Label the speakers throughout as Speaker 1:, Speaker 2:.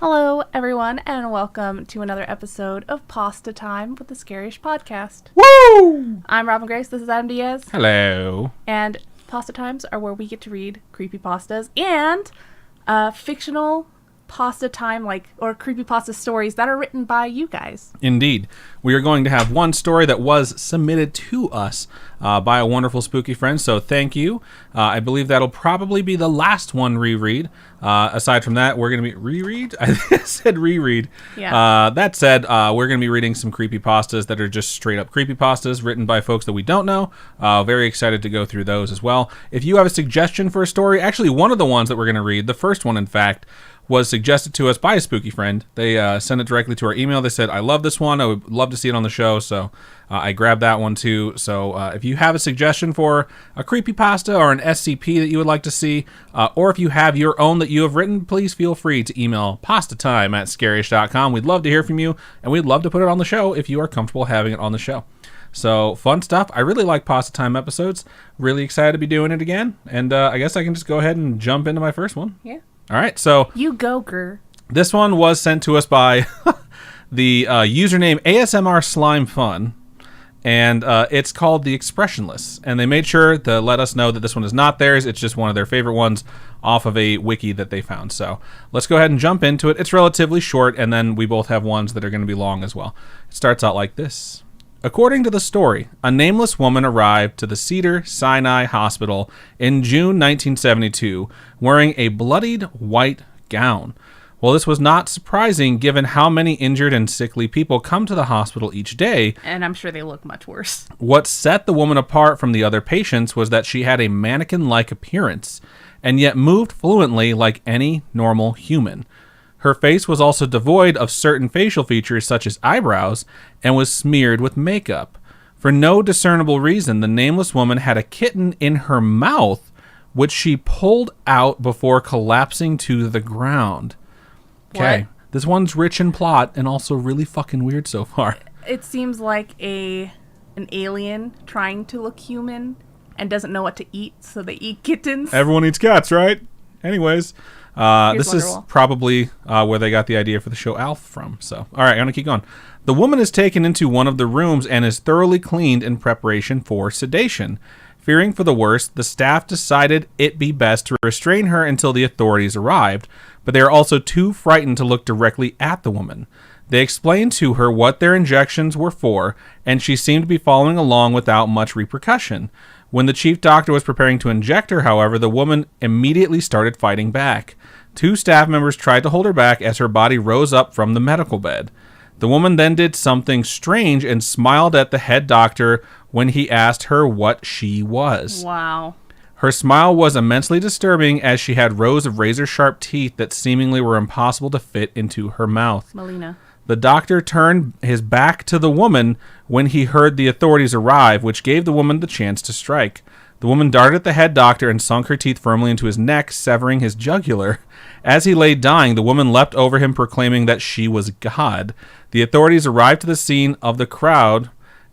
Speaker 1: Hello, everyone, and welcome to another episode of Pastatime with the Scaryish Podcast.
Speaker 2: Woo!
Speaker 1: I'm Robin Grace. This is Adam Diaz.
Speaker 2: Hello.
Speaker 1: And Pastatimes are where we get to read creepypastas and fictional pasta time, or creepypasta stories that are written by you guys.
Speaker 2: Indeed. We are going to have one story that was submitted to us by a wonderful spooky friend, so thank you. I believe that'll probably be the last one reread. Aside from that, we're going to be reread? I said reread.
Speaker 1: Yeah.
Speaker 2: That said, we're going to be reading some creepypastas that are just straight up creepypastas written by folks that we don't know. Very excited to go through those as well. If you have a suggestion for a story, actually one of the ones that we're going to read, the first one in fact, was suggested to us by a spooky friend. They sent it directly to our email. They said, I love this one. I would love to see it on the show. So I grabbed that one too. So if you have a suggestion for a creepypasta or an SCP that you would like to see, or if you have your own that you have written, please feel free to email pastatime@scaryish.com. We'd love to hear from you, and we'd love to put it on the show if you are comfortable having it on the show. So fun stuff. I really like Pasta Time episodes. Really excited to be doing it again. And I guess I can just go ahead and jump into my first one.
Speaker 1: Yeah.
Speaker 2: All right, so
Speaker 1: You go, Grr.
Speaker 2: this one was sent to us by the username ASMR Slime Fun, and it's called The Expressionless. And they made sure to let us know that this one is not theirs. It's just one of their favorite ones off of a wiki that they found. So let's go ahead and jump into it. It's relatively short, and then we both have ones that are going to be long as well. It starts out like this. According to the story, a nameless woman arrived to the Cedars-Sinai Hospital in June 1972 wearing a bloodied white gown. Well, this was not surprising given how many injured and sickly people come to the hospital each day.
Speaker 1: And I'm sure they look much worse.
Speaker 2: What set the woman apart from the other patients was that she had a mannequin-like appearance and yet moved fluently like any normal human. Her face was also devoid of certain facial features such as eyebrows and was smeared with makeup. For no discernible reason, the nameless woman had a kitten in her mouth, which she pulled out before collapsing to the ground. Okay, this one's rich in plot and also really fucking weird so far.
Speaker 1: It seems like an alien trying to look human and doesn't know what to eat, so they eat kittens.
Speaker 2: Everyone eats cats, right? Anyways. This is
Speaker 1: Wonderwall.
Speaker 2: probably where they got the idea for the show Alf from. So, all right, I'm going to keep going. The woman is taken into one of the rooms and is thoroughly cleaned in preparation for sedation. Fearing for the worst, the staff decided it be best to restrain her until the authorities arrived, but they are also too frightened to look directly at the woman. They explained to her what their injections were for, and she seemed to be following along without much repercussion. When the chief doctor was preparing to inject her, however, the woman immediately started fighting back. Two staff members tried to hold her back as her body rose up from the medical bed. The woman then did something strange and smiled at the head doctor when he asked her what she was.
Speaker 1: Wow.
Speaker 2: Her smile was immensely disturbing as she had rows of razor-sharp teeth that seemingly were impossible to fit into her mouth.
Speaker 1: Melina.
Speaker 2: The doctor turned his back to the woman when he heard the authorities arrive, which gave the woman the chance to strike. The woman darted at the head doctor and sunk her teeth firmly into his neck, severing his jugular. As he lay dying, the woman leapt over him, proclaiming that she was God. The authorities arrived to the scene of the crowd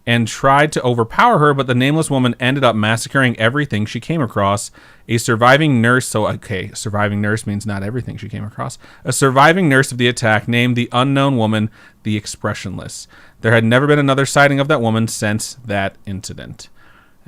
Speaker 2: and tried to overpower her, but the nameless woman ended up massacring everything she came across. A surviving nurse, surviving nurse means not everything she came across. A surviving nurse of the attack named the unknown woman the Expressionless. There had never been another sighting of that woman since that incident.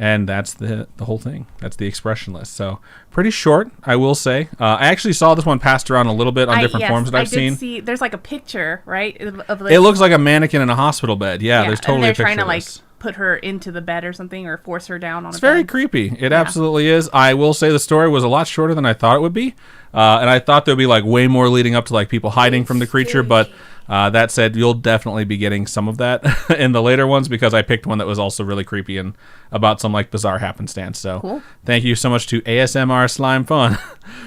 Speaker 2: And that's the whole thing. That's the Expressionless. So pretty short, I will say. I actually saw this one passed around a little bit on different forums that I've seen.
Speaker 1: See, there's like a picture, right? Of
Speaker 2: it looks like a mannequin in a hospital bed. Yeah, there's totally a picture.
Speaker 1: And they're trying
Speaker 2: of
Speaker 1: to
Speaker 2: this.
Speaker 1: put her into the bed or something, or force her down on.
Speaker 2: It's very creepy. It absolutely is. I will say the story was a lot shorter than I thought it would be, and I thought there'd be like way more leading up to like people hiding from the creature, but. That said, you'll definitely be getting some of that in the later ones because I picked one that was also really creepy and about some like bizarre happenstance. So
Speaker 1: cool.
Speaker 2: Thank you so much to ASMR Slime Fun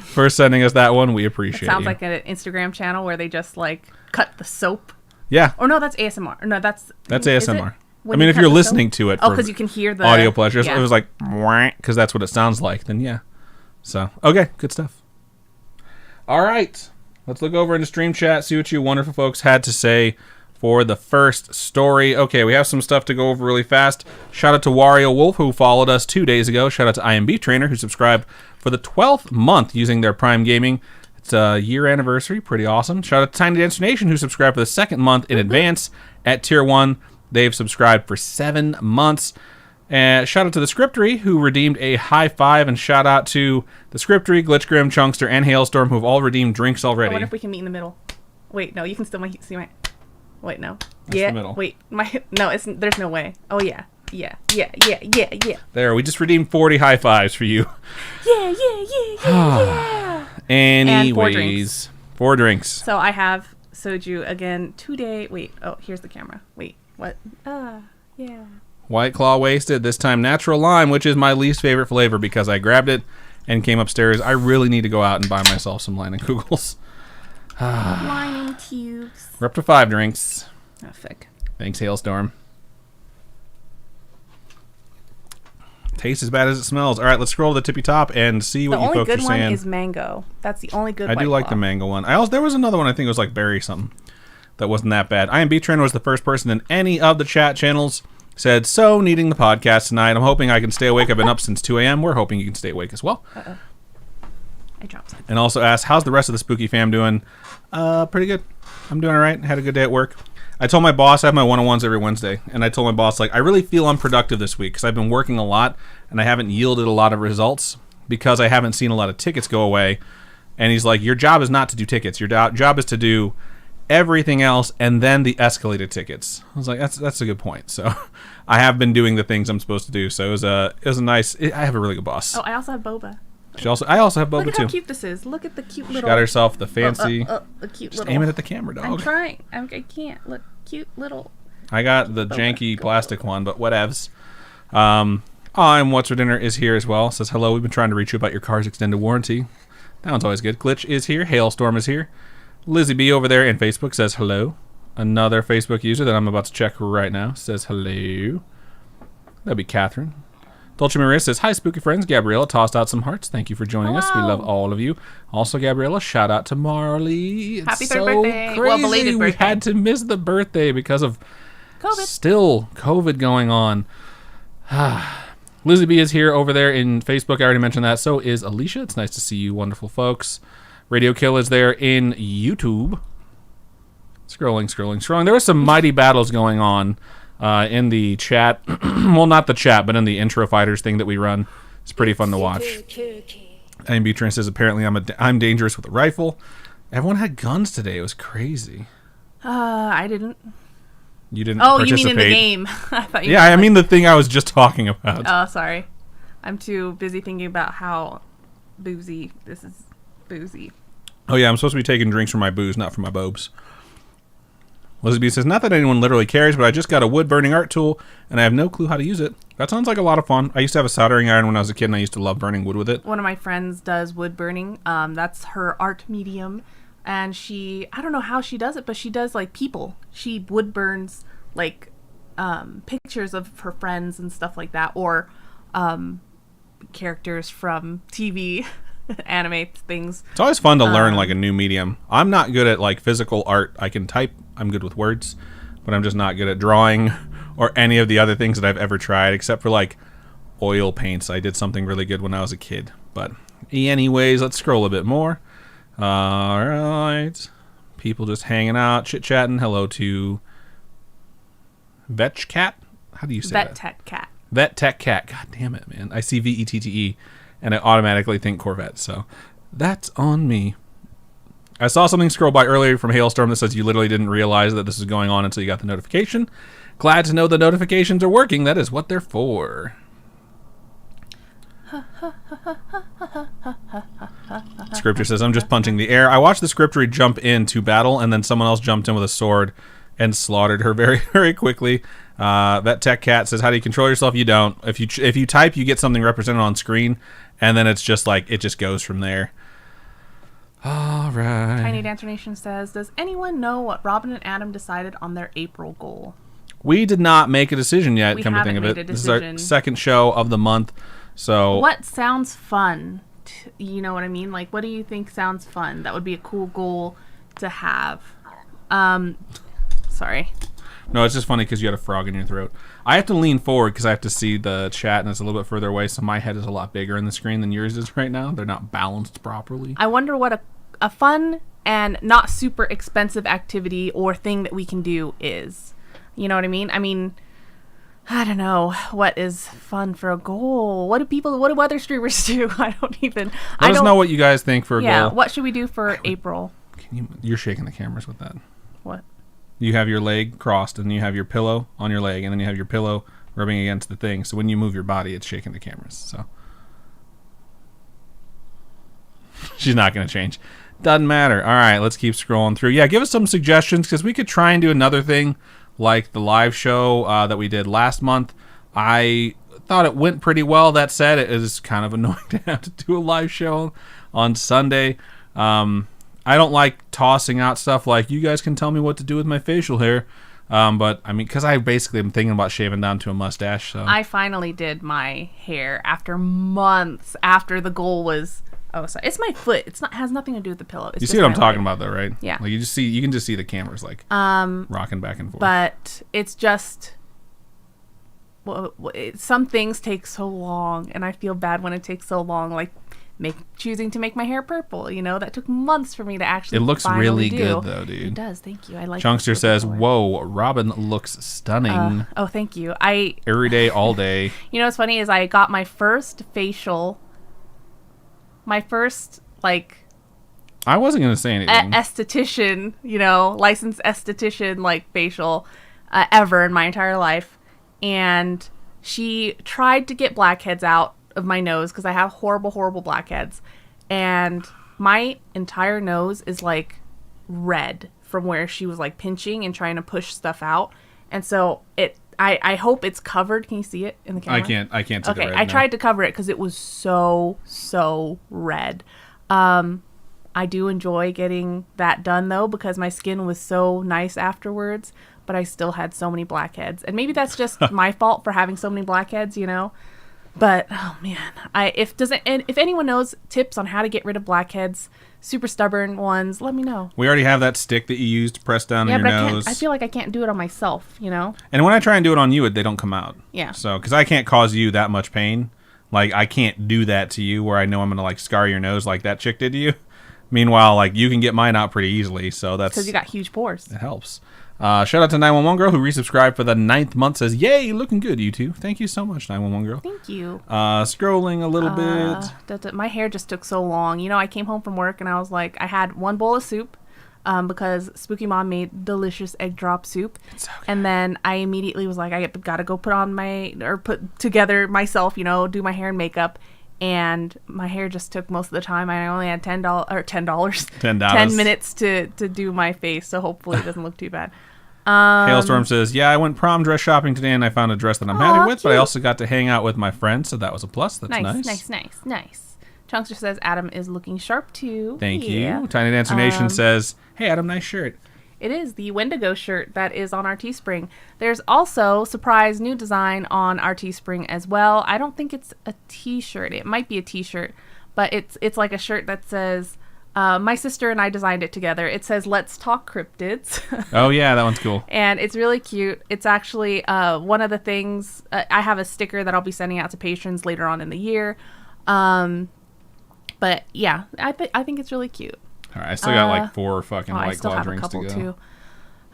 Speaker 2: for sending us that one. We appreciate it.
Speaker 1: Sounds like an Instagram channel where they just like cut the soap.
Speaker 2: Yeah.
Speaker 1: Or no, that's ASMR. No, that's
Speaker 2: ASMR. I mean, if you're listening to it for
Speaker 1: because you can hear the
Speaker 2: audio pleasures, it was like because that's what it sounds like. Then yeah. So okay, good stuff. All right. Let's look over into Stream Chat, see what you wonderful folks had to say for the first story. Okay, we have some stuff to go over really fast. Shout out to Wario Wolf, who followed us 2 days ago. Shout out to IMB Trainer, who subscribed for the 12th month using their Prime Gaming. It's a year anniversary. Pretty awesome. Shout out to Tiny Dancer Nation, who subscribed for the second month in advance at Tier 1. They've subscribed for 7 months. And shout out to the Scriptery, who redeemed a high five. And shout out to the Scriptery, Glitchgrim, Chunkster, and Hailstorm, who have all redeemed drinks already.
Speaker 1: I wonder if we can meet in the middle. Wait, no, you can still see my... Wait, no.
Speaker 2: That's the middle.
Speaker 1: Wait, there's no way. Oh, yeah. Yeah.
Speaker 2: There, we just redeemed 40 high fives for you.
Speaker 1: Yeah.
Speaker 2: Anyways, 4 drinks.
Speaker 1: So I have soju again today. Wait, here's the camera. Wait, what? Yeah.
Speaker 2: White Claw Wasted, this time natural lime, which is my least favorite flavor because I grabbed it and came upstairs. I really need to go out and buy myself some Leinenkugels.
Speaker 1: Lining cubes.
Speaker 2: We're up to 5 drinks.
Speaker 1: Oh, fuck.
Speaker 2: Thanks, Hailstorm. Tastes as bad as it smells. All right, let's scroll to the tippy top and see what you folks are saying.
Speaker 1: The only good one is mango. That's the only good one.
Speaker 2: I do like the mango one. There was another one, I think it was like berry something. That wasn't that bad. IMB Trend was the first person in any of the chat channels. Said, so needing the podcast tonight. I'm hoping I can stay awake. I've been up since 2 a.m. We're hoping you can stay awake as well.
Speaker 1: Uh-oh. I dropped something.
Speaker 2: And also asked, how's the rest of the Spooky fam doing? Pretty good. I'm doing all right. Had a good day at work. I told my boss I have my one-on-ones every Wednesday, and I told my boss, I really feel unproductive this week because I've been working a lot, and I haven't yielded a lot of results because I haven't seen a lot of tickets go away. And he's like, your job is not to do tickets. Your job is to do everything else and then the escalated tickets. I was like, that's a good point. So I have been doing the things I'm supposed to do. So it was a nice... I have a really good boss.
Speaker 1: Oh, I also have boba.
Speaker 2: I also have boba,
Speaker 1: Look at
Speaker 2: too.
Speaker 1: How cute this is. Look at the cute little...
Speaker 2: She got herself the fancy...
Speaker 1: the cute
Speaker 2: Just
Speaker 1: little...
Speaker 2: aim it at the camera, dog.
Speaker 1: I'm trying. I can't. Look, cute little...
Speaker 2: I got the janky plastic one, but whatevs. I'm What's for Dinner is here as well. Says, hello, we've been trying to reach you about your car's extended warranty. That one's always good. Glitch is here. Hailstorm is here. Lizzie B over there in Facebook says hello. Another Facebook user that I'm about to check right now says hello. That'd be Catherine. Dolce Maria says, hi, spooky friends. Gabriella tossed out some hearts. Thank you for joining us. We love all of you. Also, Gabriella, shout out to Marley. It's
Speaker 1: Happy
Speaker 2: so
Speaker 1: third birthday.
Speaker 2: Crazy.
Speaker 1: Well, belated birthday.
Speaker 2: We had to miss the birthday because of COVID going on. Lizzie B is here over there in Facebook. I already mentioned that. So is Alicia. It's nice to see you, wonderful folks. Radio Kill is there in YouTube. Scrolling. There were some mighty battles going on in the chat. Well, not the chat, but in the intro fighters thing that we run. It's pretty fun to watch. IMB Trent says, apparently I'm dangerous with a rifle. Everyone had guns today. It was crazy.
Speaker 1: I didn't.
Speaker 2: You didn't
Speaker 1: Oh,
Speaker 2: participate.
Speaker 1: you mean in the game. I thought you
Speaker 2: yeah, I mean the thing I was just talking about.
Speaker 1: Oh, sorry. I'm too busy thinking about how boozy this is. Boozy.
Speaker 2: Oh, yeah, I'm supposed to be taking drinks from my booze, not from my bobes. Elizabeth says, not that anyone literally cares, but I just got a wood-burning art tool, and I have no clue how to use it. That sounds like a lot of fun. I used to have a soldering iron when I was a kid, and I used to love burning wood with it.
Speaker 1: One of my friends does wood burning. That's her art medium. And I don't know how she does it, but she does, people. She wood burns, pictures of her friends and stuff like that, or characters from TV anime things.
Speaker 2: It's always fun to learn a new medium. I'm not good at physical art. I can type. I'm good with words, but I'm just not good at drawing or any of the other things that I've ever tried, except for oil paints. I did something really good when I was a kid. But anyways, let's scroll a bit more. All right. People just hanging out, chit-chatting. Hello to Vetch Cat. How do you say that?
Speaker 1: Vet Tech Cat.
Speaker 2: Vet Tech Cat. God damn it, man. I see VETTE, and I automatically think Corvette. So that's on me. I saw something scroll by earlier from Hailstorm that says you literally didn't realize that this was going on until you got the notification. Glad to know the notifications are working. That is what they're for. Scripture says, I'm just punching the air. I watched the Scripture jump into battle, and then someone else jumped in with a sword and slaughtered her very, very quickly. That Tech Cat says, how do you control yourself? You don't. If you type, you get something represented on screen, and then it's just it just goes from there. All right.
Speaker 1: Tiny Dancer Nation says, does anyone know what Robin and Adam decided on their April goal?
Speaker 2: We did not make a decision yet, come to think of it. This is our second show of the month. So
Speaker 1: what sounds fun? You know what I mean? What do you think sounds fun? That would be a cool goal to have. Sorry.
Speaker 2: No, it's just funny because you had a frog in your throat. I have to lean forward because I have to see the chat, and it's a little bit further away, so my head is a lot bigger in the screen than yours is right now. They're not balanced properly.
Speaker 1: I wonder what a fun and not super expensive activity or thing that we can do is. You know what I mean? I mean, I don't know what is fun for a goal. What do other streamers do? I don't even.
Speaker 2: Let us know what you guys think for a goal.
Speaker 1: Yeah, what should we do for April?
Speaker 2: You're shaking the cameras with that.
Speaker 1: What?
Speaker 2: You have your leg crossed, and you have your pillow on your leg, and then you have your pillow rubbing against the thing. So when you move your body, it's shaking the cameras. So she's not going to change. Doesn't matter. All right, let's keep scrolling through. Yeah, give us some suggestions, because we could try and do another thing like the live show that we did last month. I thought it went pretty well. That said, it is kind of annoying to have to do a live show on Sunday. I don't like tossing out stuff like, you guys can tell me what to do with my facial hair. But, I mean, because I basically am thinking about shaving down to a mustache. So
Speaker 1: I finally did my hair after months after the goal was... Oh, sorry. It's my foot. It has nothing to do with the pillow. It's
Speaker 2: you see what I'm talking about, though, right?
Speaker 1: Yeah.
Speaker 2: Like, you can just see the cameras, like, rocking back and forth.
Speaker 1: But it's just... Well, some things take so long, and I feel bad when it takes so long. Like, choosing to make my hair purple, that took months for me to actually. It
Speaker 2: looks really good, though, dude.
Speaker 1: It does. Thank you. I like.
Speaker 2: Chunkster says, "Whoa, Robin looks stunning."
Speaker 1: Oh, thank you.
Speaker 2: Every day, all day.
Speaker 1: What's funny is I got my first facial. My first
Speaker 2: I wasn't gonna say anything.
Speaker 1: Esthetician, licensed esthetician facial ever in my entire life, and she tried to get blackheads out of my nose because I have horrible blackheads, and my entire nose is red from where she was pinching and trying to push stuff out, and so I hope it's covered. Can you see it in the camera?
Speaker 2: I can't see the red.
Speaker 1: I tried to cover it because it was so red. I do enjoy getting that done though, because my skin was so nice afterwards, but I still had so many blackheads, and maybe that's just my fault for having so many blackheads, But oh man, if anyone knows tips on how to get rid of blackheads, super stubborn ones, let me know.
Speaker 2: We already have that stick that you use to press down on your nose.
Speaker 1: I feel like I can't do it on myself,
Speaker 2: And when I try and do it on you, they don't come out.
Speaker 1: Yeah.
Speaker 2: So, because I can't cause you that much pain, I can't do that to you where I know I'm gonna scar your nose like that chick did to you. Meanwhile, you can get mine out pretty easily, so that's
Speaker 1: because you got huge pores.
Speaker 2: It helps. Shout out to 911 Girl, who resubscribed for the 9th month, says, "Yay, looking good, you two." Thank you so much, 911 Girl.
Speaker 1: Thank you.
Speaker 2: Scrolling a little bit.
Speaker 1: My hair just took so long. I came home from work and I was like, I had one bowl of soup because Spooky Mom made delicious egg drop soup.
Speaker 2: It's so good.
Speaker 1: And then I immediately was like, I gotta go put together myself, do my hair and makeup. And my hair just took most of the time. I only had $10 10 minutes to do my face, so hopefully it doesn't look too bad.
Speaker 2: Hailstorm says, "Yeah, I went prom dress shopping today and I found a dress that I'm happy with,
Speaker 1: cute.
Speaker 2: But I also got to hang out with my friends, so that was a plus. That's
Speaker 1: Nice. Chunkster says Adam is looking sharp too.
Speaker 2: Thank you. Tiny Dancer Nation says, "Hey Adam, nice shirt."
Speaker 1: It is the Wendigo shirt that is on our Teespring. There's also surprise new design on our Teespring as well. I don't think it's a t-shirt. It might be a t-shirt, but it's like a shirt that says, my sister and I designed it together. It says, "Let's talk cryptids."
Speaker 2: Oh yeah, that one's cool.
Speaker 1: And it's really cute. It's actually one of the things, I have a sticker that I'll be sending out to patrons later on in the year. But yeah, I think it's really cute.
Speaker 2: All right, I still got 4 fucking White Claw drinks to go. I still have a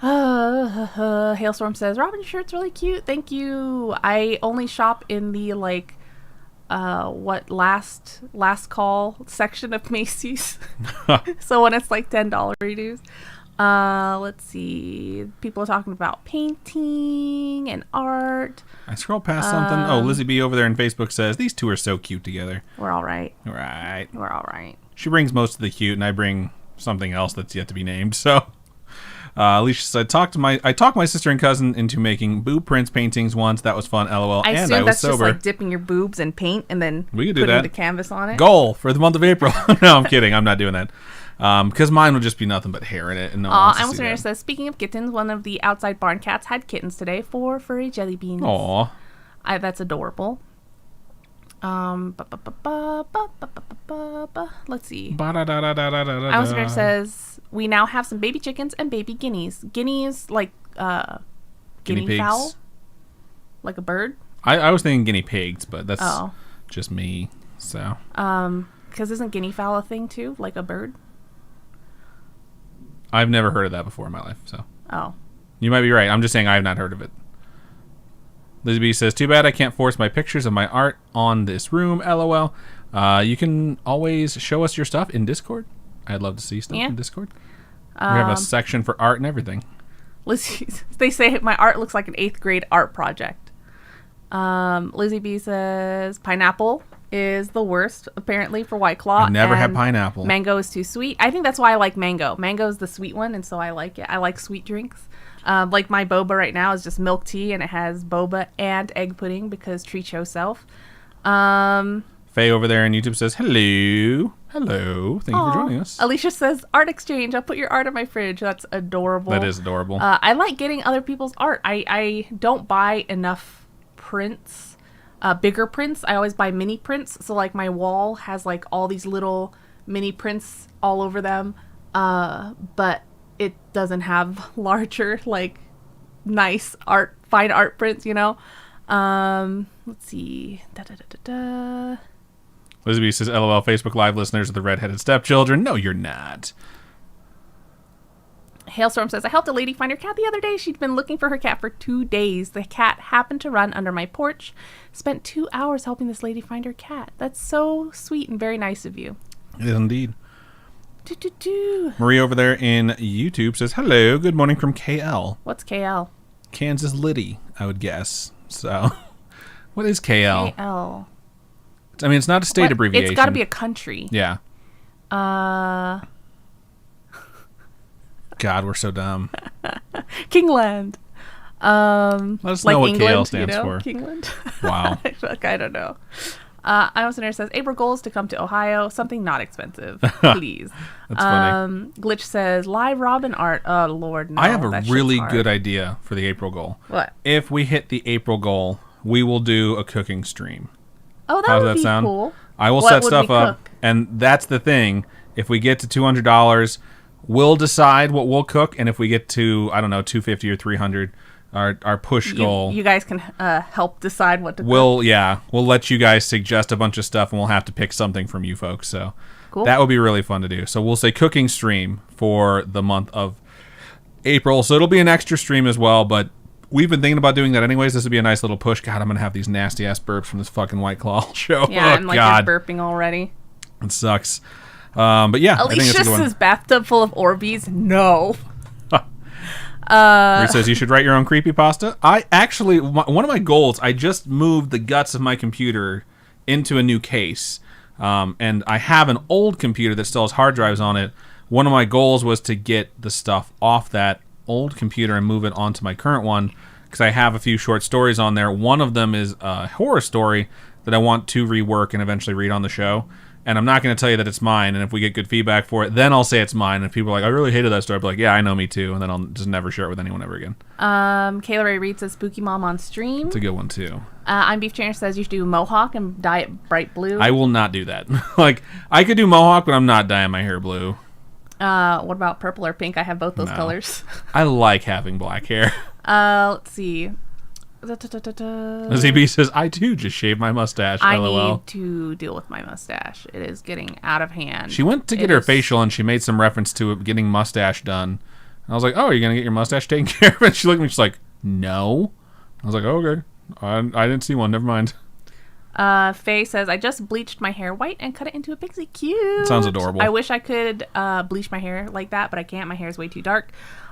Speaker 1: couple too. Hailstorm says, "Robin's shirt's really cute. Thank you. I only shop in the last call section of Macy's." So when it's $10 reduce. Let's see. People are talking about painting and art.
Speaker 2: I scroll past something. Oh, Lizzie B over there on Facebook says, "These two are so cute together."
Speaker 1: We're all right.
Speaker 2: Right.
Speaker 1: We're all right.
Speaker 2: She brings most of the cute, and I bring something else that's yet to be named. So, Alicia said, I talked my sister and cousin into making boob prints paintings once. That was fun, LOL.
Speaker 1: I
Speaker 2: and
Speaker 1: assume
Speaker 2: I was
Speaker 1: that's
Speaker 2: sober.
Speaker 1: Just dipping your boobs in paint and then
Speaker 2: we could do
Speaker 1: putting
Speaker 2: that.
Speaker 1: The canvas on it.
Speaker 2: Goal for the month of April. No, I'm kidding. I'm not doing that. Because mine would just be nothing but hair in it. And no one wants to see that.
Speaker 1: Says, "Speaking of kittens, one of the outside barn cats had kittens today, 4 furry jelly beans."
Speaker 2: Aw.
Speaker 1: That's adorable. Let's see. Alexander says, "We now have some baby chickens and baby guineas. Guineas guinea fowl, like a bird."
Speaker 2: I was thinking guinea pigs, but that's just me. So.
Speaker 1: Because isn't guinea fowl a thing too, like a bird?
Speaker 2: I've never heard of that before in my life, so.
Speaker 1: Oh.
Speaker 2: You might be right. I'm just saying I have not heard of it. Lizzie B says, too bad I can't force my pictures of my art on this room, LOL. You can always show us your stuff in Discord. I'd love to see stuff in Discord. We have a section for art and everything.
Speaker 1: They say my art looks like an 8th grade art project. Lizzie B says pineapple is the worst, apparently, for White Claw.
Speaker 2: I never had pineapple.
Speaker 1: Mango is too sweet. I think that's why I like mango. Mango is the sweet one, and so I like it. I like sweet drinks. Like my boba right now is just milk tea, and it has boba and egg pudding because treat yourself.
Speaker 2: Faye over there on YouTube says, hello. Hello. Thank you for joining us.
Speaker 1: Alicia says, art exchange. I'll put your art on my fridge. That's adorable.
Speaker 2: That is adorable.
Speaker 1: I like getting other people's art. I don't buy enough prints. Bigger prints. I always buy mini prints. So like my wall has like all these little mini prints all over them. But it doesn't have larger, like nice art, fine art prints, you know? Let's see.
Speaker 2: Elizabeth says, LOL, Facebook Live listeners are the redheaded stepchildren. No, you're not.
Speaker 1: Hailstorm says, I helped a lady find her cat the other day. She'd been looking for her cat for 2 days. The cat happened to run under my porch. Spent 2 hours helping this lady find her cat. That's so sweet and very nice of you.
Speaker 2: It is indeed. Marie over there in YouTube says, hello, good morning from KL.
Speaker 1: What's KL?
Speaker 2: Kansas Liddy, I would guess. So, what is KL?
Speaker 1: KL.
Speaker 2: I mean, it's not a state abbreviation.
Speaker 1: It's got to be a country.
Speaker 2: Yeah. God, we're so dumb.
Speaker 1: Kingland.
Speaker 2: Let us know what England, KL stands for.
Speaker 1: Kingland.
Speaker 2: Wow.
Speaker 1: I don't know. I also know says, April goals to come to Ohio. Something not expensive, please.
Speaker 2: That's funny.
Speaker 1: Glitch says, live Robin art. Oh, Lord, no.
Speaker 2: I have a really good idea for the April goal.
Speaker 1: What?
Speaker 2: If we hit the April goal, we will do a cooking stream.
Speaker 1: Oh, that would be cool.
Speaker 2: I will set stuff up, and that's the thing. If we get to $200, we'll decide what we'll cook, and if we get to, I don't know, $250 or $300, our push goal.
Speaker 1: You guys can help decide what to cook.
Speaker 2: We'll let you guys suggest a bunch of stuff, and we'll have to pick something from you folks. So
Speaker 1: cool.
Speaker 2: That would be really fun to do. So we'll say cooking stream for the month of April. So it'll be an extra stream as well, but we've been thinking about doing that anyways. This would be a nice little push. God, I'm going to have these nasty-ass burps from this fucking White Claw show.
Speaker 1: Yeah, I'm like burping already.
Speaker 2: It sucks. But yeah.
Speaker 1: Alicia says bathtub full of Orbeez. No.
Speaker 2: He says you should write your own creepypasta. I actually, one of my goals, I just moved the guts of my computer into a new case. And I have an old computer that still has hard drives on it. One of my goals was to get the stuff off that old computer and move it onto my current one because I have a few short stories on there. One of them is a horror story that I want to rework and eventually read on the show. And I'm not going to tell you that it's mine. And if we get good feedback for it, then I'll say it's mine. And if people are like, I really hated that story, I'll be like, yeah, I know, me too. And then I'll just never share it with anyone ever again.
Speaker 1: Kayla Ray Reed says Spooky Mom on stream.
Speaker 2: It's a good one too.
Speaker 1: I'm Beef Trainer says you should do Mohawk and dye it bright blue.
Speaker 2: I will not do that. Like, I could do Mohawk, but I'm not dyeing my hair blue.
Speaker 1: What about purple or pink? I have both those colors.
Speaker 2: I like having black hair.
Speaker 1: Let's see.
Speaker 2: ZB says, I too just shaved my mustache.
Speaker 1: I
Speaker 2: LOL.
Speaker 1: need to deal with my mustache. It is getting out of hand.
Speaker 2: She went to get her facial and she made some reference to it getting mustache done. And I was like, oh, are you going to get your mustache taken care of? And she looked at me, she's like, no. I was like, oh, okay. I didn't see one. Never mind.
Speaker 1: Faye says, I just bleached my hair white and cut it into a pixie. Cute.
Speaker 2: Sounds adorable.
Speaker 1: I wish I could bleach my hair like that, but I can't. My hair is way too dark.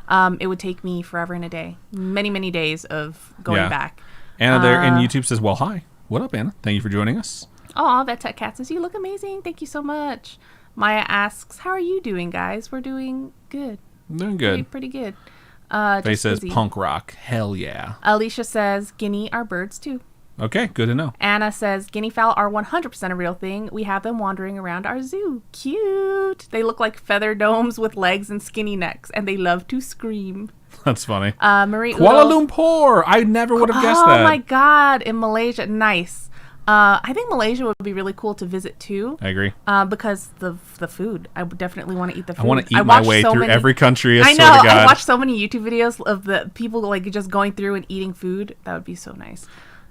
Speaker 1: It would take me forever and a day. Many, many days of going back.
Speaker 2: Anna there in YouTube says, well, hi. What up, Anna? Thank you for joining us.
Speaker 1: Aw, that Tech Cat says, you look amazing. Thank you so much. Maya asks, how are you doing, guys? We're doing good.
Speaker 2: Doing good.
Speaker 1: Pretty good.
Speaker 2: Faye says, punk rock. Hell yeah.
Speaker 1: Alicia says, guinea are birds too.
Speaker 2: Okay, good to know.
Speaker 1: Anna says, guinea fowl are 100% a real thing. We have them wandering around our zoo. Cute. They look like feather domes with legs and skinny necks, and they love to scream.
Speaker 2: That's funny.
Speaker 1: Marie
Speaker 2: Kuala Lumpur. I never would have guessed that.
Speaker 1: Oh my God. In Malaysia. Nice. I think Malaysia would be really cool to visit too.
Speaker 2: I agree.
Speaker 1: Because the food. I would definitely want to eat the food.
Speaker 2: I want to eat my way through every country. I know.
Speaker 1: I watched so many YouTube videos of the people like just going through and eating food. That would be so nice.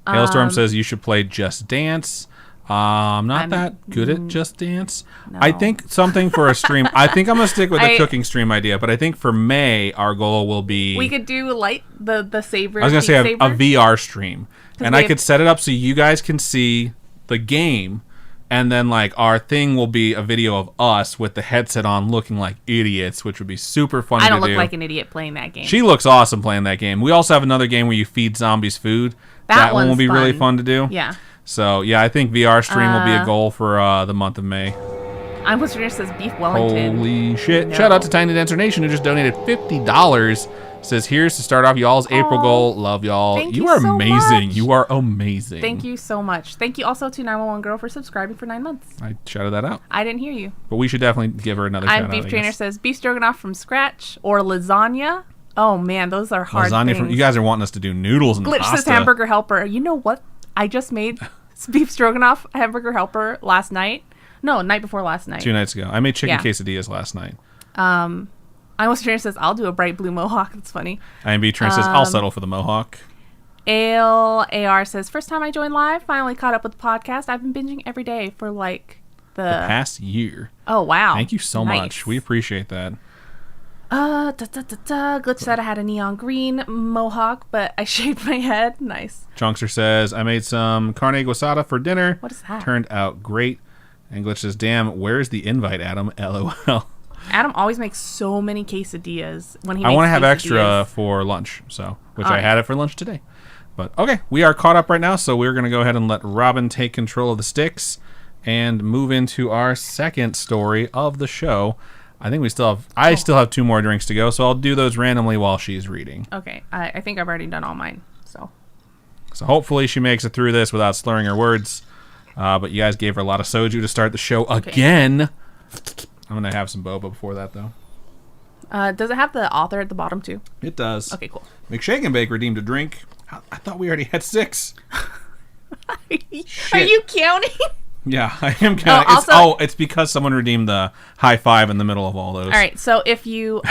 Speaker 2: Hailstorm says you should play Just Dance. I'm not that good at Just Dance.
Speaker 1: No.
Speaker 2: I think something for a stream. I think I'm gonna stick with the cooking stream idea, but I think for May our goal will be
Speaker 1: we could do the saver.
Speaker 2: I was gonna say a VR stream, and I could set it up so you guys can see the game, and then like our thing will be a video of us with the headset on, looking like idiots, which would be super fun.
Speaker 1: I don't look like an idiot playing that game.
Speaker 2: She looks awesome playing that game. We also have another game where you feed zombies food. That one will be really fun to do.
Speaker 1: Yeah.
Speaker 2: So, yeah, I think VR stream will be a goal for the month of May.
Speaker 1: I'm what's your says Beef Wellington.
Speaker 2: Holy shit. No. Shout out to Tiny Dancer Nation who just donated $50. Says, here's to start off y'all's April goal. Love y'all. You are so amazing. Much. You are amazing.
Speaker 1: Thank you so much. Thank you also to 911 Girl for subscribing for 9 months.
Speaker 2: I shouted that out.
Speaker 1: I didn't hear you.
Speaker 2: But we should definitely give her another shout out.
Speaker 1: Beef Trainer says, beef stroganoff from scratch or lasagna. Oh, man, those are hard things.
Speaker 2: You guys are wanting us to do noodles and
Speaker 1: Glitch
Speaker 2: pasta.
Speaker 1: says hamburger helper. You know what? I just made beef stroganoff hamburger helper last night. No, night before last night.
Speaker 2: 2 nights ago. I made chicken quesadillas last night.
Speaker 1: I almost Trainer says, I'll do a bright blue mohawk. That's funny.
Speaker 2: IMB Trainer says, I'll settle for the mohawk.
Speaker 1: Ale AR says, first time I joined live, finally caught up with the podcast. I've been binging every day for like the
Speaker 2: past year.
Speaker 1: Oh, wow.
Speaker 2: Thank you so much. We appreciate that.
Speaker 1: Glitch said I had a neon green mohawk, but I shaved my head. Nice.
Speaker 2: Chunkster says, I made some carne guisada for dinner.
Speaker 1: What is that?
Speaker 2: Turned out great. And Glitch says, damn, where's the invite, Adam? LOL.
Speaker 1: Adam always makes so many quesadillas when he
Speaker 2: I want to have
Speaker 1: quesadillas.
Speaker 2: extra for lunch, which I had it for lunch today. But okay, we are caught up right now, so we're going to go ahead and let Robin take control of the sticks and move into our second story of the show. I think I still have 2 more drinks to go, so I'll do those randomly while she's reading.
Speaker 1: Okay, I think I've already done all mine. So
Speaker 2: hopefully she makes it through this without slurring her words. But you guys gave her a lot of soju to start the show again. I'm going to have some boba before that, though.
Speaker 1: Does it have the author at the bottom, too?
Speaker 2: It does.
Speaker 1: Okay, cool.
Speaker 2: McShake and Bake redeemed a drink. I thought we already had 6.
Speaker 1: Are you counting?
Speaker 2: Yeah, I am counting. It's because someone redeemed the high five in the middle of all those.
Speaker 1: All right, so if you...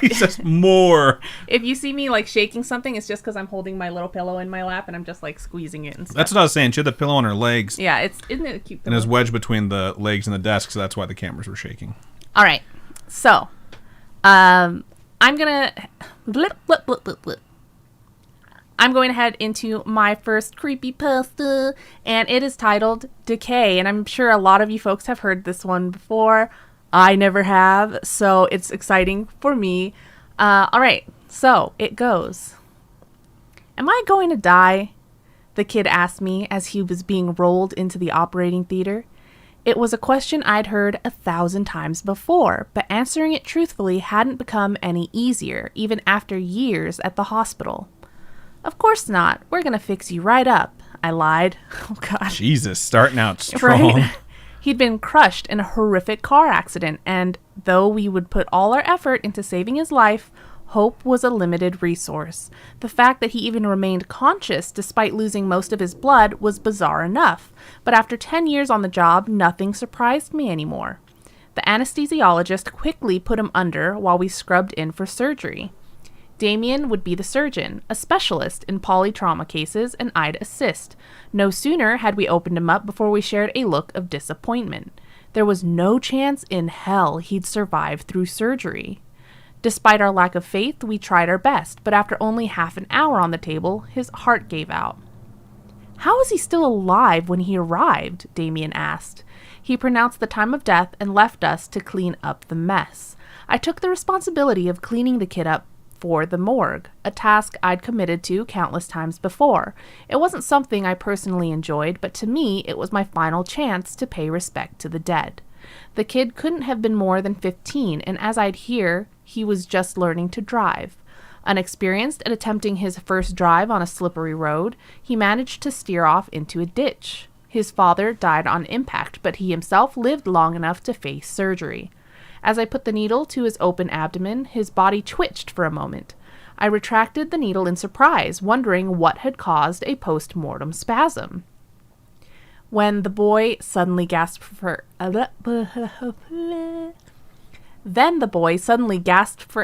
Speaker 2: he says more.
Speaker 1: If you see me, like, shaking something, it's just because I'm holding my little pillow in my lap and I'm just, like, squeezing it and stuff.
Speaker 2: That's what I was saying. She had the pillow on her legs.
Speaker 1: Yeah, isn't it a cute pillow?
Speaker 2: And it was wedged between the legs and the desk, so that's why the cameras were shaking.
Speaker 1: All right, so I'm going to... I'm going to head into my first creepypasta, and it is titled Decay, and I'm sure a lot of you folks have heard this one before. I never have, so it's exciting for me. All right, so it goes. Am I going to die? The kid asked me as he was being rolled into the operating theater. It was a question I'd heard 1,000 times before, but answering it truthfully hadn't become any easier, even after years at the hospital. Of course not. We're going to fix you right up, I lied. Oh, gosh.
Speaker 2: Jesus, starting out strong.
Speaker 1: Right? He'd been crushed in a horrific car accident, and though we would put all our effort into saving his life, hope was a limited resource. The fact that he even remained conscious despite losing most of his blood was bizarre enough, but after 10 years on the job, nothing surprised me anymore. The anesthesiologist quickly put him under while we scrubbed in for surgery. Damien would be the surgeon, a specialist in polytrauma cases, and I'd assist. No sooner had we opened him up before we shared a look of disappointment. There was no chance in hell he'd survive through surgery. Despite our lack of faith, we tried our best, but after only half an hour on the table, his heart gave out. How is he still alive when he arrived? Damien asked. He pronounced the time of death and left us to clean up the mess. I took the responsibility of cleaning the kid up for the morgue, a task I'd committed to countless times before. It wasn't something I personally enjoyed, but to me, it was my final chance to pay respect to the dead. The kid couldn't have been more than 15, and as I'd hear, he was just learning to drive. Unexperienced at attempting his first drive on a slippery road, he managed to steer off into a ditch. His father died on impact, but he himself lived long enough to face surgery. As I put the needle to his open abdomen, his body twitched for a moment. I retracted the needle in surprise, wondering what had caused a post-mortem spasm. When the boy suddenly gasped for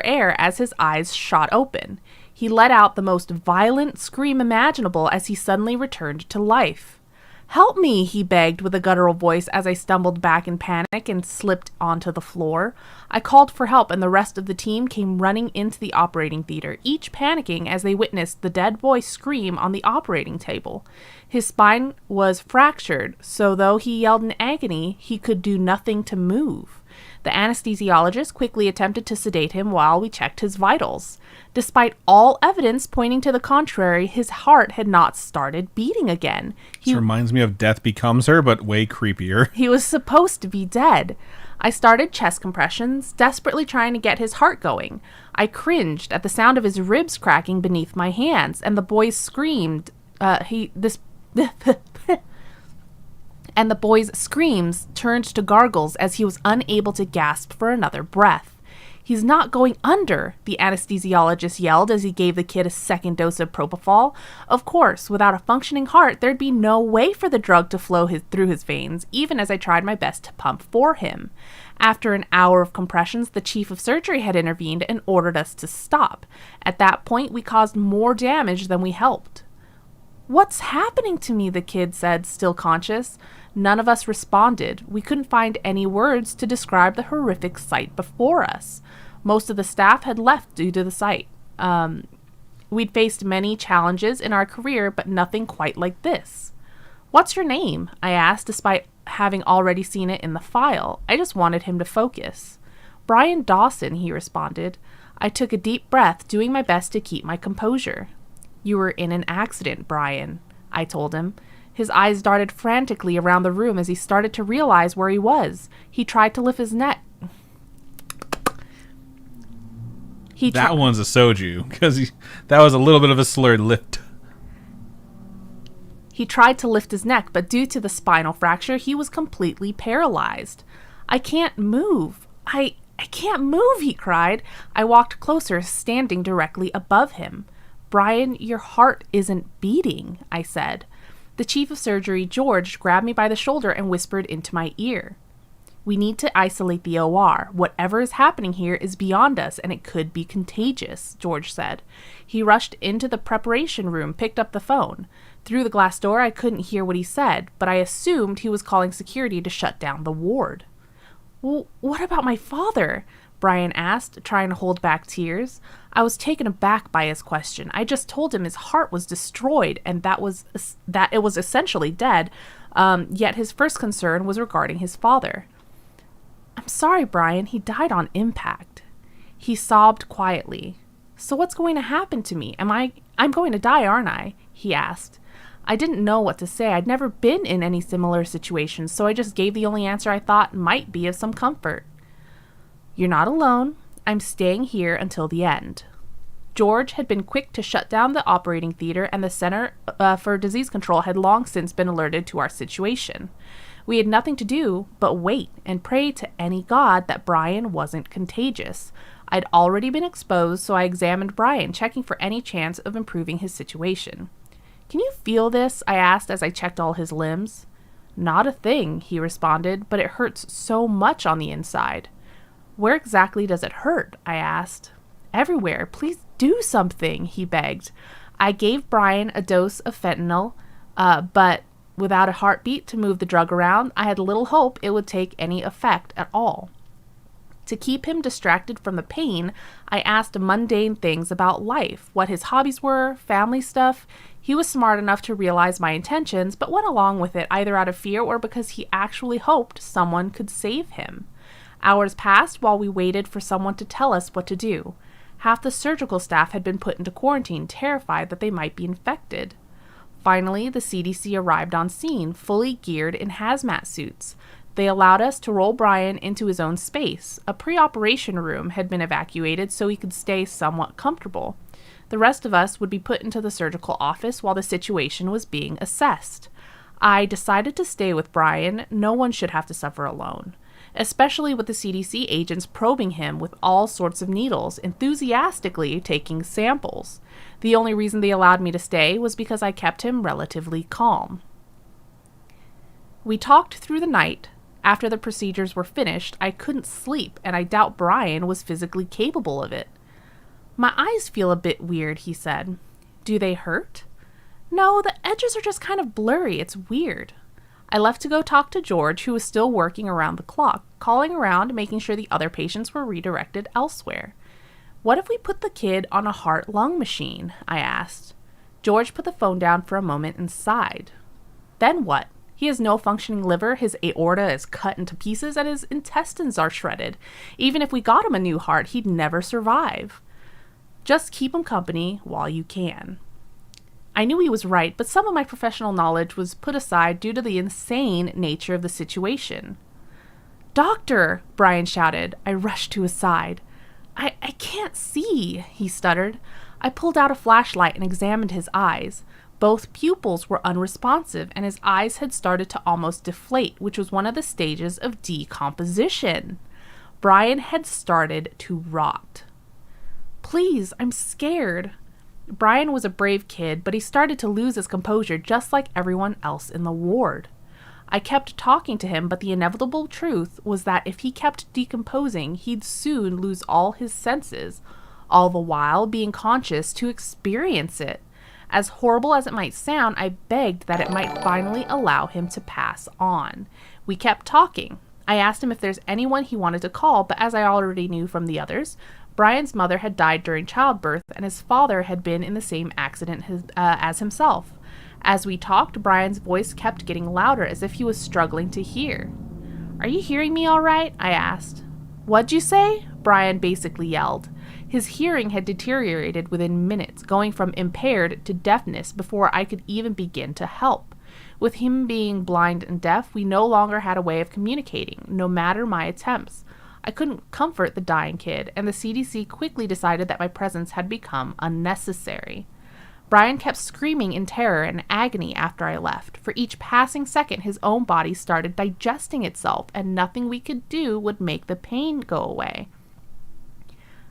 Speaker 1: air as his eyes shot open. He let out the most violent scream imaginable as he suddenly returned to life. "Help me," he begged with a guttural voice as I stumbled back in panic and slipped onto the floor. I called for help and the rest of the team came running into the operating theater, each panicking as they witnessed the dead boy scream on the operating table. His spine was fractured, so though he yelled in agony, he could do nothing to move. The anesthesiologist quickly attempted to sedate him while we checked his vitals. Despite all evidence pointing to the contrary, his heart had not started beating again.
Speaker 2: This reminds me of Death Becomes Her, but way creepier.
Speaker 1: He was supposed to be dead. I started chest compressions, desperately trying to get his heart going. I cringed at the sound of his ribs cracking beneath my hands, and the boys screamed. And the boy's screams turned to gargles as he was unable to gasp for another breath. "He's not going under," the anesthesiologist yelled as he gave the kid a second dose of propofol. Of course, without a functioning heart, there'd be no way for the drug to flow through his veins, even as I tried my best to pump for him. After an hour of compressions, the chief of surgery had intervened and ordered us to stop. At that point, we caused more damage than we helped. "What's happening to me?" the kid said, still conscious. None of us responded. We couldn't find any words to describe the horrific sight before us. Most of the staff had left due to the sight. We'd faced many challenges in our career, but nothing quite like this. "What's your name?" I asked, despite having already seen it in the file. I just wanted him to focus. "Brian Dawson," he responded. I took a deep breath, doing my best to keep my composure. "You were in an accident, Brian," I told him. His eyes darted frantically around the room as he started to realize where he was. He tried to lift his neck.
Speaker 2: That one's a soju, because that was a little bit of a slurred lift.
Speaker 1: He tried to lift his neck, but due to the spinal fracture, he was completely paralyzed. "I can't move. I can't move," he cried. I walked closer, standing directly above him. "Brian, your heart isn't beating," I said. The chief of surgery, George, grabbed me by the shoulder and whispered into my ear. "We need to isolate the OR. Whatever is happening here is beyond us, and it could be contagious," George said. He rushed into the preparation room, picked up the phone. Through the glass door, I couldn't hear what he said, but I assumed he was calling security to shut down the ward. "Well, what about my father?" Brian asked, trying to hold back tears. I was taken aback by his question. I just told him his heart was destroyed and that it was essentially dead, yet his first concern was regarding his father. "I'm sorry, Brian. He died on impact." He sobbed quietly. "So what's going to happen to me? I'm going to die, aren't I?" he asked. I didn't know what to say. I'd never been in any similar situations, so I just gave the only answer I thought might be of some comfort. "You're not alone. I'm staying here until the end." George had been quick to shut down the operating theater, and the Center for Disease Control had long since been alerted to our situation. We had nothing to do but wait and pray to any god that Brian wasn't contagious. I'd already been exposed, so I examined Brian, checking for any chance of improving his situation. "Can you feel this?" I asked as I checked all his limbs. "Not a thing," he responded, "but it hurts so much on the inside." "Where exactly does it hurt?" I asked. "Everywhere. Please do something," he begged. I gave Brian a dose of fentanyl, but without a heartbeat to move the drug around, I had little hope it would take any effect at all. To keep him distracted from the pain, I asked mundane things about life, what his hobbies were, family stuff. He was smart enough to realize my intentions, but went along with it either out of fear or because he actually hoped someone could save him. Hours passed while we waited for someone to tell us what to do. Half the surgical staff had been put into quarantine, terrified that they might be infected. Finally, the CDC arrived on scene, fully geared in hazmat suits. They allowed us to roll Brian into his own space. A pre-operation room had been evacuated so he could stay somewhat comfortable. The rest of us would be put into the surgical office while the situation was being assessed. I decided to stay with Brian. No one should have to suffer alone, especially with the CDC agents probing him with all sorts of needles, enthusiastically taking samples. The only reason they allowed me to stay was because I kept him relatively calm. We talked through the night. After the procedures were finished, I couldn't sleep, and I doubt Brian was physically capable of it. "My eyes feel a bit weird," he said. "Do they hurt?" No, the edges are just kind of blurry. It's weird. I left to go talk to George, who was still working around the clock, calling around, making sure the other patients were redirected elsewhere. What if we put the kid on a heart-lung machine? I asked. George put the phone down for a moment and sighed. Then what? He has no functioning liver, his aorta is cut into pieces, and his intestines are shredded. Even if we got him a new heart, he'd never survive. Just keep him company while you can. I knew he was right, but some of my professional knowledge was put aside due to the insane nature of the situation. "Doctor!" Brian shouted. I rushed to his side. I can't see," he stuttered. I pulled out a flashlight and examined his eyes. Both pupils were unresponsive, and his eyes had started to almost deflate, which was one of the stages of decomposition. Brian had started to rot. "Please, I'm scared." Brian was a brave kid, but he started to lose his composure just like everyone else in the ward. I kept talking to him, but the inevitable truth was that if he kept decomposing, he'd soon lose all his senses, all the while being conscious to experience it. As horrible as it might sound, I begged that it might finally allow him to pass on. We kept talking. I asked him if there's anyone he wanted to call, but as I already knew from the others, Brian's mother had died during childbirth, and his father had been in the same accident as himself. As we talked, Brian's voice kept getting louder, as if he was struggling to hear. "Are you hearing me all right?" I asked. "What'd you say?" Brian basically yelled. His hearing had deteriorated within minutes, going from impaired to deafness before I could even begin to help. With him being blind and deaf, we no longer had a way of communicating, no matter my attempts. I couldn't comfort the dying kid, and the CDC quickly decided that my presence had become unnecessary. Brian kept screaming in terror and agony after I left. For each passing second, his own body started digesting itself, and nothing we could do would make the pain go away.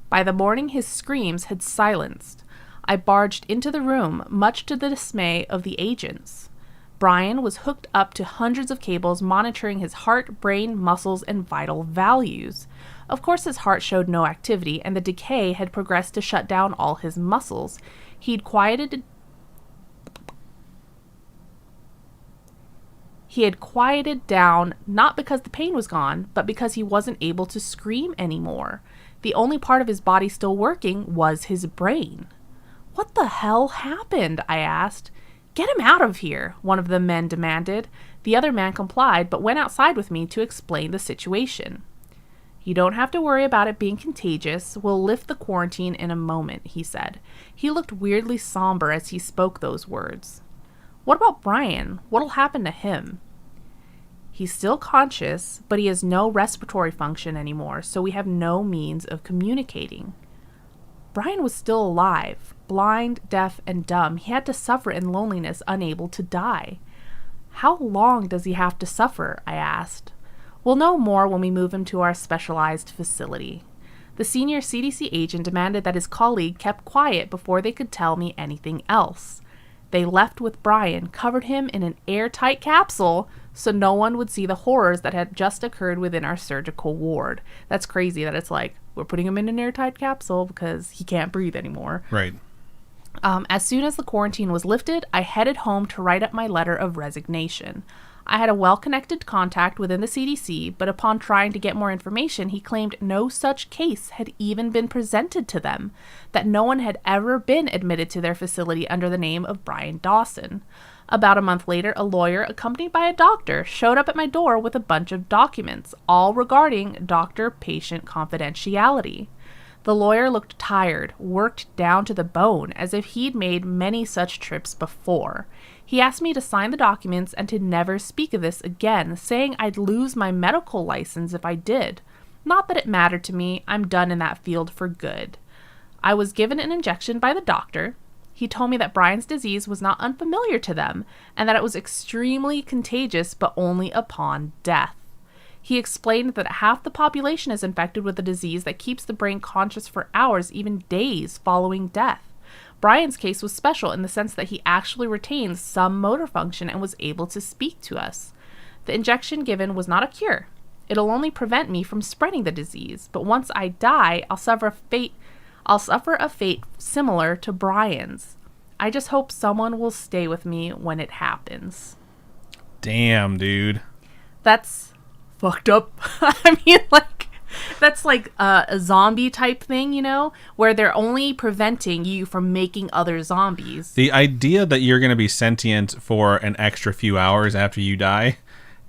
Speaker 1: By the morning, his screams had silenced. I barged into the room, much to the dismay of the agents. Brian was hooked up to hundreds of cables monitoring his heart, brain, muscles, and vital values. Of course, his heart showed no activity, and the decay had progressed to shut down all his muscles. He had quieted down not because the pain was gone, but because he wasn't able to scream anymore. The only part of his body still working was his brain. "What the hell happened?" I asked. "Get him out of here," one of the men demanded. The other man complied, but went outside with me to explain the situation. "You don't have to worry about it being contagious. We'll lift the quarantine in a moment," he said. He looked weirdly somber as he spoke those words. "What about Brian? What'll happen to him?" "He's still conscious, but he has no respiratory function anymore, so we have no means of communicating." Brian was still alive, blind, deaf, and dumb. He had to suffer in loneliness, unable to die. "How long does he have to suffer?" I asked. "We'll know more when we move him to our specialized facility." The senior CDC agent demanded that his colleague kept quiet before they could tell me anything else. They left with Brian, covered him in an airtight capsule so no one would see the horrors that had just occurred within our surgical ward. That's crazy that it's like, we're putting him in an airtight capsule because he can't breathe anymore.
Speaker 2: Right.
Speaker 1: As soon as the quarantine was lifted, I headed home to write up my letter of resignation. I had a well-connected contact within the CDC, but upon trying to get more information, he claimed no such case had even been presented to them, that no one had ever been admitted to their facility under the name of Brian Dawson. About a month later, a lawyer, accompanied by a doctor, showed up at my door with a bunch of documents, all regarding doctor-patient confidentiality. The lawyer looked tired, worked down to the bone, as if he'd made many such trips before. He asked me to sign the documents and to never speak of this again, saying I'd lose my medical license if I did. Not that it mattered to me. I'm done in that field for good. I was given an injection by the doctor. He told me that Brian's disease was not unfamiliar to them, and that it was extremely contagious, but only upon death. He explained that half the population is infected with a disease that keeps the brain conscious for hours, even days, following death. Brian's case was special in the sense that he actually retained some motor function and was able to speak to us. The injection given was not a cure. It'll only prevent me from spreading the disease, but once I die, I'll suffer a fate similar to Brian's. I just hope someone will stay with me when it happens.
Speaker 2: Damn, dude.
Speaker 1: That's fucked up. I mean, like, that's like a zombie type thing, you know, where they're only preventing you from making other zombies.
Speaker 2: The idea that you're going to be sentient for an extra few hours after you die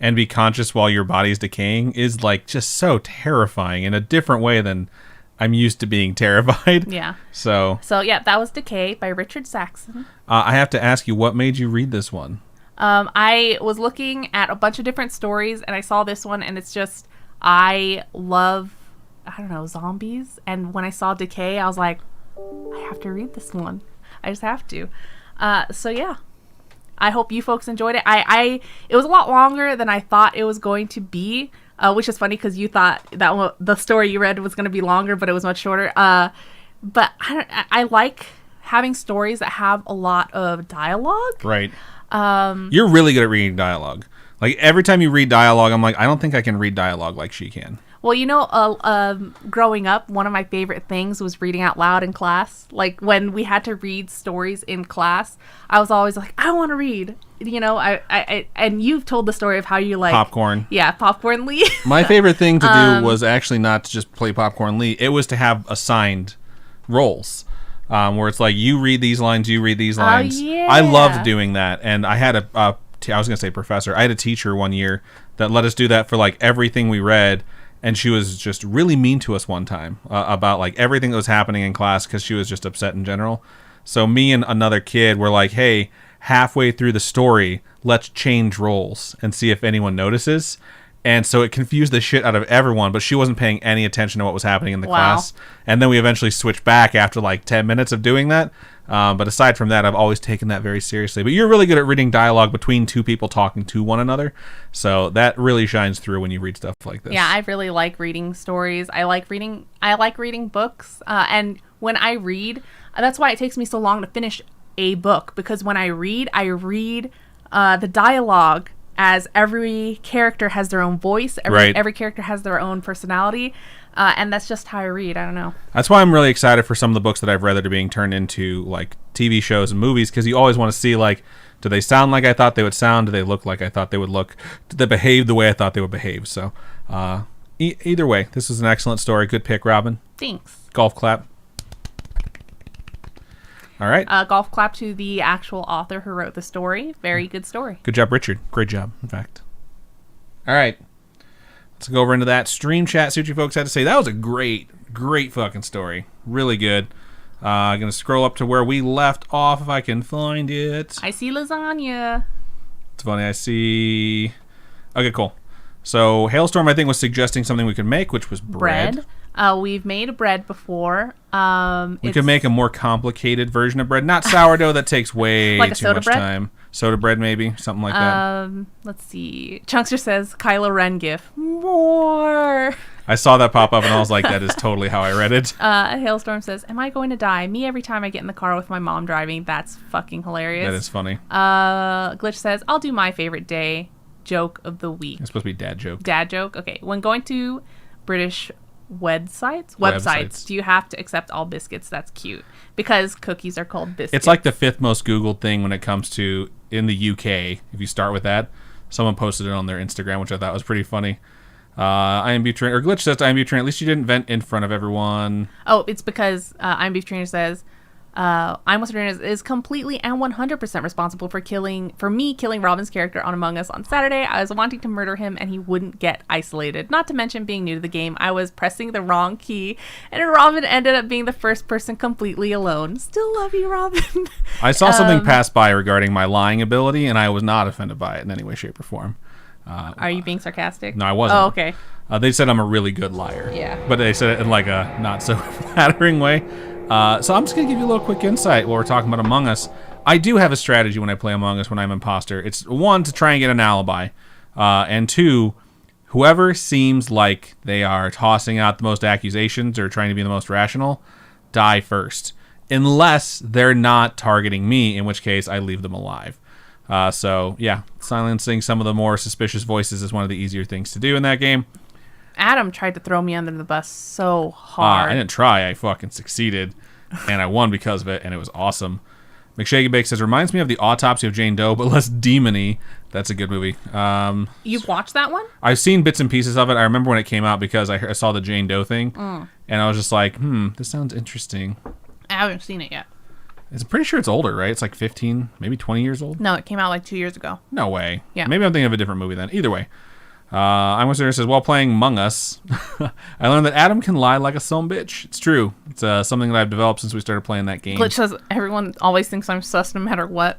Speaker 2: and be conscious while your body's decaying is like just so terrifying in a different way than I'm used to being terrified.
Speaker 1: Yeah.
Speaker 2: So
Speaker 1: yeah, that was Decay by Richard Saxon.
Speaker 2: I have to ask you, what made you read this one?
Speaker 1: I was looking at a bunch of different stories and I saw this one, and it's just, I love, I don't know, zombies. And when I saw Decay, I was like, I have to read this one. I just have to. So yeah, I hope you folks enjoyed it. It was a lot longer than I thought it was going to be, which is funny because you thought that the story you read was going to be longer, but it was much shorter. But I like having stories that have a lot of dialogue.
Speaker 2: Right. You're really good at reading dialogue. Like, every time you read dialogue, I'm like, I don't think I can read dialogue like she can.
Speaker 1: Well, you know, growing up, one of my favorite things was reading out loud in class. Like, when we had to read stories in class, I was always like, I want to read. You know, I and you've told the story of how you like...
Speaker 2: Popcorn.
Speaker 1: Yeah, Popcorn Lee.
Speaker 2: My favorite thing to do was actually not to just play Popcorn Lee. It was to have assigned roles. Where it's like, you read these lines, you read these lines.
Speaker 1: Oh, yeah.
Speaker 2: I loved doing that. And I had I was going to say professor. I had a teacher one year that let us do that for like everything we read. And she was just really mean to us one time about like everything that was happening in class because she was just upset in general. So me and another kid were like, hey, halfway through the story, let's change roles and see if anyone notices. And so it confused the shit out of everyone, but she wasn't paying any attention to what was happening in the class. And then we eventually switched back after like 10 minutes of doing that. But aside from that, I've always taken that very seriously. But you're really good at reading dialogue between two people talking to one another. So that really shines through when you read stuff like this.
Speaker 1: Yeah, I really like reading stories. I like reading books. And when I read, that's why it takes me so long to finish a book. Because when I read the dialogue as every character has their own voice. Every character has their own personality. And that's just how I read. I don't know. That's
Speaker 2: why I'm really excited for some of the books that I've read that are being turned into like TV shows and movies, because you always want to see, like, do they sound like I thought they would sound? Do they look like I thought they would look? Did they behave the way I thought they would behave? So either way, this is an excellent story. Good pick, Robin.
Speaker 1: Thanks.
Speaker 2: Golf clap. All right.
Speaker 1: Golf clap to the actual author who wrote the story. Very good story.
Speaker 2: Good job, Richard. Great job, in fact. All right. Let's go over into that stream chat, see what you folks had to say. That was a great fucking story. Really good. I'm going to scroll up to where we left off if I can find it.
Speaker 1: I see lasagna.
Speaker 2: It's funny. I see... Okay, cool. So Hailstorm, I think, was suggesting something we could make, which was bread.
Speaker 1: We've made bread before.
Speaker 2: We could make a more complicated version of bread. Not sourdough, that takes way
Speaker 1: like
Speaker 2: too much time. Soda bread, maybe. Something like that.
Speaker 1: Let's see. Chunkster says, Kylo Ren gif. More.
Speaker 2: I saw that pop up and I was like, that is totally how I read it.
Speaker 1: Hailstorm says, am I going to die? Me every time I get in the car with my mom driving. That's fucking hilarious.
Speaker 2: That is funny.
Speaker 1: Glitch says, I'll do my favorite day joke of the week.
Speaker 2: It's supposed to be dad joke.
Speaker 1: Dad joke? Okay. When going to British websites, do you have to accept all biscuits? That's cute, because cookies are called biscuits.
Speaker 2: It's like the 5th most Googled thing when it comes to in the UK. If you start with that, someone posted it on their Instagram, which I thought was pretty funny. I am Beef Trainer, or Glitch says, I am Beef Trainer, at least you didn't vent in front of everyone.
Speaker 1: Oh, it's because I am Beef Trainer says, I'm Western is completely and 100% responsible for me killing Robin's character on Among Us on Saturday. I was wanting to murder him and he wouldn't get isolated. Not to mention being new to the game, I was pressing the wrong key and Robin ended up being the first person completely alone. Still love you, Robin.
Speaker 2: I saw something pass by regarding my lying ability and I was not offended by it in any way, shape, or form.
Speaker 1: Are you being sarcastic?
Speaker 2: No, I wasn't.
Speaker 1: Oh, okay.
Speaker 2: They said I'm a really good liar.
Speaker 1: Yeah.
Speaker 2: But they said it in like a not so flattering way. So I'm just going to give you a little quick insight while we're talking about Among Us. I do have a strategy when I play Among Us when I'm imposter. It's 1, to try and get an alibi. And 2, whoever seems like they are tossing out the most accusations or trying to be the most rational, die first. Unless they're not targeting me, in which case I leave them alive. So, yeah, silencing some of the more suspicious voices is one of the easier things to do in that game.
Speaker 1: Adam tried to throw me under the bus so hard.
Speaker 2: I didn't try. I fucking succeeded. And I won because of it, and it was awesome. McShaken Bake says, reminds me of the Autopsy of Jane Doe, but less demon-y. That's a good movie.
Speaker 1: You've watched that one?
Speaker 2: I've seen bits and pieces of it. I remember when it came out because I saw the Jane Doe thing, and I was just like, this sounds interesting.
Speaker 1: I haven't seen it yet.
Speaker 2: I'm pretty sure it's older, right? It's like 15, maybe 20 years old?
Speaker 1: No, it came out like 2 years ago.
Speaker 2: No way.
Speaker 1: Yeah.
Speaker 2: Maybe I'm thinking of a different movie then. Either way. I'm says, while playing Among Us, I learned that Adam can lie like a son bitch. It's true. It's something that I've developed since we started playing that game.
Speaker 1: Glitch says everyone always thinks I'm sus no matter what.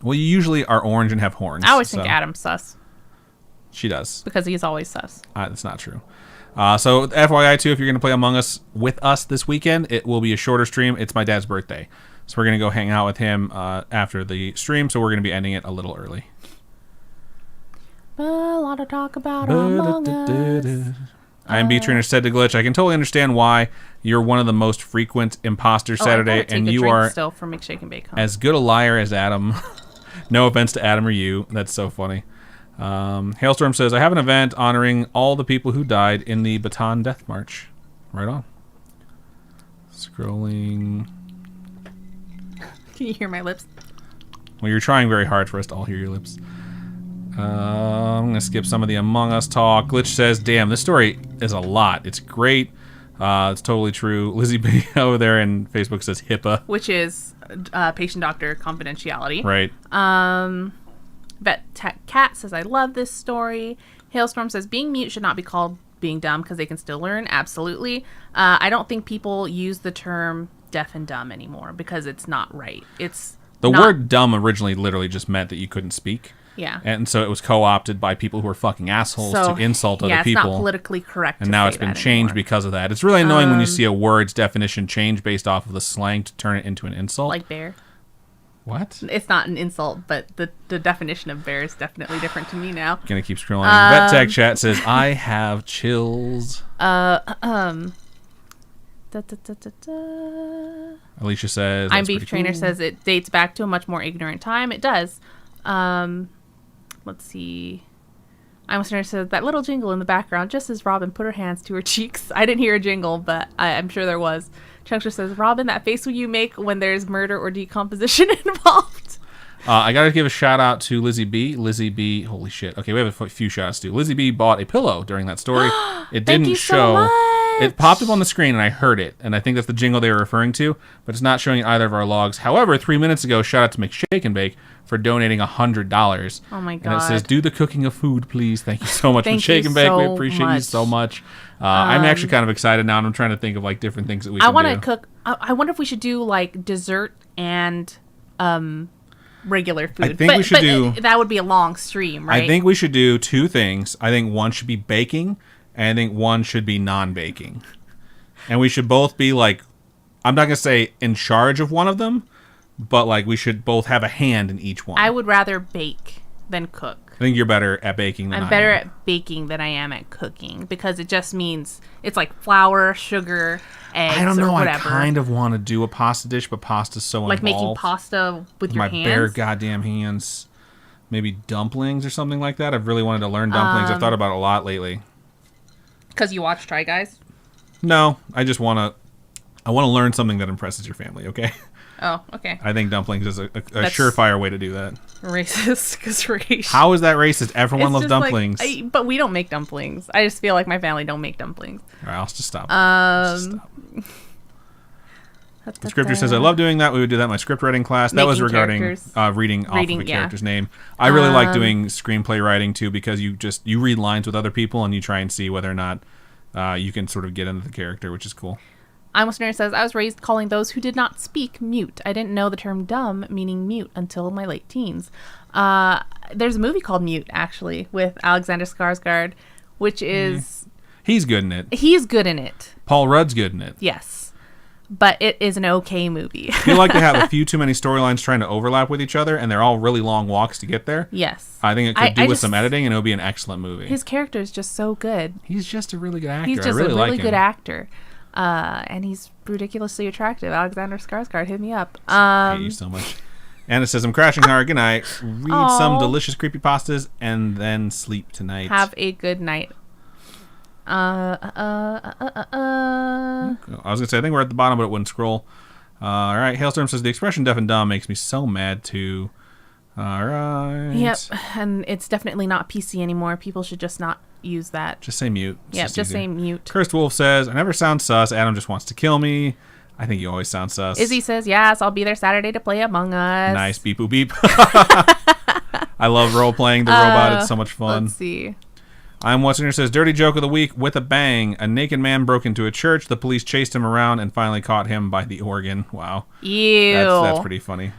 Speaker 2: Well, you usually are orange and have horns.
Speaker 1: I always think Adam's sus.
Speaker 2: She does.
Speaker 1: Because he's always sus.
Speaker 2: That's not true. So FYI too, if you're going to play Among Us with us this weekend, it will be a shorter stream. It's my dad's birthday. So we're going to go hang out with him after the stream. So we're going to be ending it a little early.
Speaker 1: A lot of talk about Among Us.
Speaker 2: IMB Trainer said to Glitch, I can totally understand why you're one of the most frequent imposters Saturday, and you are
Speaker 1: still from McShaken Bake.
Speaker 2: as good a liar as Adam. No offense to Adam or you. That's so funny. Hailstorm says, I have an event honoring all the people who died in the Bataan Death March. Right on. Scrolling.
Speaker 1: Can you hear my lips?
Speaker 2: Well, you're trying very hard for us to all hear your lips. I'm going to skip some of the Among Us talk. Glitch says, damn, this story is a lot. It's great. It's totally true. Lizzie B over there in Facebook says HIPAA.
Speaker 1: Which is patient-doctor confidentiality.
Speaker 2: Right.
Speaker 1: Vet Tech Cat says, I love this story. Hailstorm says, being mute should not be called being dumb because they can still learn. Absolutely. I don't think people use the term deaf and dumb anymore because it's not right.
Speaker 2: The word dumb originally literally just meant that you couldn't speak.
Speaker 1: Yeah.
Speaker 2: And so it was co-opted by people who are fucking assholes to insult other people.
Speaker 1: Yeah, it's not politically correct.
Speaker 2: And now it's been changed because of that. It's really annoying when you see a word's definition change based off of the slang to turn it into an insult.
Speaker 1: Like bear.
Speaker 2: What?
Speaker 1: It's not an insult, but the definition of bear is definitely different to me now.
Speaker 2: Gonna keep scrolling. Vet Tech Chat says, I have chills. Alicia says,
Speaker 1: I'm Beef Trainer says it dates back to a much more ignorant time. It does. Let's see. I'm Trainer says that little jingle in the background just as Robin put her hands to her cheeks. I didn't hear a jingle, but I'm sure there was. Chunkster says, Robin, that face you make when there's murder or decomposition involved.
Speaker 2: I gotta give a shout out to Lizzie B. Lizzie B. Holy shit. Okay, we have a few shout outs to. Lizzie B bought a pillow during that story. It didn't show. It popped up on the screen and I heard it, and I think that's the jingle they were referring to, but it's not showing in either of our logs. However, 3 minutes ago, shout out to McShaken Bake for donating $100.
Speaker 1: Oh my god!
Speaker 2: And it says, "Do the cooking of food, please." Thank you so much, McShaken Bake. We appreciate you so much. I'm actually kind of excited now, and I'm trying to think of like different things that we can do.
Speaker 1: I want to cook. I wonder if we should do like dessert and regular food.
Speaker 2: I think we should do.
Speaker 1: That would be a long stream, right?
Speaker 2: I think we should do two things. I think one should be baking, and I think one should be non-baking. And we should both be like, I'm not gonna say in charge of one of them, but like we should both have a hand in each one.
Speaker 1: I would rather bake than cook.
Speaker 2: I think you're better at baking than I am.
Speaker 1: I'm better at baking than I am at cooking because it just means it's like flour, sugar, eggs,
Speaker 2: I don't know.
Speaker 1: Or whatever.
Speaker 2: I kind of want to do a pasta dish, but pasta's so
Speaker 1: like
Speaker 2: involved.
Speaker 1: Making pasta with your hands.
Speaker 2: My bare goddamn hands. Maybe dumplings or something like that. I've really wanted to learn dumplings. I've thought about it a lot lately.
Speaker 1: Because you watch Try Guys?
Speaker 2: No, I just want to. I want to learn something that impresses your family. Okay.
Speaker 1: Oh, okay.
Speaker 2: I think dumplings is a surefire way to do that.
Speaker 1: Racist, because race.
Speaker 2: How is that racist? Everyone loves dumplings.
Speaker 1: Like, but we don't make dumplings. I just feel like my family don't make dumplings.
Speaker 2: All right, I'll just stop. The scripter says, I love doing that. We would do that in my script writing class. That was regarding reading off of a character's name. I really like doing screenplay writing, too, because you read lines with other people and you try and see whether or not you can sort of get into the character, which is cool.
Speaker 1: Listener says, I was raised calling those who did not speak mute. I didn't know the term dumb meaning mute until my late teens. There's a movie called Mute, actually, with Alexander Skarsgård, which is...
Speaker 2: He's good in it.
Speaker 1: He's good in it.
Speaker 2: Paul Rudd's good in it.
Speaker 1: Yes. But it is an okay movie.
Speaker 2: I feel like they have a few too many storylines trying to overlap with each other, and they're all really long walks to get there.
Speaker 1: Yes.
Speaker 2: I think it could do with some editing, and it would be an excellent movie.
Speaker 1: His character is just so good.
Speaker 2: He's just a really good actor.
Speaker 1: He's just a really good actor. And he's ridiculously attractive. Alexander Skarsgård, hit me up.
Speaker 2: I hate you so much. Anna says, I'm crashing hard. Good night. Read some delicious creepypastas and then sleep tonight.
Speaker 1: Have a good night. I
Speaker 2: was going to say, I think we're at the bottom, but it wouldn't scroll. All right. Hailstorm says, the expression deaf and dumb makes me so mad too. All right.
Speaker 1: Yep. And it's definitely not PC anymore. People should just not use that.
Speaker 2: Just say mute.
Speaker 1: Yeah, just say mute.
Speaker 2: Cursed Wolf says, I never sound sus. Adam just wants to kill me. I think you always sound sus.
Speaker 1: Izzy says, yes, I'll be there Saturday to play Among Us.
Speaker 2: Nice. Beep, boop, beep. I love role-playing the robot. It's so much fun.
Speaker 1: Let's see.
Speaker 2: I'm What's In Here says, dirty joke of the week with a bang. A naked man broke into a church. The police chased him around and finally caught him by the organ. Wow.
Speaker 1: Ew.
Speaker 2: That's pretty funny.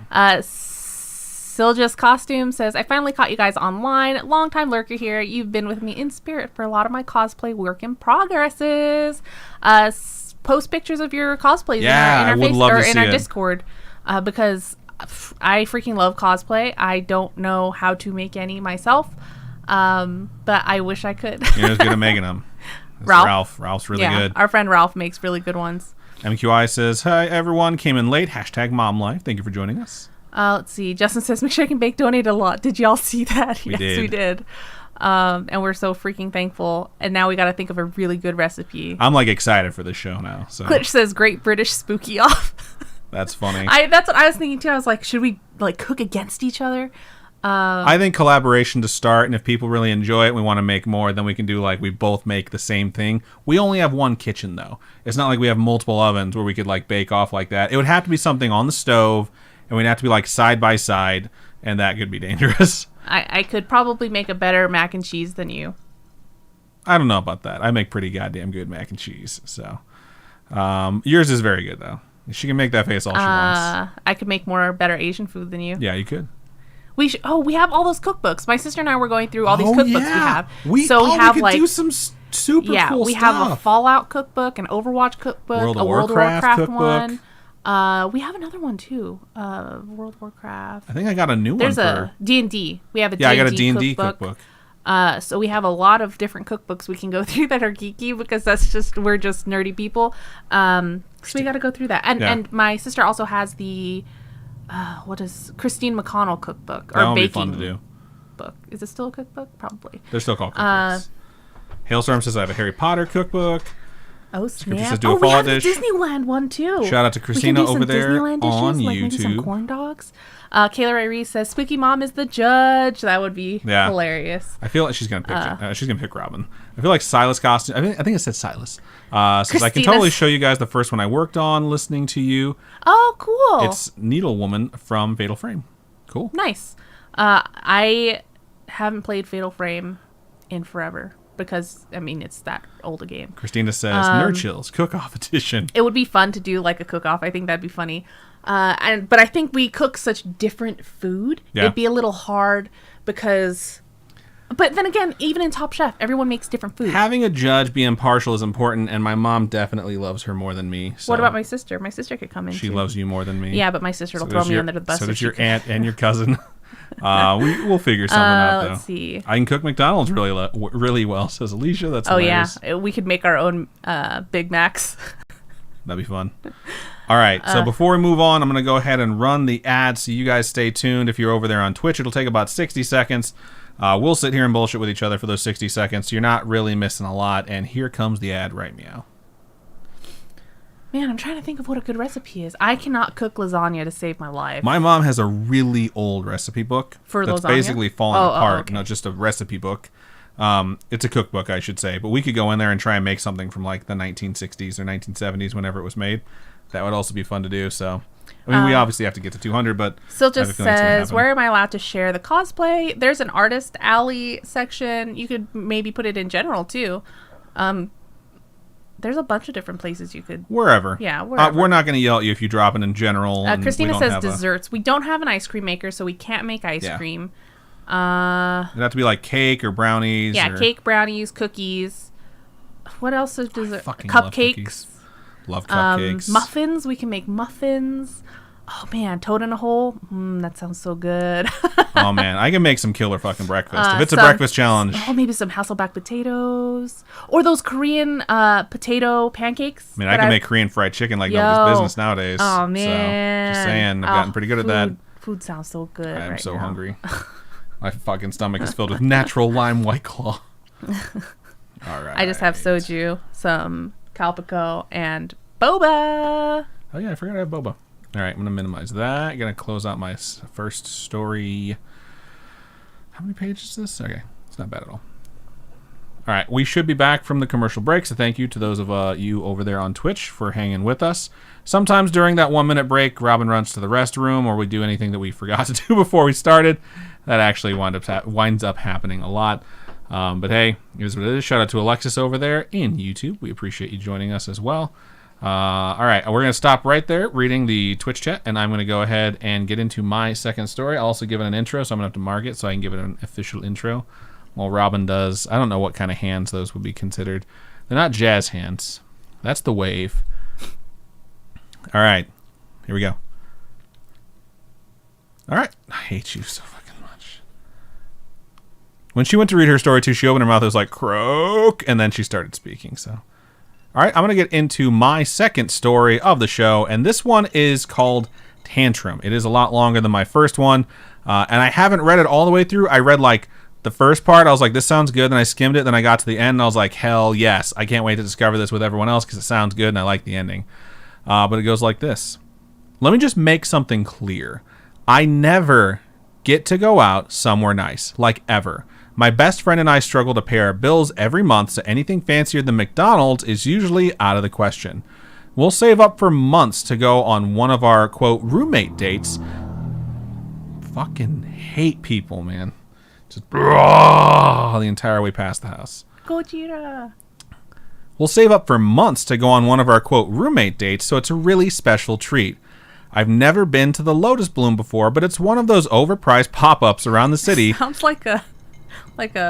Speaker 1: Silja's Costume says, I finally caught you guys online. Long-time lurker here. You've been with me in spirit for a lot of my cosplay work in progresses. Post pictures of your cosplays in our Discord because I freaking love cosplay. I don't know how to make any myself, but I wish I could.
Speaker 2: You're as good at making them. Ralph's really good.
Speaker 1: Our friend Ralph makes really good ones.
Speaker 2: MQI says, hi everyone, came in late. #MomLife. Thank you for joining us.
Speaker 1: Let's see. Justin says, Make Sure I Can Bake donated a lot. Did y'all see that?
Speaker 2: We
Speaker 1: did. And we're so freaking thankful. And now we got to think of a really good recipe.
Speaker 2: I'm like excited for this show now. So.
Speaker 1: Glitch says, Great British Spooky Off.
Speaker 2: That's funny.
Speaker 1: That's what I was thinking too. I was like, should we like cook against each other?
Speaker 2: I think collaboration to start, and if people really enjoy it, we want to make more, then we can do like we both make the same thing. We only have one kitchen though. It's not like we have multiple ovens where we could like bake off like that. It would have to be something on the stove, and we'd have to be like side by side, and that could be dangerous.
Speaker 1: I could probably make a better mac and cheese than you.
Speaker 2: I don't know about that. I make pretty goddamn good mac and cheese. So yours is very good though. She can make that face all she wants.
Speaker 1: I could make better Asian food than you.
Speaker 2: Yeah, you could.
Speaker 1: We have all those cookbooks. My sister and I were going through all these cookbooks we have.
Speaker 2: We could do some super cool stuff.
Speaker 1: We have a Fallout cookbook, an Overwatch cookbook,
Speaker 2: World of
Speaker 1: World of
Speaker 2: Warcraft
Speaker 1: Warcraft
Speaker 2: cookbook.
Speaker 1: one. We have another one too. World of Warcraft.
Speaker 2: I think I got a new
Speaker 1: There's
Speaker 2: one.
Speaker 1: There's a D&D. We have a
Speaker 2: D&D I got a D&D cookbook.
Speaker 1: So we have a lot of different cookbooks we can go through that are geeky because we're just nerdy people. So we got to go through that. And my sister also has the what is Christine McConnell cookbook or
Speaker 2: that
Speaker 1: baking
Speaker 2: be fun to do.
Speaker 1: book? Is it still a cookbook? Probably.
Speaker 2: They're still called cookbooks. Hailstorm says I have a Harry Potter cookbook.
Speaker 1: Oh snap!
Speaker 2: Says do a Fallout dish.
Speaker 1: We have a Disneyland one too.
Speaker 2: Shout out to Christina over there
Speaker 1: Disneyland dishes,
Speaker 2: on
Speaker 1: like
Speaker 2: YouTube.
Speaker 1: Maybe some corn dogs. Kayla Ray Reese says Spooky Mom is the judge. That would be hilarious.
Speaker 2: I feel like she's gonna pick Robin. I feel like Silas costume. I think it said Silas. Says I can totally show you guys the first one I worked on. Listening to you.
Speaker 1: Oh, cool.
Speaker 2: It's Needle Woman from Fatal Frame. Cool.
Speaker 1: Nice. I haven't played Fatal Frame in forever. Because, I mean, it's that old a game.
Speaker 2: Christina says, Nerd Chills, cook-off edition.
Speaker 1: It would be fun to do, like, a cook-off. I think that'd be funny. But I think we cook such different food. Yeah. It'd be a little hard because... But then again, even in Top Chef, everyone makes different food.
Speaker 2: Having a judge be impartial is important, and my mom definitely loves her more than me. So
Speaker 1: what about my sister? My sister could come in,
Speaker 2: She loves you more than me.
Speaker 1: Yeah, but my sister will throw me under the bus.
Speaker 2: So does your aunt and your cousin. We'll figure something out, though.
Speaker 1: Let's see.
Speaker 2: I can cook McDonald's really well, says Alicia. That's hilarious.
Speaker 1: Yeah. We could make our own Big Macs.
Speaker 2: That'd be fun. All right. So before we move on, I'm going to go ahead and run the ad, so you guys stay tuned. If you're over there on Twitch, it'll take about 60 seconds. We'll sit here and bullshit with each other for those 60 seconds. So you're not really missing a lot. And here comes the ad right meow.
Speaker 1: Man, I'm trying to think of what a good recipe is. I cannot cook lasagna to save my life.
Speaker 2: My mom has a really old recipe book
Speaker 1: for
Speaker 2: that's
Speaker 1: lasagna?
Speaker 2: Basically falling apart.
Speaker 1: Okay.
Speaker 2: No, just a recipe book. It's a cookbook, I should say. But we could go in there and try and make something from like the 1960s or 1970s, whenever it was made. That would also be fun to do. So, I mean, we obviously have to get to 200, but...
Speaker 1: Still just says, where am I allowed to share the cosplay? There's an artist alley section. You could maybe put it in general, too. There's a bunch of different places you could...
Speaker 2: Wherever.
Speaker 1: Yeah, wherever.
Speaker 2: We're not going to yell at you if you drop it in general.
Speaker 1: Christina says desserts. We don't have an ice cream maker, so we can't make ice cream.
Speaker 2: It'd have to be like cake or brownies.
Speaker 1: Yeah, cake, brownies, cookies. What else is dessert?
Speaker 2: Cupcakes. Love cupcakes.
Speaker 1: Muffins. We can make muffins. Oh, man. Toad in a hole. That sounds so good.
Speaker 2: Oh, man. I can make some killer fucking breakfast. If it's a breakfast challenge.
Speaker 1: Oh, maybe some Hasselback potatoes. Or those Korean potato pancakes.
Speaker 2: I mean, I can make Korean fried chicken like nobody's business nowadays.
Speaker 1: Oh, man.
Speaker 2: So, just saying. I've gotten pretty good at that.
Speaker 1: Food sounds so good.
Speaker 2: I am so
Speaker 1: now.
Speaker 2: hungry. My fucking stomach is filled with natural lime White Claw. All right.
Speaker 1: I just have soju, some Calpico, and boba.
Speaker 2: Oh, yeah. I forgot I have boba. All right, I'm going to minimize that. Going to close out my first story. How many pages is this? Okay, it's not bad at all. All right, we should be back from the commercial break, so thank you to those of you over there on Twitch for hanging with us. Sometimes during that 1 minute break, Robin runs to the restroom, or we do anything that we forgot to do before we started. That actually winds up happening a lot. But hey, here's what it is. Shout out to Alexis over there in YouTube. We appreciate you joining us as well. All right, we're going to stop right there reading the Twitch chat, and I'm going to go ahead and get into my second story. I'll also give it an intro, so I'm going to have to mark it so I can give it an official intro. While Robin does, I don't know what kind of hands those would be considered. They're not jazz hands. That's the wave. All right, here we go. All right, I hate you so fucking much. When she went to read her story too, she opened her mouth. It was like, croak, and then she started speaking, so... All right, I'm going to get into my second story of the show, and this one is called Tantrum. It is a lot longer than my first one, and I haven't read it all the way through. I read, like, the first part. I was like, this sounds good, then I skimmed it, then I got to the end, and I was like, hell yes. I can't wait to discover this with everyone else because it sounds good, and I like the ending. But it goes like this. Let me just make something clear. I never get to go out somewhere nice, like ever. My best friend and I struggle to pay our bills every month, so anything fancier than McDonald's is usually out of the question. We'll save up for months to go on one of our, quote, roommate dates. Fucking hate people, man. Just the entire way past the house.
Speaker 1: Gojira.
Speaker 2: We'll save up for months to go on one of our, quote, roommate dates, so it's a really special treat. I've never been to the Lotus Bloom before, but it's one of those overpriced pop-ups around the city.
Speaker 1: Sounds like a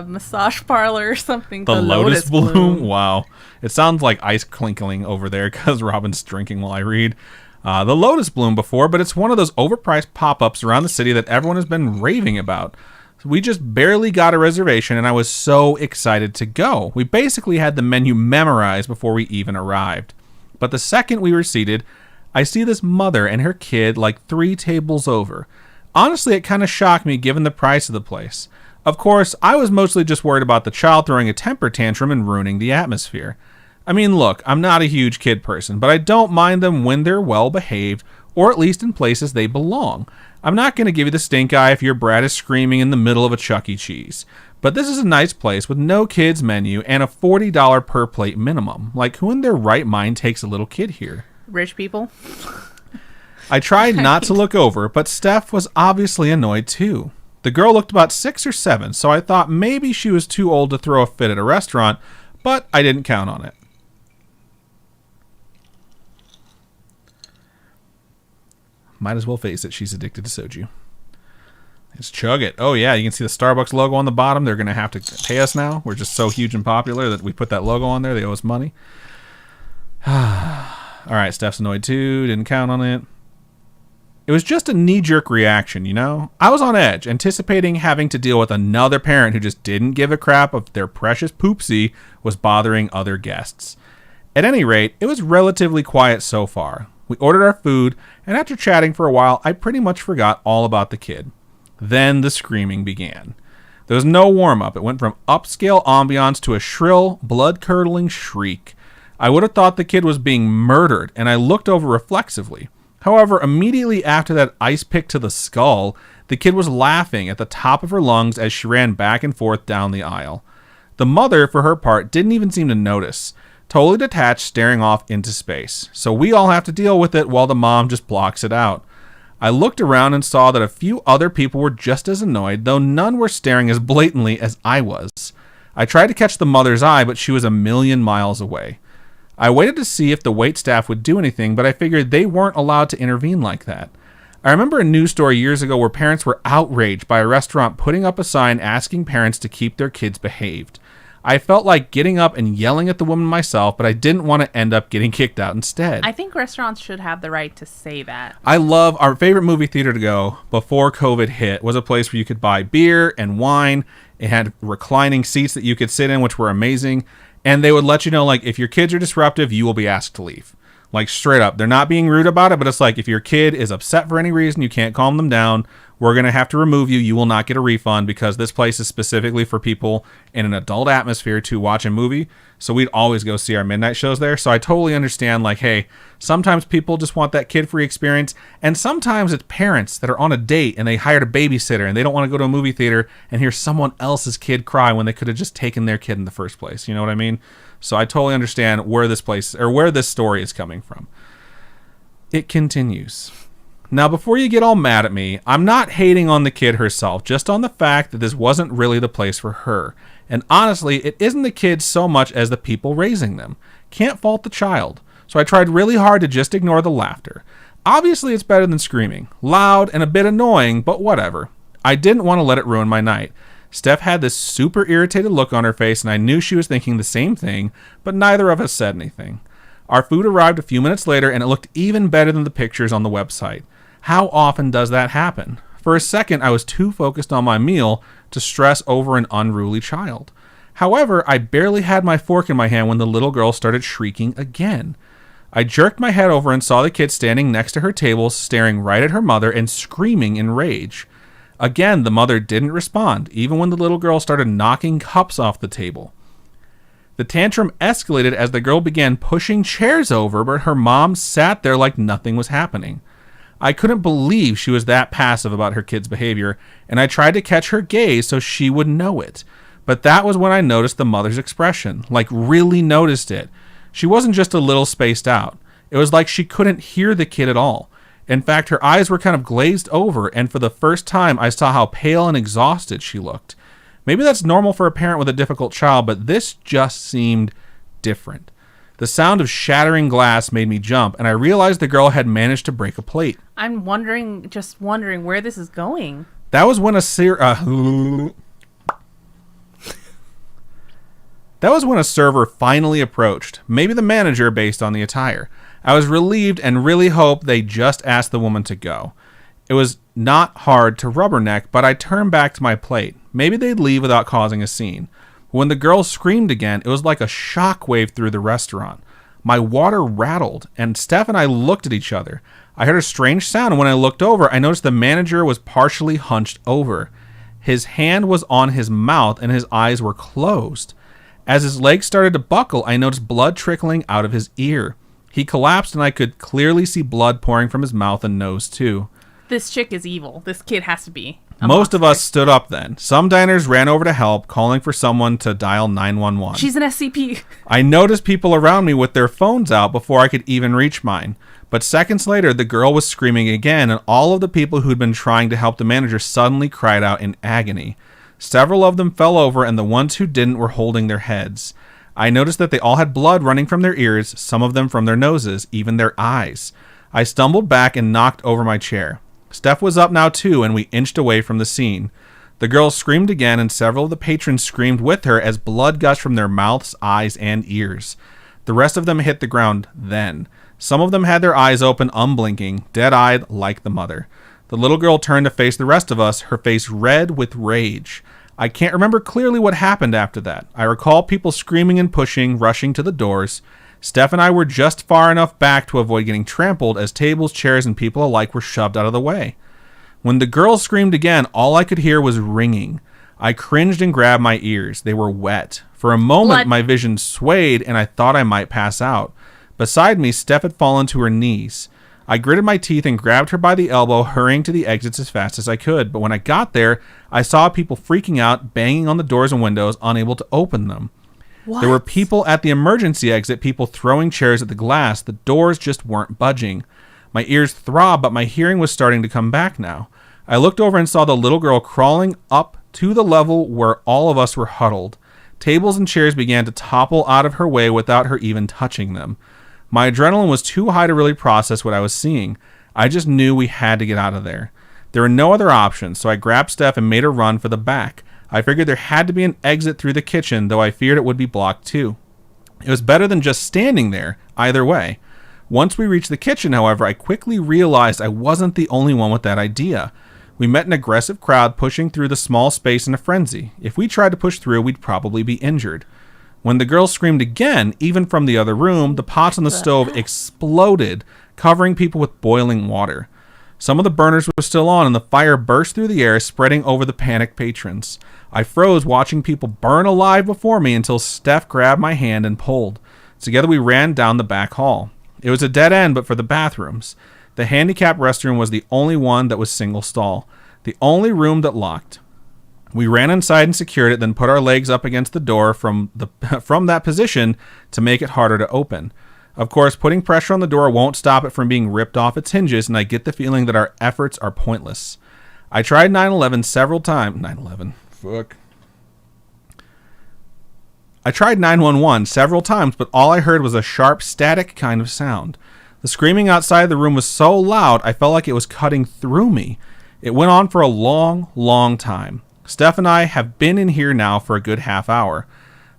Speaker 1: massage parlor or something.
Speaker 2: The Lotus Bloom? Wow. It sounds like ice clinkling over there because Robin's drinking while I read. The Lotus Bloom before, but it's one of those overpriced pop-ups around the city that everyone has been raving about. So we just barely got a reservation, and I was so excited to go. We basically had the menu memorized before we even arrived. But the second we were seated, I see this mother and her kid like 3 tables over. Honestly, it kind of shocked me given the price of the place. Of course, I was mostly just worried about the child throwing a temper tantrum and ruining the atmosphere. I mean, look, I'm not a huge kid person, but I don't mind them when they're well behaved, or at least in places they belong. I'm not going to give you the stink eye if your brat is screaming in the middle of a Chuck E. Cheese. But this is a nice place with no kids menu and a $40 per plate minimum. Like, who in their right mind takes a little kid here?
Speaker 1: Rich people.
Speaker 2: I tried not to look over, but Steph was obviously annoyed too. The girl looked about 6 or 7, so I thought maybe she was too old to throw a fit at a restaurant, but I didn't count on it. Might as well face it, she's addicted to soju. Let's chug it. Oh yeah, you can see the Starbucks logo on the bottom. They're going to have to pay us now. We're just so huge and popular that we put that logo on there. They owe us money. All right, Steph's annoyed too. Didn't count on it. It was just a knee-jerk reaction, you know? I was on edge, anticipating having to deal with another parent who just didn't give a crap if their precious poopsie was bothering other guests. At any rate, it was relatively quiet so far. We ordered our food, and after chatting for a while, I pretty much forgot all about the kid. Then the screaming began. There was no warm-up. It went from upscale ambiance to a shrill, blood-curdling shriek. I would have thought the kid was being murdered, and I looked over reflexively. However, immediately after that ice pick to the skull, the kid was laughing at the top of her lungs as she ran back and forth down the aisle. The mother, for her part, didn't even seem to notice, totally detached, staring off into space. So we all have to deal with it while the mom just blocks it out. I looked around and saw that a few other people were just as annoyed, though none were staring as blatantly as I was. I tried to catch the mother's eye, but she was a million miles away. I waited to see if the waitstaff would do anything, but I figured they weren't allowed to intervene like that. I remember a news story years ago where parents were outraged by a restaurant putting up a sign asking parents to keep their kids behaved. I felt like getting up and yelling at the woman myself, but I didn't want to end up getting kicked out instead.
Speaker 1: I think restaurants should have the right to say that.
Speaker 2: I love our favorite movie theater to go before COVID hit was a place where you could buy beer and wine. It had reclining seats that you could sit in, which were amazing. And they would let you know, like, if your kids are disruptive, you will be asked to leave. Like, straight up. They're not being rude about it, but it's like, if your kid is upset for any reason, you can't calm them down, we're going to have to remove you. You will not get a refund because this place is specifically for people in an adult atmosphere to watch a movie. So we'd always go see our midnight shows there. So I totally understand, like, hey, sometimes people just want that kid-free experience. And sometimes it's parents that are on a date and they hired a babysitter and they don't want to go to a movie theater and hear someone else's kid cry when they could have just taken their kid in the first place. You know what I mean? So I totally understand where this place, or where this story is coming from. It continues. Now, before you get all mad at me, I'm not hating on the kid herself, just on the fact that this wasn't really the place for her. And honestly, it isn't the kids so much as the people raising them. Can't fault the child. So I tried really hard to just ignore the laughter. Obviously, it's better than screaming. Loud and a bit annoying, but whatever. I didn't want to let it ruin my night. Steph had this super irritated look on her face, and I knew she was thinking the same thing, but neither of us said anything. Our food arrived a few minutes later, and it looked even better than the pictures on the website. How often does that happen? For a second, I was too focused on my meal to stress over an unruly child. However, I barely had my fork in my hand when the little girl started shrieking again. I jerked my head over and saw the kid standing next to her table, staring right at her mother and screaming in rage. Again, the mother didn't respond, even when the little girl started knocking cups off the table. The tantrum escalated as the girl began pushing chairs over, but her mom sat there like nothing was happening. I couldn't believe she was that passive about her kid's behavior, and I tried to catch her gaze so she would know it. But that was when I noticed the mother's expression, like really noticed it. She wasn't just a little spaced out. It was like she couldn't hear the kid at all. In fact, her eyes were kind of glazed over, and for the first time, I saw how pale and exhausted she looked. Maybe that's normal for a parent with a difficult child, but this just seemed different. The sound of shattering glass made me jump, and I realized the girl had managed to break a plate.
Speaker 1: I'm just wondering where this is going.
Speaker 2: That was when a server finally approached, maybe the manager based on the attire. I was relieved and really hoped they just asked the woman to go. It was not hard to rubberneck, but I turned back to my plate. Maybe they'd leave without causing a scene. When the girl screamed again, it was like a shockwave through the restaurant. My water rattled, and Steph and I looked at each other. I heard a strange sound, and when I looked over, I noticed the manager was partially hunched over. His hand was on his mouth, and his eyes were closed. As his legs started to buckle, I noticed blood trickling out of his ear. He collapsed, and I could clearly see blood pouring from his mouth and nose, too.
Speaker 1: This chick is evil. This kid has to be.
Speaker 2: Most of us stood up then. Some diners ran over to help, calling for someone to dial 911.
Speaker 1: She's an SCP.
Speaker 2: I noticed people around me with their phones out before I could even reach mine. But seconds later, the girl was screaming again, and all of the people who'd been trying to help the manager suddenly cried out in agony. Several of them fell over, and the ones who didn't were holding their heads. I noticed that they all had blood running from their ears, some of them from their noses, even their eyes. I stumbled back and knocked over my chair. Steph was up now too, and we inched away from the scene. The girl screamed again, and several of the patrons screamed with her as blood gushed from their mouths, eyes, and ears. The rest of them hit the ground then. Some of them had their eyes open, unblinking, dead-eyed like the mother. The little girl turned to face the rest of us, her face red with rage. I can't remember clearly what happened after that. I recall people screaming and pushing, rushing to the doors. Steph and I were just far enough back to avoid getting trampled as tables, chairs, and people alike were shoved out of the way. When the girl screamed again, all I could hear was ringing. I cringed and grabbed my ears. They were wet. For a moment, my vision swayed, and I thought I might pass out. Beside me, Steph had fallen to her knees. I gritted my teeth and grabbed her by the elbow, hurrying to the exits as fast as I could. But when I got there, I saw people freaking out, banging on the doors and windows, unable to open them. What? There were people at the emergency exit, people throwing chairs at the glass. The doors just weren't budging. My ears throbbed, but my hearing was starting to come back now. I looked over and saw the little girl crawling up to the level where all of us were huddled. Tables and chairs began to topple out of her way without her even touching them. My adrenaline was too high to really process what I was seeing. I just knew we had to get out of there. There were no other options, so I grabbed Steph and made her run for the back. I figured there had to be an exit through the kitchen, though I feared it would be blocked too. It was better than just standing there, either way. Once we reached the kitchen, however, I quickly realized I wasn't the only one with that idea. We met an aggressive crowd pushing through the small space in a frenzy. If we tried to push through, we'd probably be injured. When the girl screamed again, even from the other room, the pots on the stove exploded, covering people with boiling water. Some of the burners were still on, and the fire burst through the air, spreading over the panicked patrons. I froze, watching people burn alive before me until Steph grabbed my hand and pulled. Together we ran down the back hall. It was a dead end, but for the bathrooms. The handicapped restroom was the only one that was single stall. The only room that locked. We ran inside and secured it, then put our legs up against the door from that position to make it harder to open. Of course, putting pressure on the door won't stop it from being ripped off its hinges, and I get the feeling that our efforts are pointless. I tried 911 several times. 911. Fuck. I tried 911 several times, but all I heard was a sharp, static kind of sound. The screaming outside the room was so loud, I felt like it was cutting through me. It went on for a long, long time. Steph and I have been in here now for a good half hour.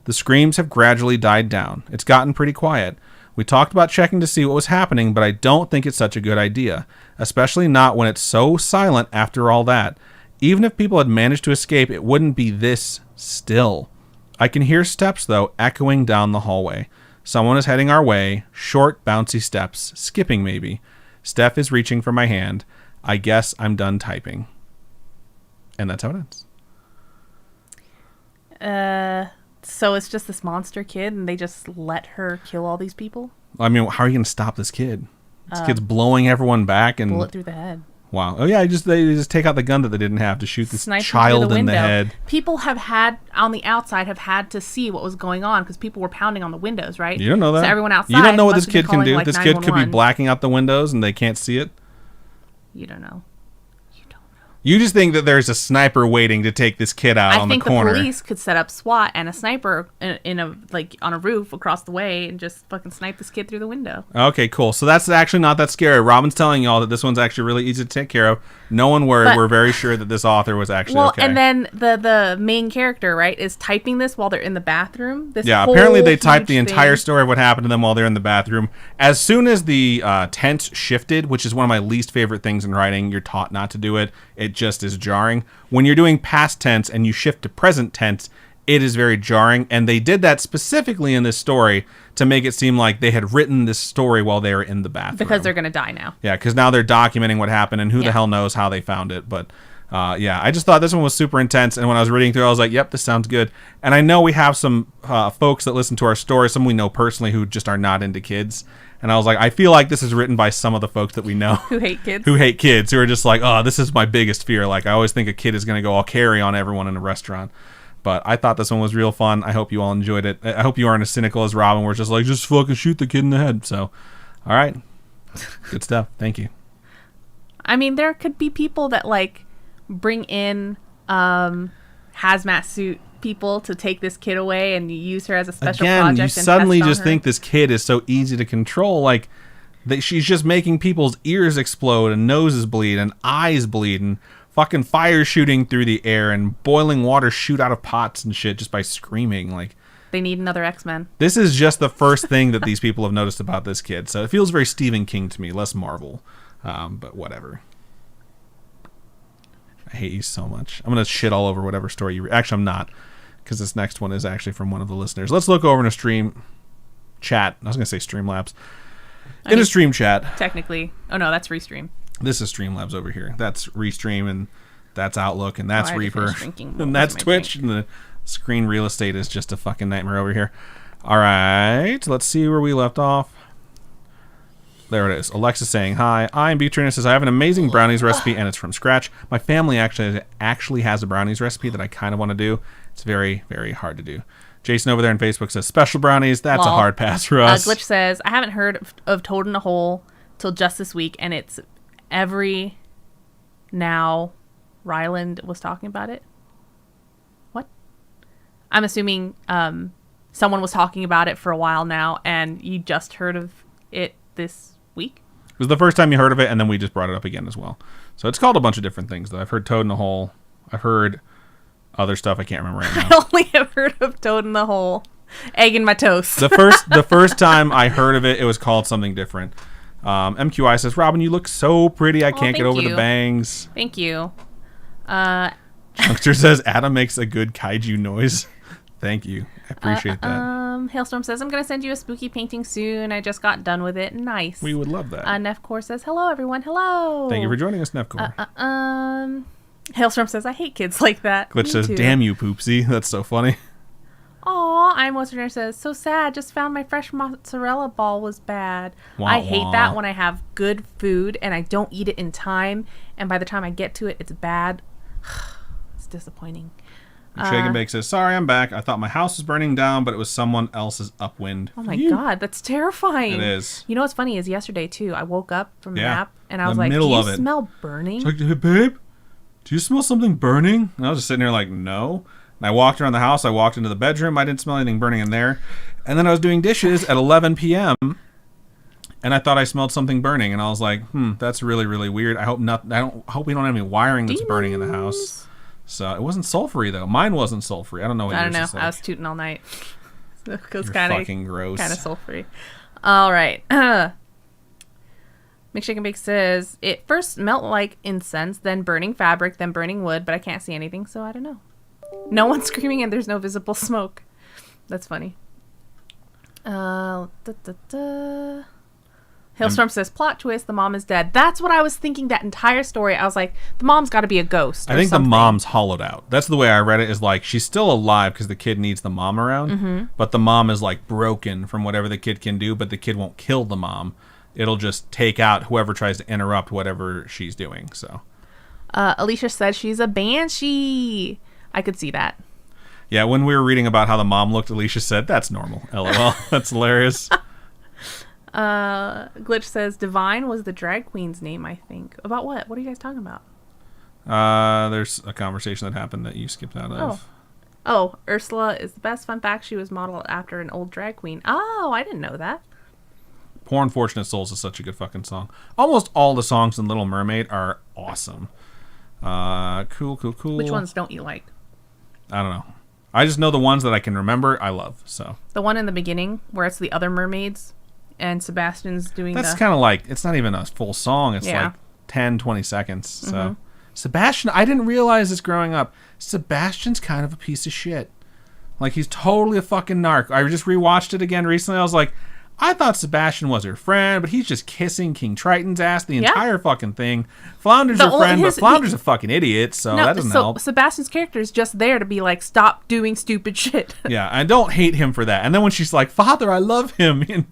Speaker 2: The screams have gradually died down. It's gotten pretty quiet. We talked about checking to see what was happening, but I don't think it's such a good idea, especially not when it's so silent after all that. Even if people had managed to escape, it wouldn't be this still. I can hear steps, though, echoing down the hallway. Someone is heading our way, short, bouncy steps, skipping maybe. Steph is reaching for my hand. I guess I'm done typing. And that's how it ends.
Speaker 1: So it's just this monster kid, and they just let her kill all these people?
Speaker 2: I mean, how are you going to stop this kid? This kid's blowing everyone back and
Speaker 1: bullet through the head.
Speaker 2: Wow. Oh yeah, they just take out the gun that they didn't have to shoot this child in the head.
Speaker 1: People have had on the outside have had to see what was going on because people were pounding on the windows, right?
Speaker 2: You don't know that.
Speaker 1: So everyone outside.
Speaker 2: You don't know what this kid can do.
Speaker 1: Like
Speaker 2: this kid could be blacking out the windows and they can't see it.
Speaker 1: You don't know.
Speaker 2: You just think that there's a sniper waiting to take this kid out on the corner.
Speaker 1: I think the police could set up SWAT and a sniper in a on a roof across the way and just fucking snipe this kid through the window.
Speaker 2: Okay, cool. So that's actually not that scary. Robin's telling y'all that this one's actually really easy to take care of. No one worried. We're very sure that this author was actually okay.
Speaker 1: And then the main character, right, is typing this while they're in the bathroom.
Speaker 2: Apparently they typed the entire story of what happened to them while they're in the bathroom. As soon as the tense shifted, which is one of my least favorite things in writing, you're taught not to do it. It just is jarring. When you're doing past tense and you shift to present tense, it is very jarring. And they did that specifically in this story to make it seem like they had written this story while they were in the bathroom.
Speaker 1: Because they're going to die now.
Speaker 2: Yeah, because now they're documenting what happened and who the hell knows how they found it. But I just thought this one was super intense. And when I was reading through, I was like, yep, this sounds good. And I know we have some folks that listen to our story, some we know personally who just are not into kids. And I was like, I feel like this is written by some of the folks that we know.
Speaker 1: Who hate kids.
Speaker 2: Who are just like, oh, this is my biggest fear. Like, I always think a kid is going to go all carry on everyone in a restaurant. But I thought this one was real fun. I hope you all enjoyed it. I hope you aren't as cynical as Robin. We're just like, just fucking shoot the kid in the head. So, all right. Good stuff. Thank you.
Speaker 1: I mean, there could be people that, like, bring in hazmat suit people to take this kid away and use her as a special project.
Speaker 2: You suddenly just think this kid is so easy to control. Like, she's just making people's ears explode and noses bleed and eyes bleed and fucking fire shooting through the air and boiling water shoot out of pots and shit just by screaming. Like,
Speaker 1: they need another X-Men.
Speaker 2: This is just the first thing that these people have noticed about this kid. So it feels very Stephen King to me, less Marvel. But whatever. I hate you so much. I'm going to shit all over whatever story you read. Actually, I'm not, because this next one is actually from one of the listeners. Let's look over in a stream chat. I was going to say Streamlabs. In a stream chat.
Speaker 1: Technically. Oh, no, that's Restream.
Speaker 2: This is Streamlabs over here. That's Restream, and that's Outlook, and that's Reaper, and that's Twitch, and the screen real estate is just a fucking nightmare over here. All right, let's see where we left off. There it is. Alexa saying, hi, I'm Beatrice. Says, I have an amazing brownies recipe, and it's from scratch. My family actually has a brownies recipe that I kind of want to do. It's very, very hard to do. Jason over there on Facebook says, special brownies, that's a hard pass for us.
Speaker 1: Glitch says, I haven't heard of Toad in a Hole till just this week, and it's every now Ryland was talking about it. What? I'm assuming someone was talking about it for a while now, and you just heard of it this week?
Speaker 2: It was the first time you heard of it, and then we just brought it up again as well. So it's called a bunch of different things, though. I've heard Toad in a Hole. I've heard other stuff I can't remember right now.
Speaker 1: I only have heard of Toad in the Hole. Egg in my toast.
Speaker 2: The first time I heard of it, it was called something different. MQI says, Robin, you look so pretty. I can't get over the bangs.
Speaker 1: Thank you.
Speaker 2: Chunkster says, Adam makes a good kaiju noise. Thank you. I appreciate that.
Speaker 1: Hailstorm says, I'm going to send you a spooky painting soon. I just got done with it. Nice.
Speaker 2: We would love that.
Speaker 1: Nefcore says, hello, everyone. Hello.
Speaker 2: Thank you for joining us, Nefcore.
Speaker 1: Hailstorm says, I hate kids like that.
Speaker 2: Glitch says, damn you, Poopsie. That's so funny.
Speaker 1: Aw, I'm Westerner says, so sad. Just found my fresh mozzarella ball was bad. I hate that when I have good food and I don't eat it in time. And by the time I get to it, it's bad. It's disappointing.
Speaker 2: Shake and Bake says, sorry, I'm back. I thought my house was burning down, but it was someone else's upwind.
Speaker 1: Oh my God, that's terrifying.
Speaker 2: It is.
Speaker 1: You know what's funny is yesterday, too, I woke up from a nap and I was like, do you smell burning?
Speaker 2: It's like, hey, babe, do you smell something burning? And I was just sitting there like, no. And I walked around the house. I walked into the bedroom. I didn't smell anything burning in there. And then I was doing dishes at 11 p.m. and I thought I smelled something burning. And I was like, that's really, really weird. I hope we don't have any wiring that's burning in the house. So it wasn't sulfury though. Mine wasn't sulfury. I don't know what yours is like.
Speaker 1: I was tooting all night. So it was
Speaker 2: fucking gross.
Speaker 1: Kind of sulfury. All right. McShake and Bake says, it first smelled like incense, then burning fabric, then burning wood, but I can't see anything, so I don't know. No one's screaming and there's no visible smoke. That's funny. Hailstorm says, plot twist, the mom is dead. That's what I was thinking that entire story. I was like, the mom's got to be a ghost.
Speaker 2: I think the mom's hollowed out. That's the way I read it, is like, she's still alive because the kid needs the mom around, but the mom is like broken from whatever the kid can do, but the kid won't kill the mom. It'll just take out whoever tries to interrupt whatever she's doing. So,
Speaker 1: Alicia said she's a banshee. I could see that.
Speaker 2: Yeah, when we were reading about how the mom looked, Alicia said, that's normal. LOL. That's hilarious.
Speaker 1: Glitch says Divine was the drag queen's name, I think. About what? What are you guys talking about?
Speaker 2: There's a conversation that happened that you skipped out of.
Speaker 1: Oh, Ursula is the best. Fun fact, she was modeled after an old drag queen. Oh, I didn't know that.
Speaker 2: Poor Unfortunate Souls is such a good fucking song. Almost all the songs in Little Mermaid are awesome. Cool.
Speaker 1: Which ones don't you like?
Speaker 2: I don't know. I just know the ones that I can remember I love. So
Speaker 1: the one in the beginning where it's the other mermaids and Sebastian's doing
Speaker 2: that's kind of like, it's not even a full song. It's like 10, 20 seconds. So Sebastian, I didn't realize this growing up. Sebastian's kind of a piece of shit. Like, he's totally a fucking narc. I just rewatched it again recently. I was like, I thought Sebastian was her friend, but he's just kissing King Triton's ass the entire fucking thing. Flounder's her friend, but Flounder's a fucking idiot, so that doesn't help.
Speaker 1: Sebastian's character is just there to be like, stop doing stupid shit.
Speaker 2: Yeah, I don't hate him for that. And then when she's like, Father, I love him, and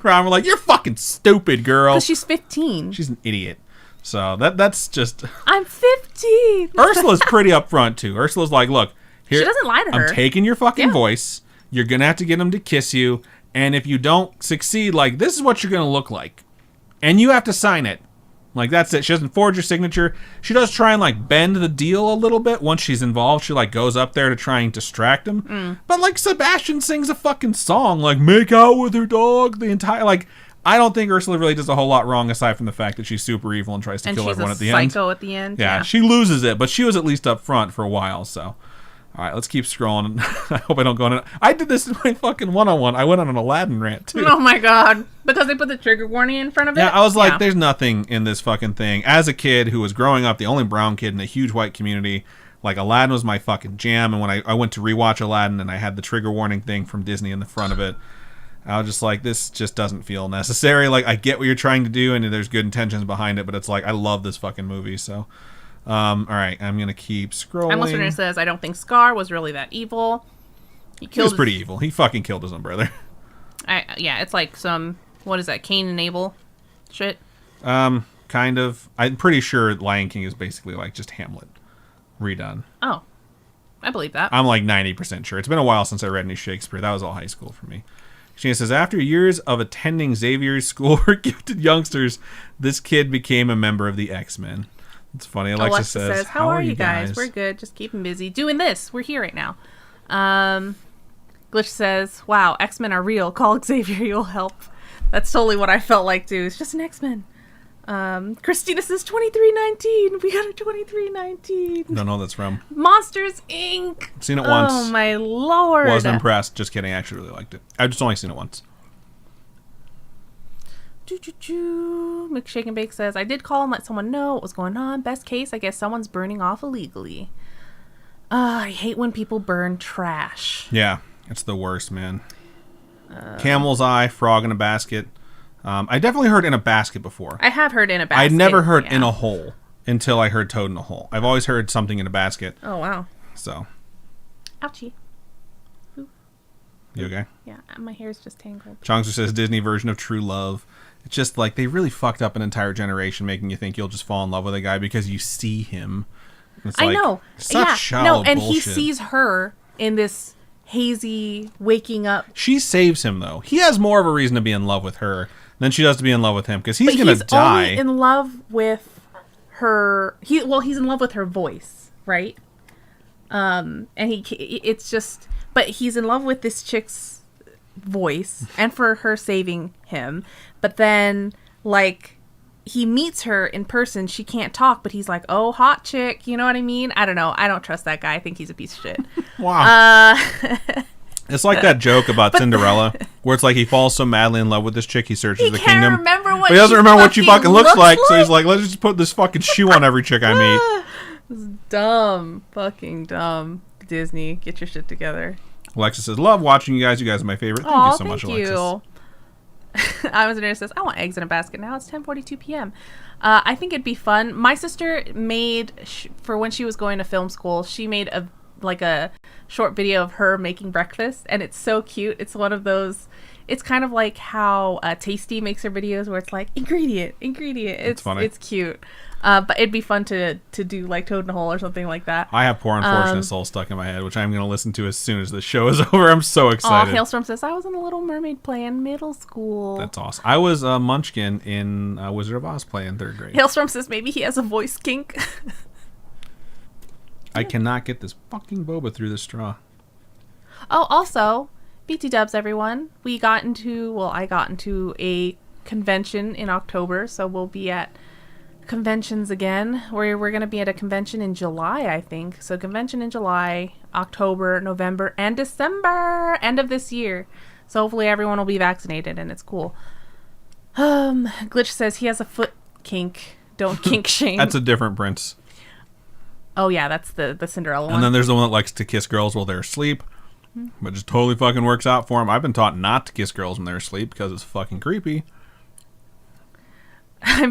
Speaker 2: Ron were like, you're fucking stupid, girl.
Speaker 1: Because she's 15.
Speaker 2: She's an idiot. So that's just...
Speaker 1: I'm 15.
Speaker 2: Ursula's pretty upfront, too. Ursula's like, look, here,
Speaker 1: she doesn't lie to her.
Speaker 2: I'm taking your fucking voice. You're going to have to get him to kiss you. And if you don't succeed, like, this is what you're going to look like. And you have to sign it. Like, that's it. She doesn't forge your signature. She does try and, like, bend the deal a little bit. Once she's involved, she, like, goes up there to try and distract him. But, like, Sebastian sings a fucking song. Like, make out with her dog. The entire, like, I don't think Ursula really does a whole lot wrong aside from the fact that she's super evil and tries to kill everyone at the end.
Speaker 1: And she's a psycho at the end.
Speaker 2: Yeah, she loses it. But she was at least up front for a while, so... All right, let's keep scrolling. I hope I don't go on it. I did this in my fucking one-on-one. I went on an Aladdin rant, too.
Speaker 1: Oh, my God. Because they put the trigger warning in front of it?
Speaker 2: Yeah, I was like, there's nothing in this fucking thing. As a kid who was growing up, the only brown kid in a huge white community, like, Aladdin was my fucking jam. And when I went to rewatch Aladdin and I had the trigger warning thing from Disney in the front of it, I was just like, this just doesn't feel necessary. Like, I get what you're trying to do, and there's good intentions behind it, but it's like, I love this fucking movie, so... all right, I'm gonna keep scrolling.
Speaker 1: I'm listening. Says I don't think Scar was really that evil.
Speaker 2: He was pretty evil. He fucking killed his own brother.
Speaker 1: Yeah, it's like some, what is that, Cain and Abel shit.
Speaker 2: Kind of. I'm pretty sure Lion King is basically like just Hamlet redone.
Speaker 1: Oh, I believe that.
Speaker 2: I'm like 90% sure. It's been a while since I read any Shakespeare. That was all high school for me. She says, after years of attending Xavier's school for gifted youngsters, this kid became a member of the X-Men. It's funny. Alexa says,
Speaker 1: how are you guys? We're good. Just keep them busy. Doing this. We're here right now. Glitch says, wow, X-Men are real. Call Xavier. You'll help. That's totally what I felt like, too. It's just an X-Men. Christina says 2319. We got a 2319.
Speaker 2: Don't know what that's from.
Speaker 1: Monsters, Inc.
Speaker 2: Seen it once.
Speaker 1: Oh, my Lord.
Speaker 2: Wasn't impressed. Just kidding. I actually really liked it. I've just only seen it once.
Speaker 1: McShake and Bake says, I did call and let someone know what was going on. Best case, I guess someone's burning off illegally. I hate when people burn trash.
Speaker 2: Yeah, it's the worst, man. Camel's eye, frog in a basket. I definitely heard in a basket before.
Speaker 1: I have heard in a basket.
Speaker 2: I never heard in a hole until I heard toad in a hole. I've always heard something in a basket.
Speaker 1: Oh, wow.
Speaker 2: So.
Speaker 1: Ouchie. Ooh.
Speaker 2: You okay?
Speaker 1: Yeah, my hair's just tangled.
Speaker 2: Chongster says Disney version of True Love. It's just like they really fucked up an entire generation, making you think you'll just fall in love with a guy because you see him. It's
Speaker 1: I know.
Speaker 2: Such shallow
Speaker 1: and
Speaker 2: bullshit.
Speaker 1: he sees her in this hazy waking up.
Speaker 2: She saves him, though. He has more of a reason to be in love with her than she does to be in love with him, because he's going to die.
Speaker 1: He's only in love with her. He's in love with her voice, right? And it's just, but he's in love with this chick's voice and for her saving him. But then, like, he meets her in person. She can't talk, but he's like, oh, hot chick. You know what I mean? I don't know. I don't trust that guy. I think he's a piece of shit.
Speaker 2: Wow. It's like that joke about Cinderella, where it's like he falls so madly in love with this chick, he searches the kingdom. But he doesn't remember what she fucking looks like, so he's like, let's just put this fucking shoe on every chick I meet.
Speaker 1: It's dumb. Fucking dumb. Disney, get your shit together.
Speaker 2: Alexa says, love watching you guys. You guys are my favorite. Thank you so much, Alexis.
Speaker 1: I was there. Says, I want eggs in a basket now. It's 10:42 p.m. I think it'd be fun. My sister made, for when she was going to film school, she made a short video of her making breakfast, and it's so cute. It's one of those, it's kind of like how Tasty makes her videos where it's like ingredient. It's funny. It's cute. But it'd be fun to do like Toad in a Hole or something like that.
Speaker 2: I have Poor Unfortunate Soul stuck in my head, which I'm going to listen to as soon as the show is over. I'm so excited.
Speaker 1: Hailstorm says, I was in The Little Mermaid play in middle school.
Speaker 2: That's awesome. I was a Munchkin in Wizard of Oz play in 3rd grade.
Speaker 1: Hailstorm says maybe he has a voice kink.
Speaker 2: I cannot get this fucking boba through the straw.
Speaker 1: Oh, also, BT dubs, everyone. I got into a convention in October, so we'll be at conventions again. We're going to be at a convention in July, I think. So convention in July, October, November, and December, end of this year. So hopefully everyone will be vaccinated and it's cool. Glitch says he has a foot kink. Don't kink shame.
Speaker 2: That's a different prince.
Speaker 1: Oh yeah, that's the Cinderella one.
Speaker 2: And then there's the one that likes to kiss girls while they're asleep. But just totally fucking works out for him. I've been taught not to kiss girls when they're asleep because it's fucking creepy.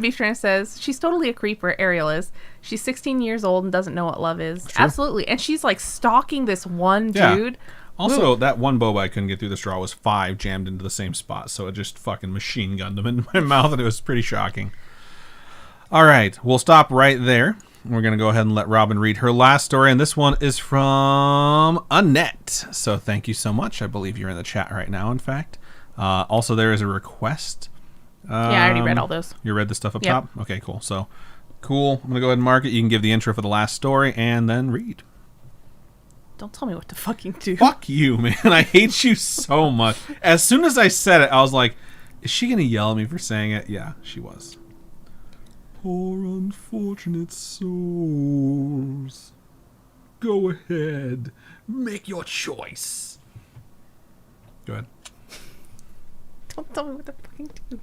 Speaker 1: Beef Trainer says, she's totally a creeper, Ariel is. She's 16 years old and doesn't know what love is.
Speaker 2: True.
Speaker 1: Absolutely. And she's like stalking this one dude.
Speaker 2: Also, that one boba I couldn't get through the straw was 5 jammed into the same spot. So it just fucking machine gunned them into my mouth, and it was pretty shocking. All right. We'll stop right there. We're going to go ahead and let Robin read her last story. And this one is from Annette. So thank you so much. I believe you're in the chat right now, in fact. Also, there is a request.
Speaker 1: Yeah, I already read all those.
Speaker 2: You read the stuff up top? Okay, cool. So, cool. I'm going to go ahead and mark it. You can give the intro for the last story and then read.
Speaker 1: Don't tell me what to fucking do.
Speaker 2: Fuck you, man. I hate you so much. As soon as I said it, I was like, is she going to yell at me for saying it? Yeah, she was. Poor unfortunate souls. Go ahead. Make your choice. Go ahead.
Speaker 1: Don't tell me what to fucking do.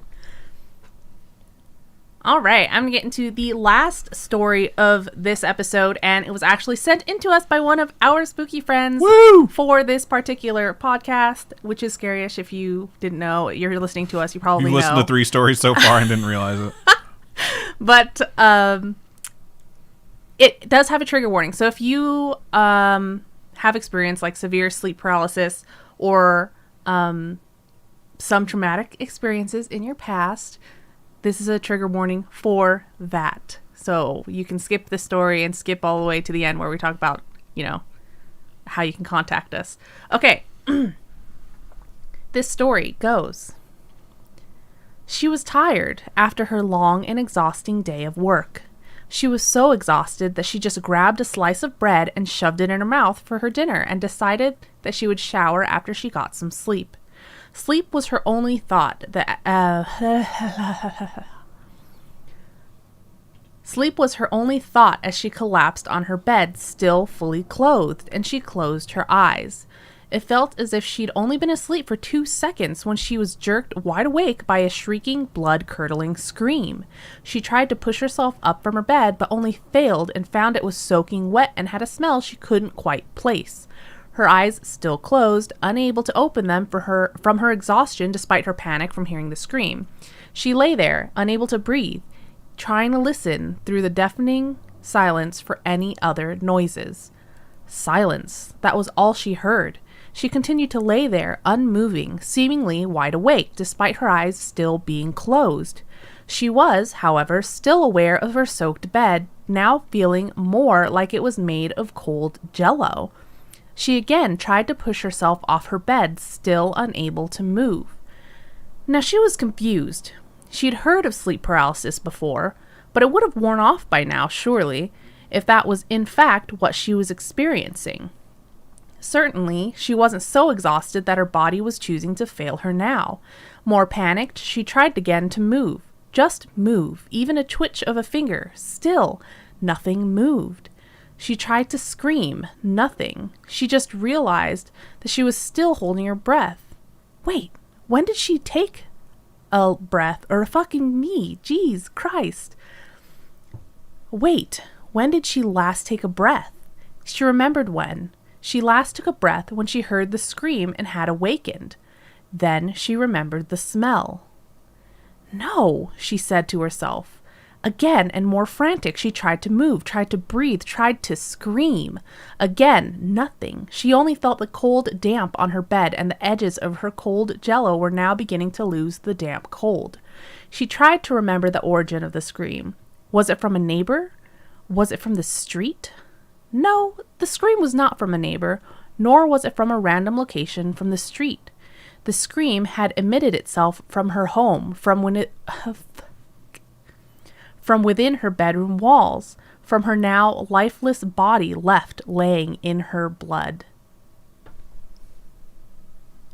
Speaker 1: All right, I'm going to get into the last story of this episode, and it was actually sent in to us by one of our spooky friends.
Speaker 2: Woo!
Speaker 1: For this particular podcast, which is Scaryish. If you didn't know, you're listening to us, you probably know.
Speaker 2: You've listened to 3 stories so far and didn't realize it.
Speaker 1: But it does have a trigger warning. So if you have experienced like severe sleep paralysis or some traumatic experiences in your past, this is a trigger warning for that. So you can skip this story and skip all the way to the end where we talk about, how you can contact us. Okay. This story goes. She was tired after her long and exhausting day of work. She was so exhausted that she just grabbed a slice of bread and shoved it in her mouth for her dinner and decided that she would shower after she got some sleep. Sleep was her only thought Sleep was her only thought as she collapsed on her bed, still fully clothed, and she closed her eyes. It felt as if she'd only been asleep for 2 seconds when she was jerked wide awake by a shrieking, blood-curdling scream. She tried to push herself up from her bed, but only failed and found it was soaking wet and had a smell she couldn't quite place. Her eyes still closed, unable to open them from her exhaustion despite her panic from hearing the scream. She lay there, unable to breathe, trying to listen through the deafening silence for any other noises. Silence. That was all she heard. She continued to lay there, unmoving, seemingly wide awake, despite her eyes still being closed. She was, however, still aware of her soaked bed, now feeling more like it was made of cold jello. She again tried to push herself off her bed, still unable to move. Now she was confused. She'd heard of sleep paralysis before, but it would have worn off by now, surely, if that was in fact what she was experiencing. Certainly, she wasn't so exhausted that her body was choosing to fail her now. More panicked, she tried again to move. Just move, even a twitch of a finger. Still, nothing moved. She tried to scream. Nothing. She just realized that she was still holding her breath. Wait, when did she take a breath? Or a fucking me? Jeez Christ. Wait, when did she last take a breath? She remembered when. She last took a breath when she heard the scream and had awakened. Then she remembered the smell. No, she said to herself. Again and more frantic, she tried to move, tried to breathe, tried to scream. Again, nothing. She only felt the cold damp on her bed, and the edges of her cold jello were now beginning to lose the damp cold. She tried to remember the origin of the scream. Was it from a neighbor? Was it from the street? No, the scream was not from a neighbor, nor was it from a random location from the street. The scream had emitted itself from her home, from within her bedroom walls, from her now lifeless body left laying in her blood.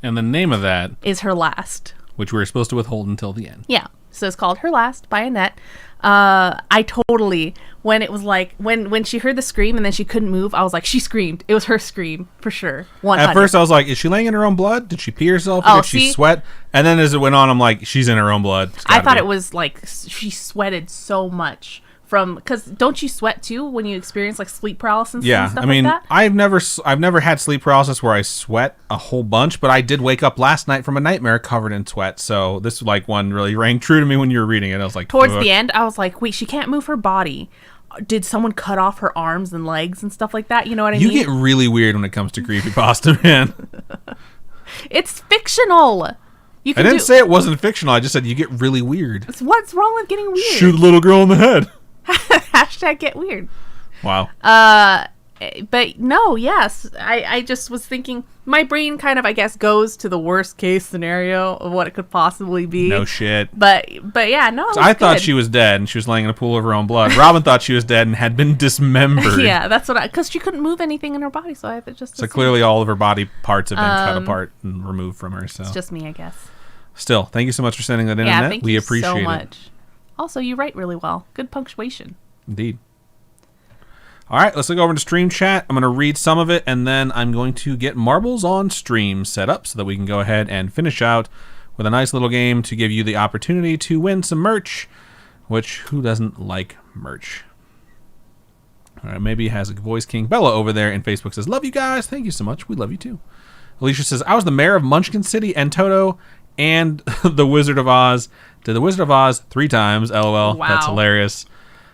Speaker 2: And the name of that
Speaker 1: is Her Last,
Speaker 2: which we were supposed to withhold until the end.
Speaker 1: Yeah. So it's called Her Last by Annette. I totally, when it was like, when she heard the scream and then she couldn't move, I was like, she screamed. It was her scream, for sure. 100.
Speaker 2: At first I was like, is she laying in her own blood? Did she pee herself? Or did she sweat? And then as it went on, I'm like, she's in her own blood.
Speaker 1: I thought it was like, she sweated so much. Because don't you sweat too when you experience like sleep paralysis and stuff like that?
Speaker 2: I've never had sleep paralysis where I sweat a whole bunch, but I did wake up last night from a nightmare covered in sweat. So this like one really rang true to me when you were reading it. I was like,
Speaker 1: towards the end, I was like, wait, she can't move her body. Did someone cut off her arms and legs and stuff like that? You know what I mean?
Speaker 2: You get really weird when it comes to creepypasta, man.
Speaker 1: It's fictional.
Speaker 2: I didn't say it wasn't fictional. I just said you get really weird.
Speaker 1: What's wrong with getting weird?
Speaker 2: Shoot a little girl in the head.
Speaker 1: Hashtag get weird.
Speaker 2: Wow.
Speaker 1: But no, yes. I just was thinking, my brain kind of, I guess, goes to the worst case scenario of what it could possibly be.
Speaker 2: No shit.
Speaker 1: But yeah, no.
Speaker 2: So I thought she was dead and she was laying in a pool of her own blood. Robin thought she was dead and had been dismembered.
Speaker 1: Yeah, that's what because she couldn't move anything in her body, so I just.
Speaker 2: So clearly all of her body parts have been cut apart and removed from her. So
Speaker 1: it's just me, I guess.
Speaker 2: Still, thank you so much for sending that in, Annette.
Speaker 1: Thank
Speaker 2: we
Speaker 1: you
Speaker 2: appreciate
Speaker 1: so
Speaker 2: it.
Speaker 1: much. Also, you write really well. Good punctuation.
Speaker 2: Indeed. All right, let's look over to Stream Chat. I'm going to read some of it, and then I'm going to get Marbles on Stream set up so that we can go ahead and finish out with a nice little game to give you the opportunity to win some merch, which who doesn't like merch? All right, maybe has a voice king. Bella over there in Facebook says, love you guys. Thank you so much. We love you too. Alicia says, I was the mayor of Munchkin City and Toto and the Wizard of Oz. Did the Wizard of Oz 3 times. LOL.
Speaker 1: Wow.
Speaker 2: That's hilarious.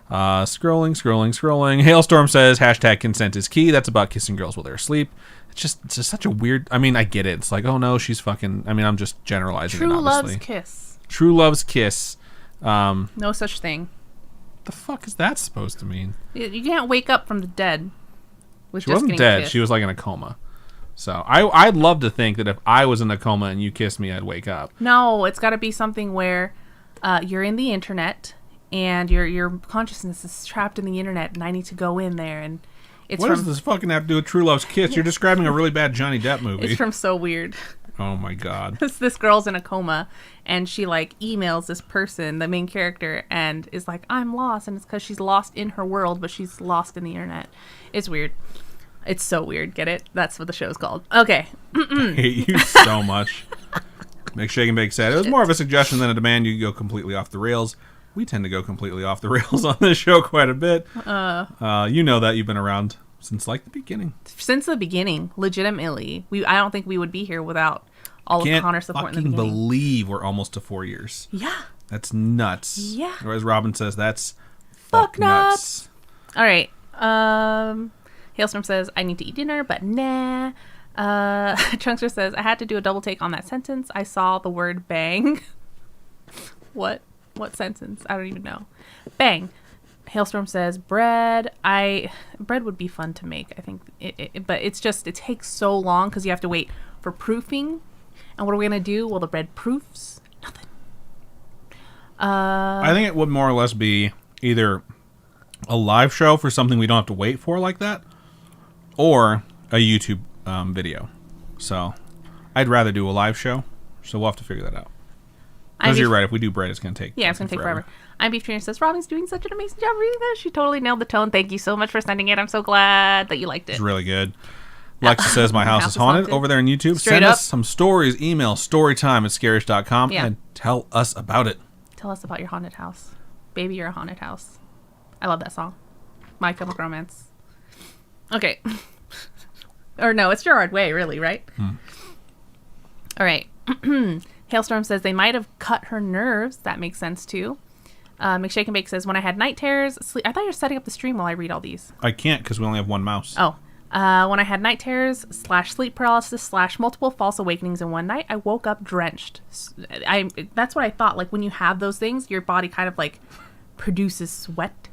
Speaker 2: Scrolling. Hailstorm says, hashtag consent is key. That's about kissing girls while they're asleep. It's just such a weird... I mean, I get it. It's like, oh no, she's fucking... I mean, I'm just generalizing
Speaker 1: True
Speaker 2: it, obviously.
Speaker 1: love's kiss.
Speaker 2: True love's kiss.
Speaker 1: No such thing.
Speaker 2: The fuck is that supposed to mean?
Speaker 1: You can't wake up from the dead.
Speaker 2: She wasn't dead. She was like in a coma. So I'd love to think that if I was in a coma and you kissed me, I'd wake up.
Speaker 1: No, it's got to be something where you're in the internet and your consciousness is trapped in the internet, and I need to go in there. And it's
Speaker 2: what does this fucking have to do with True Love's Kiss? You're describing a really bad Johnny Depp movie.
Speaker 1: It's from So Weird.
Speaker 2: Oh my god.
Speaker 1: This girl's in a coma, and she like emails this person, the main character, and is like, I'm lost, and it's because she's lost in her world, but she's lost in the internet. It's weird. It's so weird. Get it? That's what the show's called. Okay.
Speaker 2: I hate you so much. Shake and Bake said, it was more of a suggestion than a demand. You go completely off the rails. We tend to go completely off the rails on this show quite a bit. You know that. You've been around since like the beginning. Since the beginning,
Speaker 1: legitimately. I don't think we would be here without all of Connor's support in the beginning.
Speaker 2: I can't believe we're almost to 4 years.
Speaker 1: Yeah.
Speaker 2: That's nuts.
Speaker 1: Yeah.
Speaker 2: Or as Robin says, that's
Speaker 1: fuck nuts. All right. Hailstorm says, I need to eat dinner, but nah. Chunkster says, I had to do a double take on that sentence. I saw the word bang. What sentence? I don't even know. Bang. Hailstorm says, bread. Bread would be fun to make, I think. But it takes so long because you have to wait for proofing. And what are we going to do? Well, the bread proofs. Nothing.
Speaker 2: I think it would more or less be either a live show for something we don't have to wait for like that, or a YouTube video. So I'd rather do a live show. So we'll have to figure that out. Because you're right. If we do bread, it's going to take
Speaker 1: it's going to take forever. I'm Beef Trainer says, Robin's doing such an amazing job reading this. She totally nailed the tone. Thank you so much for sending it. I'm so glad that you liked it.
Speaker 2: It's really good. Lexa says, my house is haunted over there on YouTube. Send us some stories. Email storytime@scaryish.com and tell us about it.
Speaker 1: Tell us about your haunted house. Baby, you're a haunted house. I love that song. My Chemical Romance. Okay. Or no, it's Gerard Way, really, right? All right. Hailstorm says they might have cut her nerves. That makes sense, too. McShake and Bake says, when I had night terrors, sleep. I thought you were setting up the stream while I read all these.
Speaker 2: I can't because we only have one mouse.
Speaker 1: Oh. When I had night terrors / sleep paralysis / multiple false awakenings in one night, I woke up drenched. That's what I thought. Like, when you have those things, your body kind of, like, produces sweat.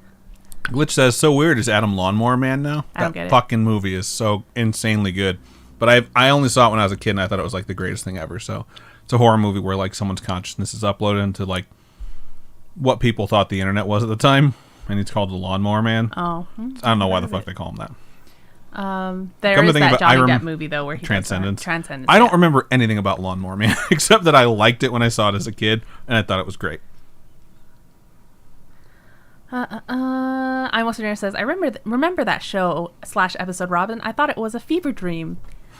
Speaker 2: Glitch says, so weird. Is Adam Lawnmower Man now?
Speaker 1: I don't get it.
Speaker 2: That fucking movie is so insanely good. But I only saw it when I was a kid, and I thought it was, like, the greatest thing ever. So it's a horror movie where, like, someone's consciousness is uploaded into, like, what people thought the internet was at the time. And it's called The Lawnmower Man.
Speaker 1: Oh.
Speaker 2: I don't know why the fuck they call him that.
Speaker 1: There is that Johnny Depp movie, though, where he
Speaker 2: Transcendence.
Speaker 1: Transcendence.
Speaker 2: I don't remember anything about Lawnmower Man, except that I liked it when I saw it as a kid, and I thought it was great.
Speaker 1: I'm Western says, I remember that show / episode, Robin. I thought it was a fever dream.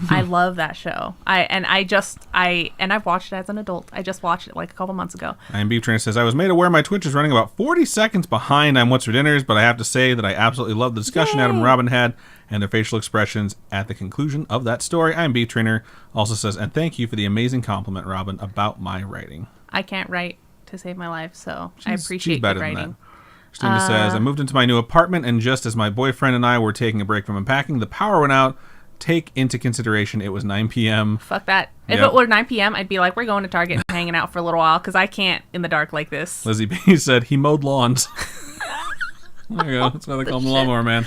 Speaker 1: I love that show. I've watched it as an adult. I just watched it like a couple months ago.
Speaker 2: And Beef Trainer says, I was made aware my Twitch is running about 40 seconds behind on What's for Dinners, but I have to say that I absolutely love the discussion Adam and Robin had and their facial expressions at the conclusion of that story. I'm Beef Trainer. Also says, and thank you for the amazing compliment, Robin, about my writing.
Speaker 1: I can't write to save my life, so I appreciate your writing.
Speaker 2: Christina says, I moved into my new apartment, and just as my boyfriend and I were taking a break from unpacking, the power went out. Take into consideration it was 9 p.m.
Speaker 1: Fuck that. If it were 9 p.m., I'd be like, we're going to Target and hanging out for a little while because I can't in the dark like this.
Speaker 2: Lizzie B said he mowed lawns. There you go. That's why they call him the Lawnmower Man.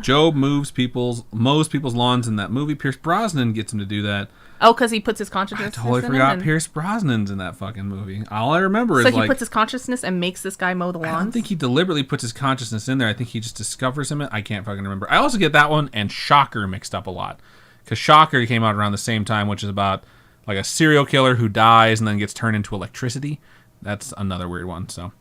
Speaker 2: Job mows people's lawns in that movie. Pierce Brosnan gets him to do that.
Speaker 1: Oh, because he puts his consciousness.
Speaker 2: I totally forgot Pierce Brosnan's in that fucking movie. All I remember is
Speaker 1: like he puts his consciousness and makes this guy mow the lawns.
Speaker 2: I don't think he deliberately puts his consciousness in there. I think he just discovers him. I can't fucking remember. I also get that one and Shocker mixed up a lot because Shocker came out around the same time, which is about like a serial killer who dies and then gets turned into electricity. That's another weird one. So,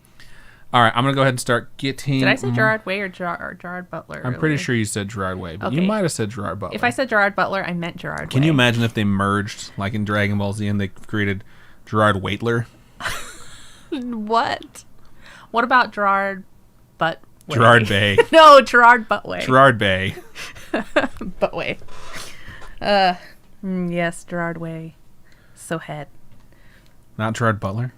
Speaker 2: all right, I'm gonna go ahead and start getting.
Speaker 1: Did I say Gerard Way or Gerard Butler?
Speaker 2: I'm pretty sure you said Gerard Way, but you might have said Gerard Butler.
Speaker 1: If I said Gerard Butler, I meant Gerard Way.
Speaker 2: Can you imagine if they merged, like in Dragon Ball Z, and they created Gerard Waitler?
Speaker 1: What? What about Gerard Buttway?
Speaker 2: Gerard Bay.
Speaker 1: No, Gerard Buttway.
Speaker 2: Gerard Bay.
Speaker 1: Buttway. Yes, Gerard Way. So head.
Speaker 2: Not Gerard Butler?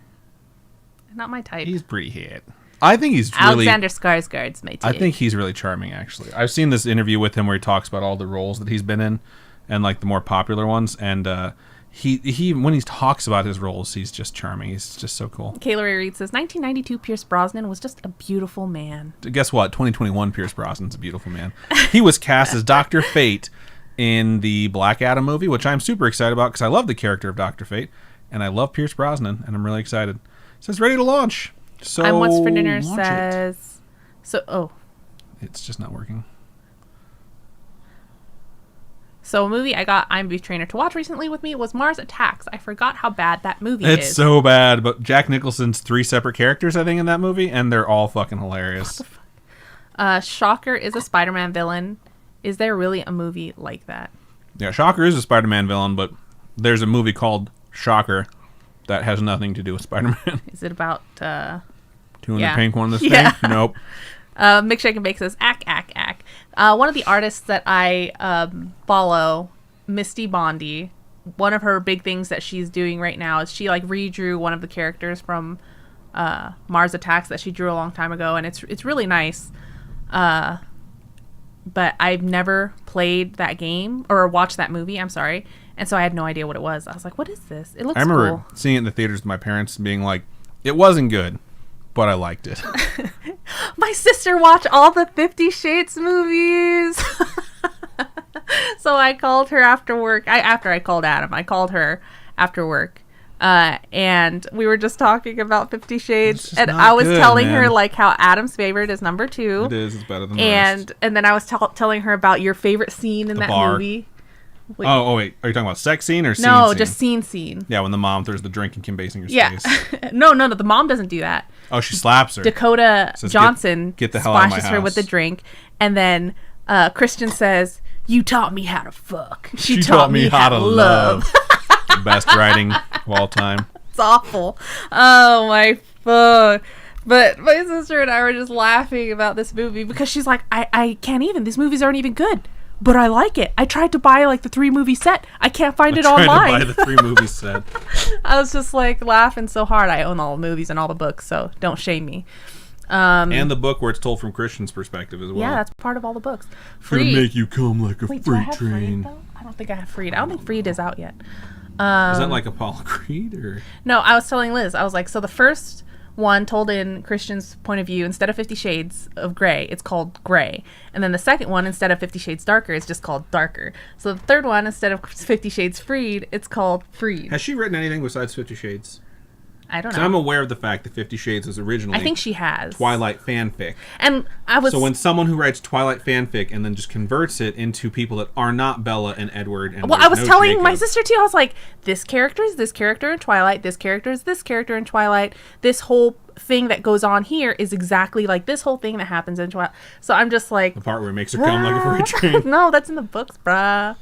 Speaker 1: Not my type.
Speaker 2: He's pretty hit. I think he's really...
Speaker 1: Alexander Skarsgård's my type.
Speaker 2: I think he's really charming, actually. I've seen this interview with him where he talks about all the roles that he's been in and like the more popular ones. And he when he talks about his roles, he's just charming. He's just so cool.
Speaker 1: Kayla Reed says, 1992 Pierce Brosnan was just a beautiful man.
Speaker 2: Guess what? 2021 Pierce Brosnan's a beautiful man. He was cast as Dr. Fate in the Black Adam movie, which I'm super excited about because I love the character of Dr. Fate. And I love Pierce Brosnan, and I'm really excited. It says ready to launch. So
Speaker 1: I'm What's for Dinner says...
Speaker 2: It's just not working.
Speaker 1: So a movie I got I'm Beef Trainer to watch recently with me was Mars Attacks. I forgot how bad that movie is.
Speaker 2: It's so bad, but Jack Nicholson's 3 separate characters, I think, in that movie, and they're all fucking hilarious.
Speaker 1: What the fuck? Shocker is a Spider-Man villain, Is there really a movie like that?
Speaker 2: Yeah, Shocker is a Spider-Man villain, but there's a movie called Shocker that has nothing to do with Spider-Man.
Speaker 1: Is it about...
Speaker 2: Two in the pink, one in the stink? Nope.
Speaker 1: Mick Shake and Bake says, ack. One of the artists that I follow, Misty Bondi, one of her big things that she's doing right now is she like redrew one of the characters from Mars Attacks that she drew a long time ago, and it's really nice. But I've never played that game or watched that movie. I'm sorry, and so I had no idea what it was. I was like, "What is this? It looks cool."
Speaker 2: I remember seeing it in the theaters with my parents, and being like, "It wasn't good, but I liked it."
Speaker 1: My sister watched all the 50 Shades movies. So I called her after work. After I called Adam, I called her after work. And we were just talking about 50 Shades. And I was telling her like how Adam's favorite is number 2.
Speaker 2: It is. It's better than the rest.
Speaker 1: And then I was telling her about your favorite scene in that movie.
Speaker 2: Wait. Oh, wait. Are you talking about sex scene or scene?
Speaker 1: No, just scene.
Speaker 2: Yeah, when the mom throws the drink in Kim Basinger's face.
Speaker 1: No, the mom doesn't do that.
Speaker 2: Oh, she slaps her.
Speaker 1: Dakota Johnson
Speaker 2: get the hell out of my
Speaker 1: splashes her with the drink. And then Christian says, "You taught me how to fuck. She taught me how to love."
Speaker 2: The best writing of all time.
Speaker 1: It's awful. Oh, my fuck. But my sister and I were just laughing about this movie because she's like, I can't even. These movies aren't even good. But I like it. I tried to buy like the 3-movie set. I can't find it online.
Speaker 2: I tried to buy the 3-movie set.
Speaker 1: I was just like laughing so hard. I own all the movies and all the books, so don't shame me.
Speaker 2: And the book where it's told from Christian's perspective as well.
Speaker 1: Yeah, that's part of all the books.
Speaker 2: Freed. Gonna make you come like a
Speaker 1: Wait,
Speaker 2: freight
Speaker 1: do I have
Speaker 2: train.
Speaker 1: Freed, I don't think I have Freed. I don't think Freed is out yet.
Speaker 2: Is that like Apollo Creed or?
Speaker 1: No, I was telling Liz. I was like, so the first one told in Christian's point of view, instead of 50 Shades of Grey, it's called Grey. And then the second one, instead of 50 Shades Darker, it's just called Darker. So the third one, instead of 50 Shades Freed, it's called Freed.
Speaker 2: Has she written anything besides 50 Shades?
Speaker 1: I don't know.
Speaker 2: I'm aware of the fact that 50 Shades was originally
Speaker 1: I think she has
Speaker 2: Twilight fanfic.
Speaker 1: And I was
Speaker 2: So when someone who writes Twilight fanfic and then just converts it into people that are not Bella and Edward and
Speaker 1: I was telling my sister too, I was like, this character is this character in Twilight, this character is this character in Twilight, this whole thing that goes on here is exactly like this whole thing that happens in Twilight. So I'm just like,
Speaker 2: the part where it makes her come like a freight train.
Speaker 1: No, that's in the books, bruh.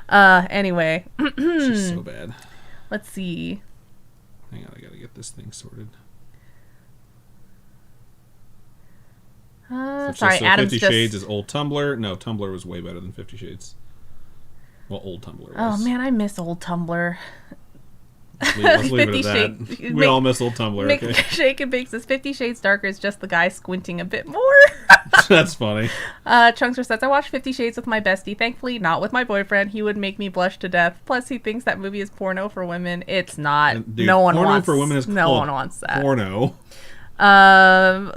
Speaker 1: Anyway.
Speaker 2: She's so bad.
Speaker 1: Let's see.
Speaker 2: Hang on, I gotta get this thing sorted.
Speaker 1: Sorry,
Speaker 2: so
Speaker 1: Adam's
Speaker 2: 50 Shades is old Tumblr. No, Tumblr was way better than 50 Shades. Well, old Tumblr was.
Speaker 1: Oh man, I miss old Tumblr.
Speaker 2: Let's leave it at that. We all miss old Tumblr.
Speaker 1: Okay. Shake and Bake says 50 Shades Darker is just the guy squinting a bit more.
Speaker 2: That's funny.
Speaker 1: Chunkster says, I watched 50 Shades with my bestie. Thankfully, not with my boyfriend. He would make me blush to death. Plus, he thinks that movie is porno for women. It's not.
Speaker 2: Dude,
Speaker 1: no one
Speaker 2: porno
Speaker 1: wants.
Speaker 2: For women is
Speaker 1: no one wants that.
Speaker 2: Porno.
Speaker 1: I'm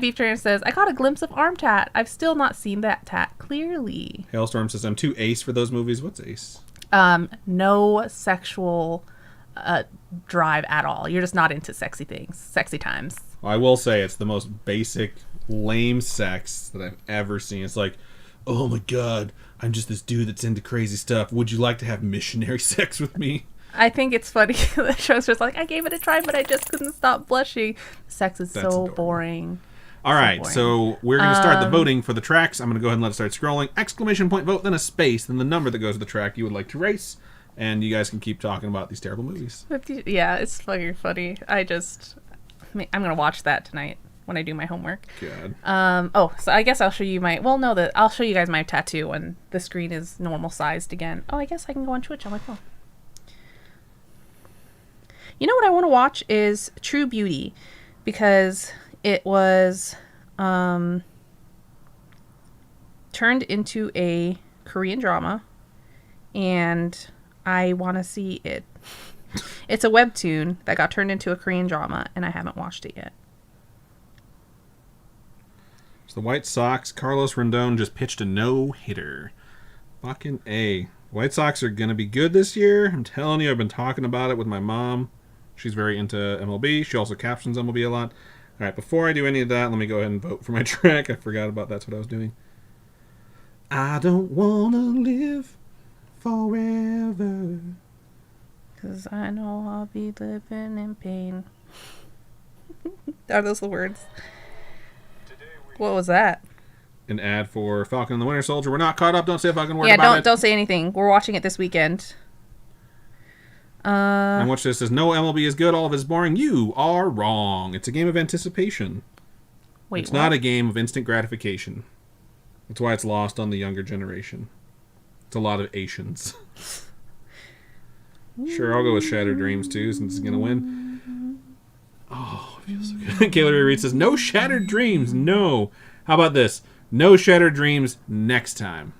Speaker 1: Beef Trainer says, I got a glimpse of arm tat. I've still not seen that tat clearly.
Speaker 2: Hailstorm says, I'm too ace for those movies. What's ace?
Speaker 1: No sexual drive at all. You're just not into sexy things, sexy times.
Speaker 2: I will say it's the most basic, lame sex that I've ever seen. It's like, oh my god, I'm just this dude that's into crazy stuff. Would you like to have missionary sex with me?
Speaker 1: I think it's funny. The show's just like, I gave it a try, but I just couldn't stop blushing. Sex is
Speaker 2: That's
Speaker 1: so
Speaker 2: adorable.
Speaker 1: boring.
Speaker 2: All right, so we're going to start the voting for the tracks. I'm going to go ahead and let it start scrolling. Exclamation point vote, then a space, then the number that goes with the track you would like to race. And you guys can keep talking about these terrible movies.
Speaker 1: 50, yeah, it's fucking funny. I'm going to watch that tonight when I do my homework.
Speaker 2: God.
Speaker 1: So I guess I'll show you I'll show you guys my tattoo when the screen is normal sized again. Oh, I guess I can go on Twitch on my phone. You know what I want to watch is True Beauty, because it was turned into a Korean drama, and I want to see it. It's a webtoon that got turned into a Korean drama, and I haven't watched it yet.
Speaker 2: So the White Sox, Carlos Rendon just pitched a no-hitter. Fucking A. White Sox are going to be good this year. I'm telling you, I've been talking about it with my mom. She's very into MLB. She also captions MLB a lot. All right, before I do any of that, let me go ahead and vote for my track. I forgot about that's what I was doing. I don't want to live forever.
Speaker 1: 'Cause I know I'll be living in pain. Are those the words? What was that?
Speaker 2: an ad for Falcon and the Winter Soldier. We're not caught up. Don't say a fucking word about it.
Speaker 1: Yeah, don't say anything. We're watching it this weekend.
Speaker 2: And watch this. Says, no MLB is good. All of it is boring. You are wrong. It's a game of anticipation.
Speaker 1: Wait,
Speaker 2: it's not a game of instant gratification. That's why it's lost on the younger generation. It's a lot of Asians. Sure, I'll go with Shattered Dreams, too, since it's going to win. Oh, it feels so good. Kayla Reed says, no Shattered Dreams. No. How about this? No Shattered Dreams next time.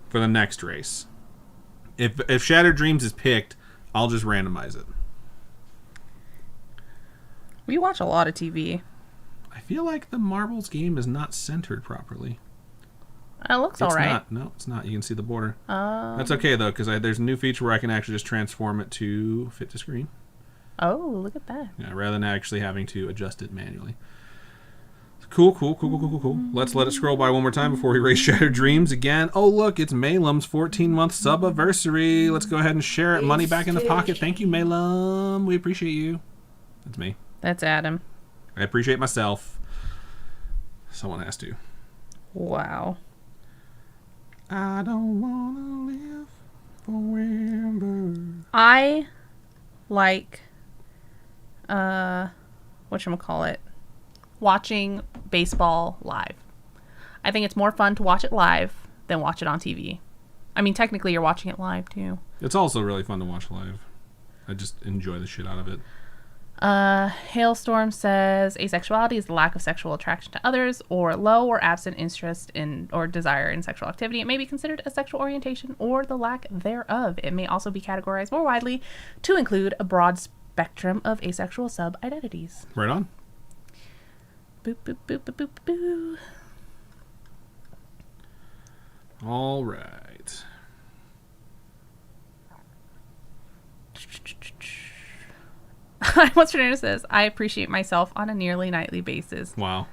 Speaker 2: For the next race. If Shattered Dreams is picked, I'll just randomize it.
Speaker 1: We watch a lot of TV.
Speaker 2: I feel like the marbles game is not centered properly.
Speaker 1: It looks all right.
Speaker 2: No, it's not. You can see the border. That's okay, though, because there's a new feature where I can actually just transform it to fit to screen.
Speaker 1: Oh, look at that.
Speaker 2: Yeah, rather than actually having to adjust it manually. Cool. Let's let it scroll by one more time before we race Shattered Dreams again. Oh, look, it's Malum's 14-month sub-anniversary. Let's go ahead and share it. Money back in the pocket. Thank you, Malum. We appreciate you. That's me.
Speaker 1: That's Adam.
Speaker 2: I appreciate myself. Someone has to.
Speaker 1: Wow.
Speaker 2: I don't want to live forever.
Speaker 1: I like, whatchamacallit, watching baseball live. I think it's more fun to watch it live than watch it on TV. I mean, technically, you're watching it live, too.
Speaker 2: It's also really fun to watch live. I just enjoy the shit out of it.
Speaker 1: Hailstorm says asexuality is the lack of sexual attraction to others or low or absent interest in or desire in sexual activity. It may be considered a sexual orientation or the lack thereof. It may also be categorized more widely to include a broad spectrum of asexual sub-identities.
Speaker 2: Right on.
Speaker 1: Boop, boop, boop, boop, boop, boop.
Speaker 2: All right.
Speaker 1: What's Fernanda says, I appreciate myself on a nearly nightly basis.
Speaker 2: Wow.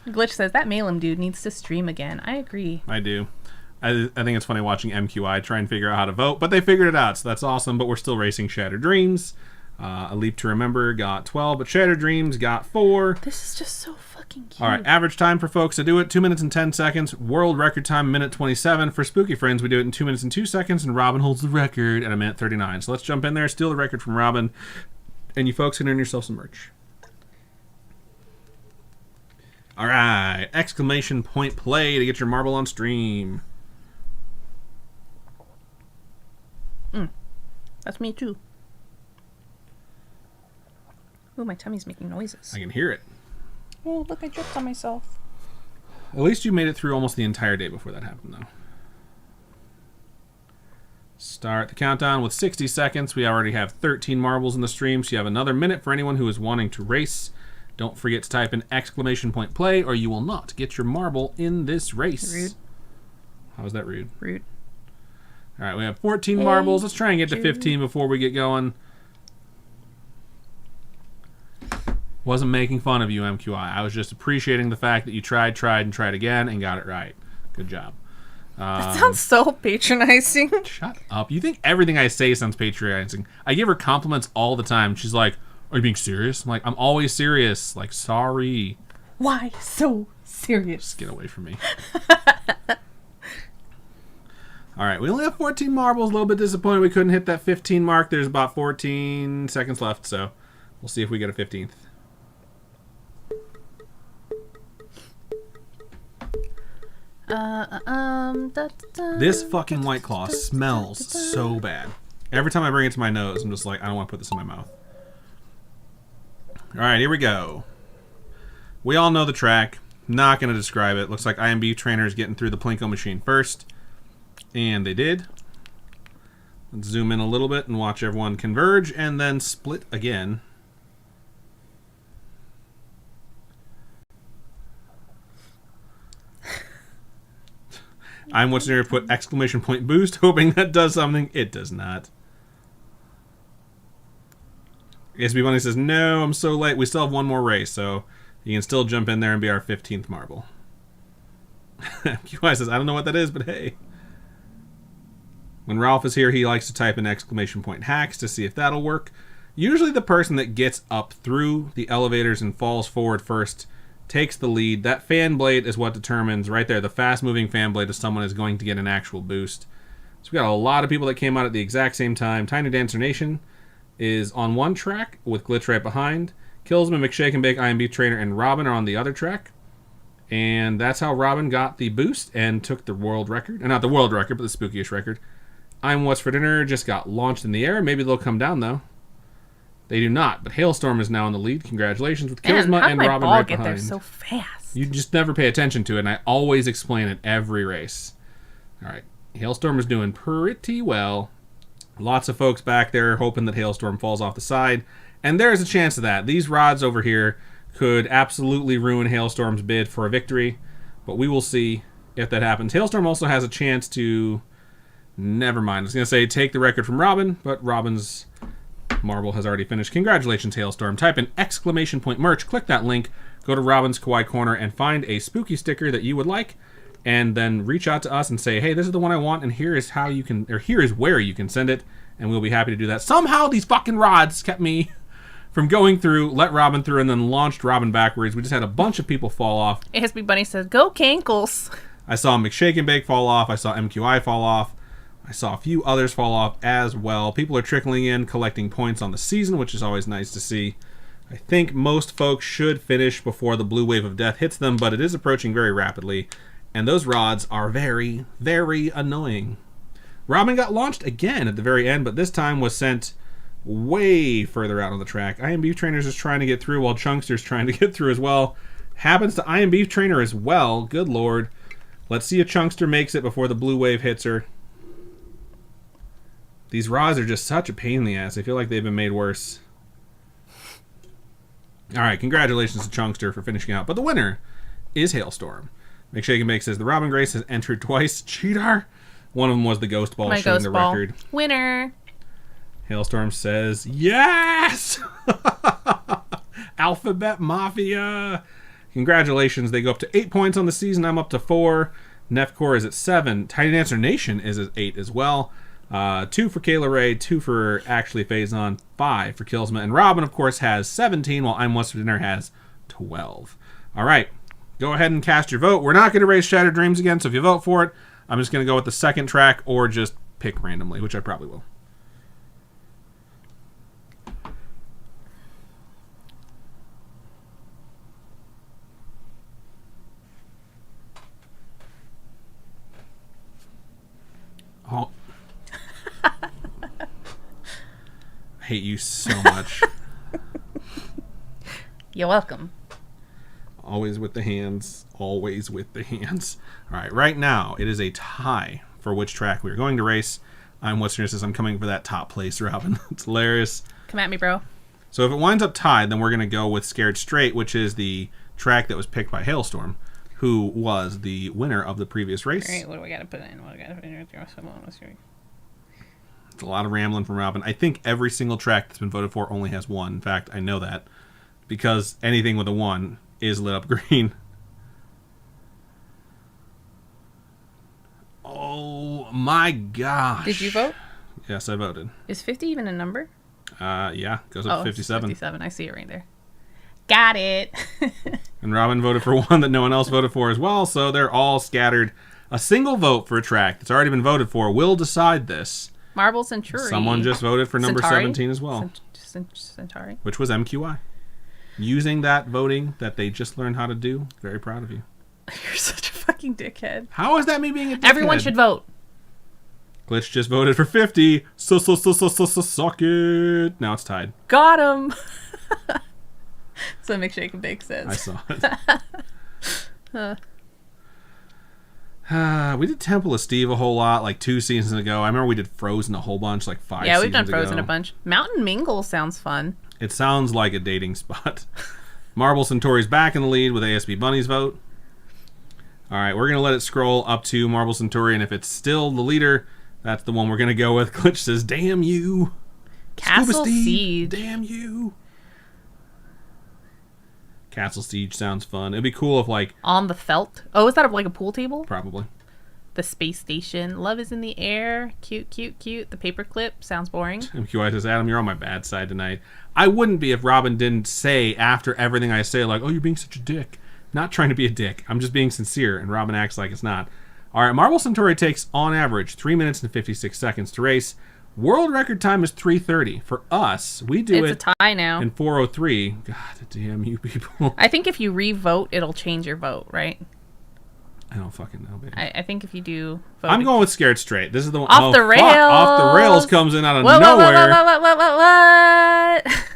Speaker 1: Glitch says, that Malum dude needs to stream again. I agree.
Speaker 2: I do. I think it's funny watching MQI try and figure out how to vote, but they figured it out, so that's awesome. But we're still racing Shattered Dreams. A Leap to Remember got 12, but Shattered Dreams got 4.
Speaker 1: This is just so fucking cute.
Speaker 2: All right, average time for folks to do it, 2 minutes and 10 seconds. World record time, minute 27. For Spooky Friends, we do it in 2 minutes and 2 seconds, and Robin holds the record at a minute 39. So let's jump in there, steal the record from Robin, and you folks can earn yourself some merch. All right, exclamation point play to get your marble on stream.
Speaker 1: That's me too. Ooh, my tummy's making noises.
Speaker 2: I can hear it.
Speaker 1: Oh, look, I dripped on myself.
Speaker 2: At least you made it through almost the entire day before that happened, though. Start the countdown with 60 seconds. We already have 13 marbles in the stream, so you have another minute for anyone who is wanting to race. Don't forget to type in exclamation point play, or you will not get your marble in this race.
Speaker 1: Rude.
Speaker 2: How is that rude?
Speaker 1: Rude.
Speaker 2: All right, we have 14 marbles. Let's try and get to 15 before we get going. Wasn't making fun of you, MQI. I was just appreciating the fact that you tried again, and got it right. Good job.
Speaker 1: That sounds so patronizing.
Speaker 2: Shut up. You think everything I say sounds patronizing. I give her compliments all the time. She's like, are you being serious? I'm like, I'm always serious. Like, sorry.
Speaker 1: Why so serious?
Speaker 2: Just get away from me. All right, we only have 14 marbles. A little bit disappointed we couldn't hit that 15 mark. There's about 14 seconds left, so we'll see if we get a 15th. This fucking White Claw smells so bad. Every time I bring it to my nose, I'm just like, I don't want to put this in my mouth. All right, here we go. We all know the track. Not going to describe it. Looks like IMB trainer is getting through the Plinko machine first. And they did. Let's zoom in a little bit and watch everyone converge and then split again. I'm what's near put exclamation point boost, hoping that does something. It does not. SB Bunny says, no, I'm so late. We still have one more race, so you can still jump in there and be our 15th marble. QI says, I don't know what that is, but hey. When Ralph is here, he likes to type in exclamation point hacks to see if that'll work. Usually the person that gets up through the elevators and falls forward first takes the lead. That fan blade is what determines, right there, the fast-moving fan blade if someone is going to get an actual boost. So we got a lot of people that came out at the exact same time. Tiny Dancer Nation is on one track with Glitch right behind. Killsman, McShake and Bake, IMB Trainer, and Robin are on the other track. And that's how Robin got the boost and took the world record. Not the world record, but the Spookiest record. I'm What's for Dinner just got launched in the air. Maybe they'll come down, though. They do not, but Hailstorm is now in the lead. Congratulations with Killsma and Robin right behind. How did my ball get there
Speaker 1: so fast?
Speaker 2: You just never pay attention to it, and I always explain it every race. All right, Hailstorm is doing pretty well. Lots of folks back there hoping that Hailstorm falls off the side, and there's a chance of that. These rods over here could absolutely ruin Hailstorm's bid for a victory, but we will see if that happens. Hailstorm also has a chance to... Never mind. I was going to say take the record from Robin, but Robin's marble has already finished. Congratulations, Hailstorm. Type in !! merch, click that link, go to Robin's Kawaii Corner, and find a spooky sticker that you would like, and then reach out to us and say, hey, this is the one I want, and here is how you can, or here is where you can send it, and we'll be happy to do that. Somehow these fucking rods kept me from going through, let Robin through, and then launched Robin backwards. We just had a bunch of people fall off.
Speaker 1: ASB Bunny says, go Cankles.
Speaker 2: I saw McShake and Bake fall off. I saw MQI fall off. I saw a few others fall off as well. People are trickling in, collecting points on the season, which is always nice to see. I think most folks should finish before the blue wave of death hits them, but it is approaching very rapidly, and those rods are very, very annoying. Robin got launched again at the very end, but this time was sent way further out on the track. Iron Beef Trainer's just trying to get through, while Chunkster's trying to get through as well. Happens to Iron Beef Trainer as well. Good lord. Let's see if Chunkster makes it before the blue wave hits her. These rods are just such a pain in the ass. I feel like they've been made worse. Alright, congratulations to Chunkster for finishing out. But the winner is Hailstorm. McShake and Bake says the Robin Grace has entered twice. Cheater! One of them was the Ghost Ball showing the record.
Speaker 1: Winner!
Speaker 2: Hailstorm says, yes! Alphabet Mafia! Congratulations. They go up to 8 points on the season. I'm up to 4. Nefcore is at 7. Tiny Dancer Nation is at 8 as well. 2 for Kayla Ray, 2 for Actually Faison, 5 for Killsma, and Robin, of course, has 17, while I'm What's for Dinner has 12. All right, go ahead and cast your vote. We're not going to race Shattered Dreams again, so if you vote for it, I'm just going to go with the second track or just pick randomly, which I probably will. Oh. I hate you so much.
Speaker 1: You're welcome.
Speaker 2: Always with the hands. Always with the hands. All right, right now it is a tie for which track we're going to race. I'm Western says I'm coming for that top place, Robin. It's hilarious.
Speaker 1: Come at me, bro.
Speaker 2: So if it winds up tied, then we're going to go with Scared Straight, which is the track that was picked by Hailstorm, who was the winner of the previous race.
Speaker 1: All right, what do we got to put in? What do we got to put in?
Speaker 2: It's a lot of rambling from Robin. I think every single track that's been voted for only has one. In fact, I know that because anything with a 1 is lit up green. Oh my gosh.
Speaker 1: Did you vote?
Speaker 2: Yes, I voted.
Speaker 1: Is 50 even a number?
Speaker 2: Yeah, goes up to 57.
Speaker 1: 57. I see it right there. Got it.
Speaker 2: And Robin voted for one that no one else voted for as well, so they're all scattered. A single vote for a track that's already been voted for will decide this.
Speaker 1: Marble Century.
Speaker 2: Someone just voted for number
Speaker 1: Centauri?
Speaker 2: 17 as well.
Speaker 1: Centauri.
Speaker 2: Which was MQI. Using that voting that they just learned how to do. Very proud of you.
Speaker 1: You're such a fucking dickhead.
Speaker 2: How is that me being a dickhead?
Speaker 1: Everyone should vote.
Speaker 2: Glitch just voted for 50. Suck it. Now it's tied.
Speaker 1: Got him. So McShake and Bake says.
Speaker 2: I saw it. We did Temple of Steve a whole lot, like 2 seasons ago. I remember we did Frozen a whole bunch, like 5 seasons ago.
Speaker 1: Yeah, we've done Frozen a bunch. Mountain Mingle sounds fun.
Speaker 2: It sounds like a dating spot. Marble Centauri's back in the lead with ASB Bunny's vote. All right, we're going to let it scroll up to Marble Centauri, and if it's still the leader, that's the one we're going to go with. Glitch says, damn you.
Speaker 1: Castle Siege.
Speaker 2: Damn you. Castle Siege sounds fun. It'd be cool if, like...
Speaker 1: On the felt? Oh, is that like a pool table?
Speaker 2: Probably.
Speaker 1: The space station. Love is in the air. Cute, cute, cute. The paperclip. Sounds boring.
Speaker 2: MQI says, Adam, you're on my bad side tonight. I wouldn't be if Robin didn't say after everything I say, like, oh, you're being such a dick. Not trying to be a dick. I'm just being sincere, and Robin acts like it's not. All right, Marble Centauri takes, on average, 3 minutes and 56 seconds to race. World record time is 3:30. For us, we do
Speaker 1: it's a tie now.
Speaker 2: In 4:03. God damn you people.
Speaker 1: I think if you re-vote, it'll change your vote, right?
Speaker 2: I don't fucking know, baby.
Speaker 1: I think if you do vote...
Speaker 2: I'm going with Scared Straight. This is the one...
Speaker 1: Off the rails!
Speaker 2: Fuck. Off the rails comes in out of nowhere.
Speaker 1: What?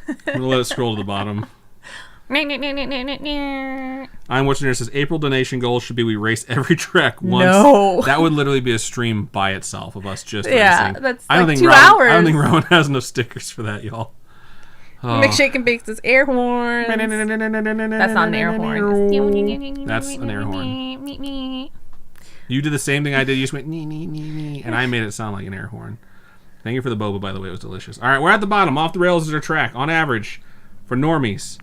Speaker 2: I'm going to let it scroll to the bottom. I'm watching there says April donation goal should be we race every track once.
Speaker 1: No.
Speaker 2: That would literally be a stream by itself of us just
Speaker 1: racing.
Speaker 2: That's
Speaker 1: I don't think 2 hours.
Speaker 2: I don't think Rowan has enough stickers for that, y'all.
Speaker 1: McShake and Bakes is air horn. That's not an air horn.
Speaker 2: That's an air horn. You did the same thing I did. You just went nee, nee, nee, nee, and I made it sound like an air horn. Thank you for the boba, by the way. It was delicious. All right, we're at the bottom. Off the rails is our track. On average, for normies,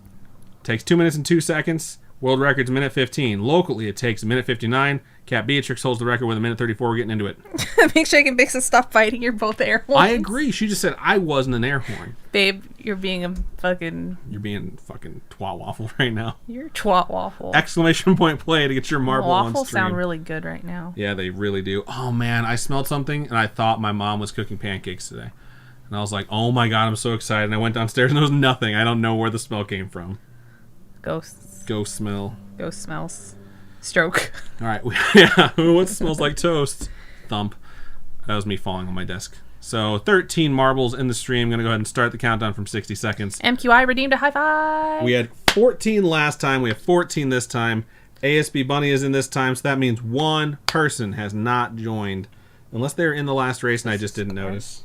Speaker 2: takes 2 minutes and 2 seconds. World record's minute 15. Locally, it takes a minute 59. Cat Beatrix holds the record with a minute 34. We're getting into it.
Speaker 1: McShake and Bakes, stop fighting. You're both air horns.
Speaker 2: I agree. She just said I wasn't an air horn.
Speaker 1: Babe, you're being fucking
Speaker 2: twat waffle right now.
Speaker 1: You're twat waffle.
Speaker 2: Exclamation point play to get your marble on stream.
Speaker 1: Waffles sound really good right now.
Speaker 2: Yeah, they really do. Oh man, I smelled something and I thought my mom was cooking pancakes today. And I was like, oh my god, I'm so excited. And I went downstairs and there was nothing. I don't know where the smell came from.
Speaker 1: Ghosts.
Speaker 2: Ghost smell.
Speaker 1: Ghost smells. Stroke.
Speaker 2: All right. Yeah. What smells like toast? Thump. That was me falling on my desk. So 13 marbles in the stream. I'm going to go ahead and start the countdown from 60 seconds.
Speaker 1: MQI redeemed a high five.
Speaker 2: We had 14 last time. We have 14 this time. ASB Bunny is in this time. So that means one person has not joined. Unless they're in the last race and I just didn't notice.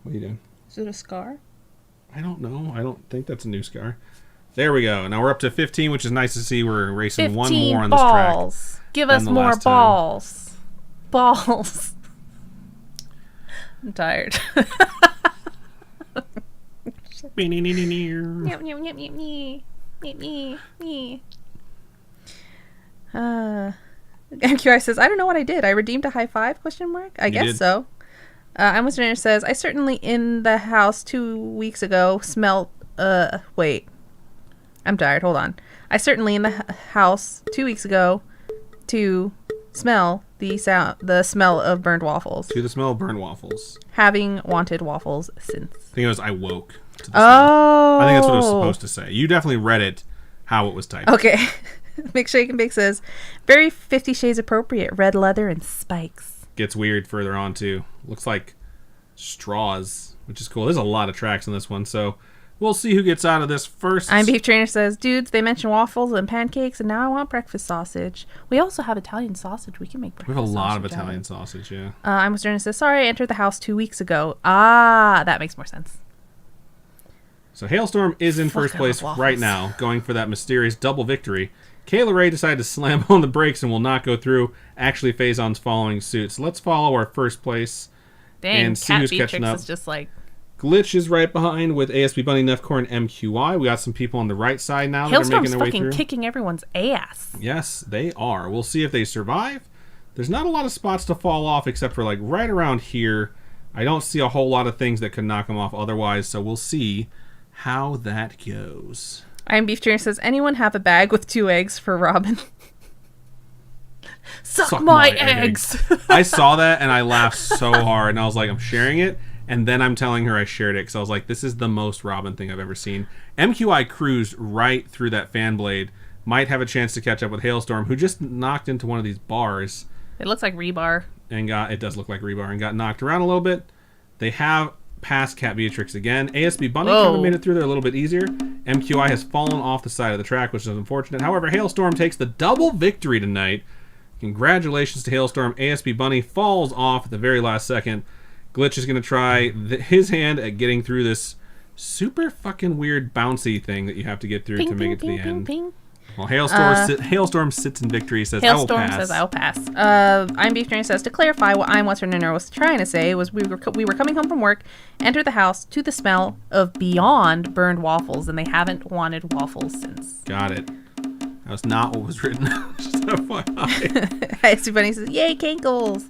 Speaker 2: What are you doing?
Speaker 1: Is it a scar?
Speaker 2: I don't know. I don't think that's a new scar. There we go. Now we're up to 15, which is nice to see. We're racing one more on this track.
Speaker 1: Balls. Give us more balls. Balls. I'm tired. MQI says, I don't know what I did. I redeemed a high five? I guess so. I'm listening. Says, I certainly in the house 2 weeks ago smelled. Wait. I'm tired. Hold on. I certainly in the house 2 weeks ago to smell the smell of burned waffles.
Speaker 2: To the smell of burned waffles.
Speaker 1: Having wanted waffles since.
Speaker 2: I think it was I woke to the smell. I think that's what it was supposed to say. You definitely read it how it was typed.
Speaker 1: Okay. McShake and Bake says, very 50 Shades appropriate. Red leather and spikes.
Speaker 2: Gets weird further on too. Looks like straws, which is cool. There's a lot of tracks in this one, so we'll see who gets out of this first.
Speaker 1: I'm Beef Trainer says, dudes, they mentioned waffles and pancakes, and now I want breakfast sausage. We also have Italian sausage. We can make breakfast sausage.
Speaker 2: We have a lot of Italian sausage, yeah.
Speaker 1: I'm Trainer says, sorry, I entered the house 2 weeks ago. Ah, that makes more sense.
Speaker 2: So Hailstorm is in first place right now, going for that mysterious double victory. Kayla Ray decided to slam on the brakes and will not go through. Actually, Faison's following suit. So let's follow our first place.
Speaker 1: Dang,
Speaker 2: and see who's catching up.
Speaker 1: Is just like...
Speaker 2: Glitch is right behind with ASB Bunny, Nefcore, and MQI. We got some people on the right side now that are making their way through.
Speaker 1: Hailstorm's fucking kicking everyone's ass.
Speaker 2: Yes, they are. We'll see if they survive. There's not a lot of spots to fall off except for like right around here. I don't see a whole lot of things that could knock them off otherwise, so we'll see how that goes.
Speaker 1: I'm Beef Trainer says, anyone have a bag with 2 eggs for Robin? Suck my eggs.
Speaker 2: I saw that and I laughed so hard and I was like, I'm sharing it. And then I'm telling her I shared it because I was like, this is the most Robin thing I've ever seen. MQI cruised right through that fan blade. Might have a chance to catch up with Hailstorm, who just knocked into one of these bars.
Speaker 1: It looks like rebar.
Speaker 2: It does look like rebar and got knocked around a little bit. They have passed Cat Beatrix again. ASB Bunny kind of made it through there a little bit easier. MQI has fallen off the side of the track, which is unfortunate. However, Hailstorm takes the double victory tonight. Congratulations to Hailstorm. ASB Bunny falls off at the very last second. Glitch is going to try his hand at getting through this super fucking weird bouncy thing that you have to get through to make it to the end.
Speaker 1: Ping.
Speaker 2: Well, Hailstorm sits in victory. Says,
Speaker 1: Hailstorm says, I will pass. I'm Beef Trainer says, to clarify what What's Her Name was trying to say was we were coming home from work, entered the house to the smell of beyond burned waffles, and they haven't wanted waffles since.
Speaker 2: Got it. That was not what was written. Just FYI.
Speaker 1: It's too funny. He says, yay, cankles.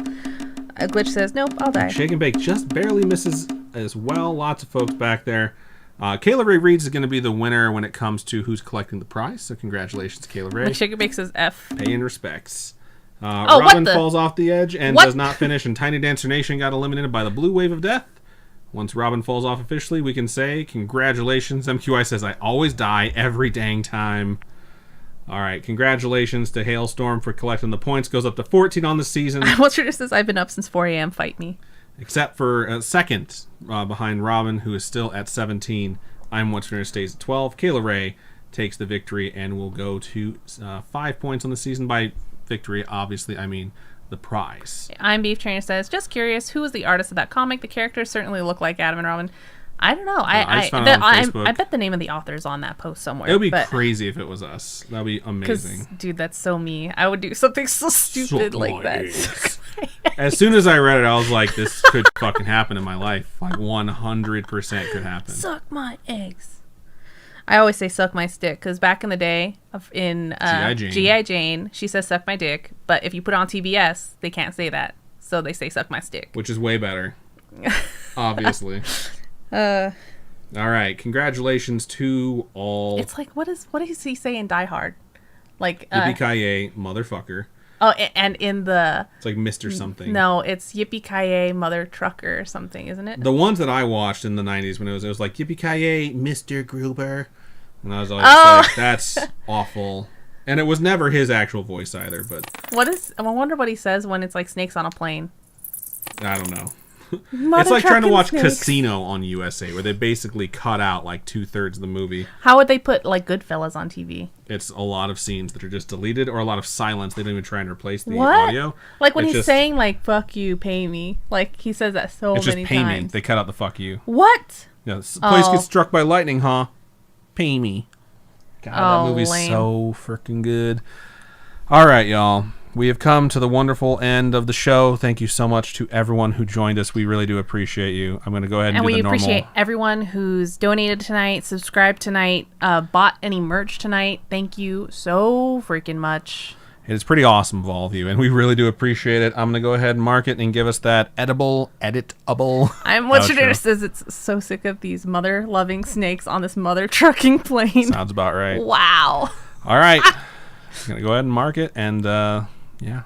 Speaker 1: A Glitch says, nope, I'll die.
Speaker 2: Shake and Bake just barely misses as well. Lots of folks back there. Kayla Ray Reeds is going to be the winner when it comes to who's collecting the prize. So congratulations, Kayla Ray.
Speaker 1: Shake and Bake says F.
Speaker 2: Paying respects. Robin falls off the edge and
Speaker 1: What?
Speaker 2: does not finish, and Tiny Dancer Nation got eliminated by the Blue Wave of Death. Once Robin falls off officially, we can say congratulations. MQI says, I always die every dang time. All right, congratulations to Hailstorm for collecting the points. Goes up to 14 on the season.
Speaker 1: What's your says, I've been up since 4 a.m. Fight me.
Speaker 2: Except for second behind Robin, who is still at 17. I'm What's Winner stays at 12. Kayla Ray takes the victory and will go to 5 points on the season. By victory, obviously, I mean the prize.
Speaker 1: I'm Beef Trainer says, just curious, who was the artist of that comic? The characters certainly look like Adam and Robin. I don't know. I bet the name of the author is on that post somewhere.
Speaker 2: It would be crazy if it was us. That would be amazing.
Speaker 1: Dude, that's so me. I would do something so stupid like that.
Speaker 2: As soon as I read it, I was like, this could fucking happen in my life. Like 100% could happen.
Speaker 1: Suck my eggs. I always say suck my stick because back in the day in G.I. Jane, she says suck my dick. But if you put it on TBS, they can't say that. So they say suck my stick.
Speaker 2: Which is way better. Obviously. All right, congratulations to all.
Speaker 1: It's like what does he say in Die Hard? Like
Speaker 2: yippee-ki-yay, motherfucker.
Speaker 1: Oh, and in the
Speaker 2: it's like Mr. something.
Speaker 1: No, it's yippee-ki-yay, mother trucker or something, isn't it?
Speaker 2: The ones that I watched in the 90s when it was like yippee-ki-yay, Mr. Gruber, and I was always like, that's awful. And it was never his actual voice either. But I
Speaker 1: wonder what he says when it's like snakes on a plane.
Speaker 2: I don't know.
Speaker 1: Mother
Speaker 2: it's like trying to watch
Speaker 1: snakes.
Speaker 2: Casino on USA, where they basically cut out like 2/3 of the movie.
Speaker 1: How would they put like Goodfellas on TV?
Speaker 2: It's a lot of scenes that are just deleted, or a lot of silence. They don't even try and replace the audio.
Speaker 1: Like when he's saying like "fuck you, pay me," like he says that so many times.
Speaker 2: It's just pay me. They cut out the "fuck you."
Speaker 1: What?
Speaker 2: Yeah, this place gets struck by lightning, huh? Pay me. God, that movie's
Speaker 1: lame.
Speaker 2: So freaking good. All right, y'all. We have come to the wonderful end of the show. Thank you so much to everyone who joined us. We really do appreciate you. I'm going to go ahead and do the normal. And we appreciate
Speaker 1: everyone who's donated tonight, subscribed tonight, bought any merch tonight. Thank you so freaking much.
Speaker 2: It's pretty awesome of all of you, and we really do appreciate it. I'm going to go ahead and mark it and give us that editable.
Speaker 1: I'm What's Your Dinner says it's so sick of these mother-loving snakes on this mother trucking plane.
Speaker 2: Sounds about right.
Speaker 1: Wow.
Speaker 2: All right. I'm going to go ahead and mark it, and yeah.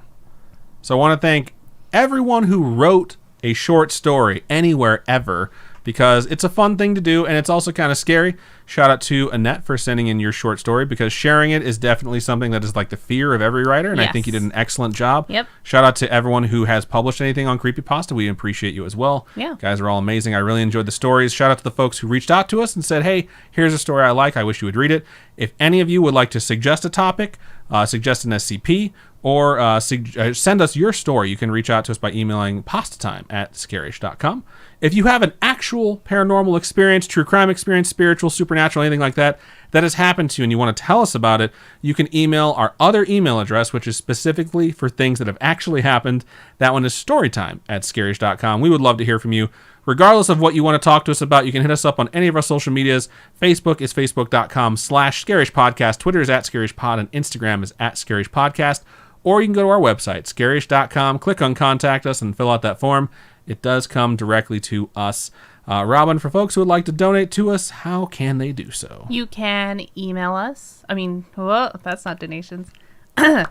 Speaker 2: So I want to thank everyone who wrote a short story anywhere ever, because it's a fun thing to do, and it's also kind of scary. Shout out to Annette for sending in your short story, because sharing it is definitely something that is like the fear of every writer, and yes. I think you did an excellent job.
Speaker 1: Yep.
Speaker 2: Shout out to everyone who has published anything on Creepypasta. We appreciate you as well.
Speaker 1: Yeah.
Speaker 2: You guys are all amazing. I really enjoyed the stories. Shout out to the folks who reached out to us and said, hey, here's a story I like. I wish you would read it. If any of you would like to suggest a topic, suggest an SCP, or send us your story, you can reach out to us by emailing pastatime@scaryish.com. If you have an actual paranormal experience, true crime experience, spiritual, supernatural, anything like that has happened to you and you want to tell us about it, you can email our other email address, which is specifically for things that have actually happened. That one is storytime@scaryish.com. We would love to hear from you. Regardless of what you want to talk to us about, you can hit us up on any of our social medias. Facebook is facebook.com/scarishpodcast. Twitter is @scarishpod, and Instagram is @scarishpodcast. Or you can go to our website, scaryish.com, click on Contact Us, and fill out that form. It does come directly to us. Robin, for folks who would like to donate to us, how can they do so?
Speaker 1: You can email us. That's not donations. You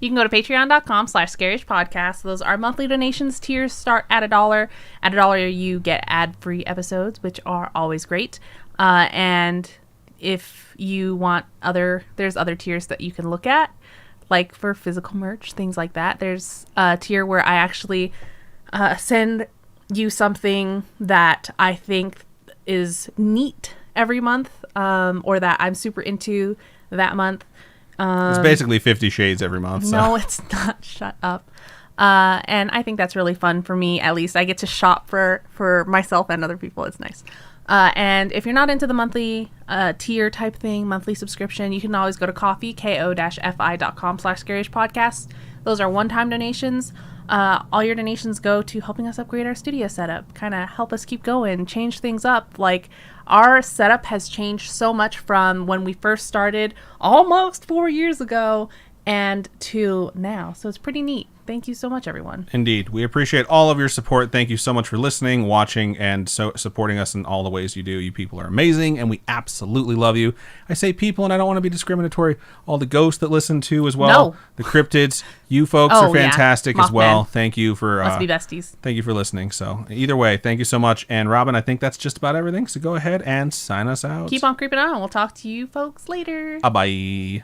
Speaker 1: can go to patreon.com/scaryish podcast. Those are monthly donations. Tiers start at $1. At $1, you get ad-free episodes, which are always great. And if you want there's other tiers that you can look at, like for physical merch, things like that. There's a tier where I actually send you something that I think is neat every month, or that I'm super into that month.
Speaker 2: It's basically 50 Shades every month. So.
Speaker 1: No, it's not. Shut up. And I think that's really fun for me. At least I get to shop for myself and other people. It's nice. And if you're not into the monthly tier type thing, monthly subscription, you can always go to ko-fi.com/scaryish podcast. Those are one-time donations. all your donations go to helping us upgrade our studio setup, kind of help us keep going, change things up. Like, our setup has changed so much from when we first started almost 4 years ago and to now. So it's pretty neat. Thank you so much, everyone.
Speaker 2: Indeed. We appreciate all of your support. Thank you so much for listening, watching, and supporting us in all the ways you do. You people are amazing, and we absolutely love you. I say people, and I don't want to be discriminatory. All the ghosts that listen to as well.
Speaker 1: No.
Speaker 2: The cryptids. You folks are fantastic as well. Thank you for...
Speaker 1: Must be besties.
Speaker 2: Thank you for listening. So either way, thank you so much. And Robin, I think that's just about everything. So go ahead and sign us out.
Speaker 1: Keep on creeping on. We'll talk to you folks later.
Speaker 2: Bye-bye.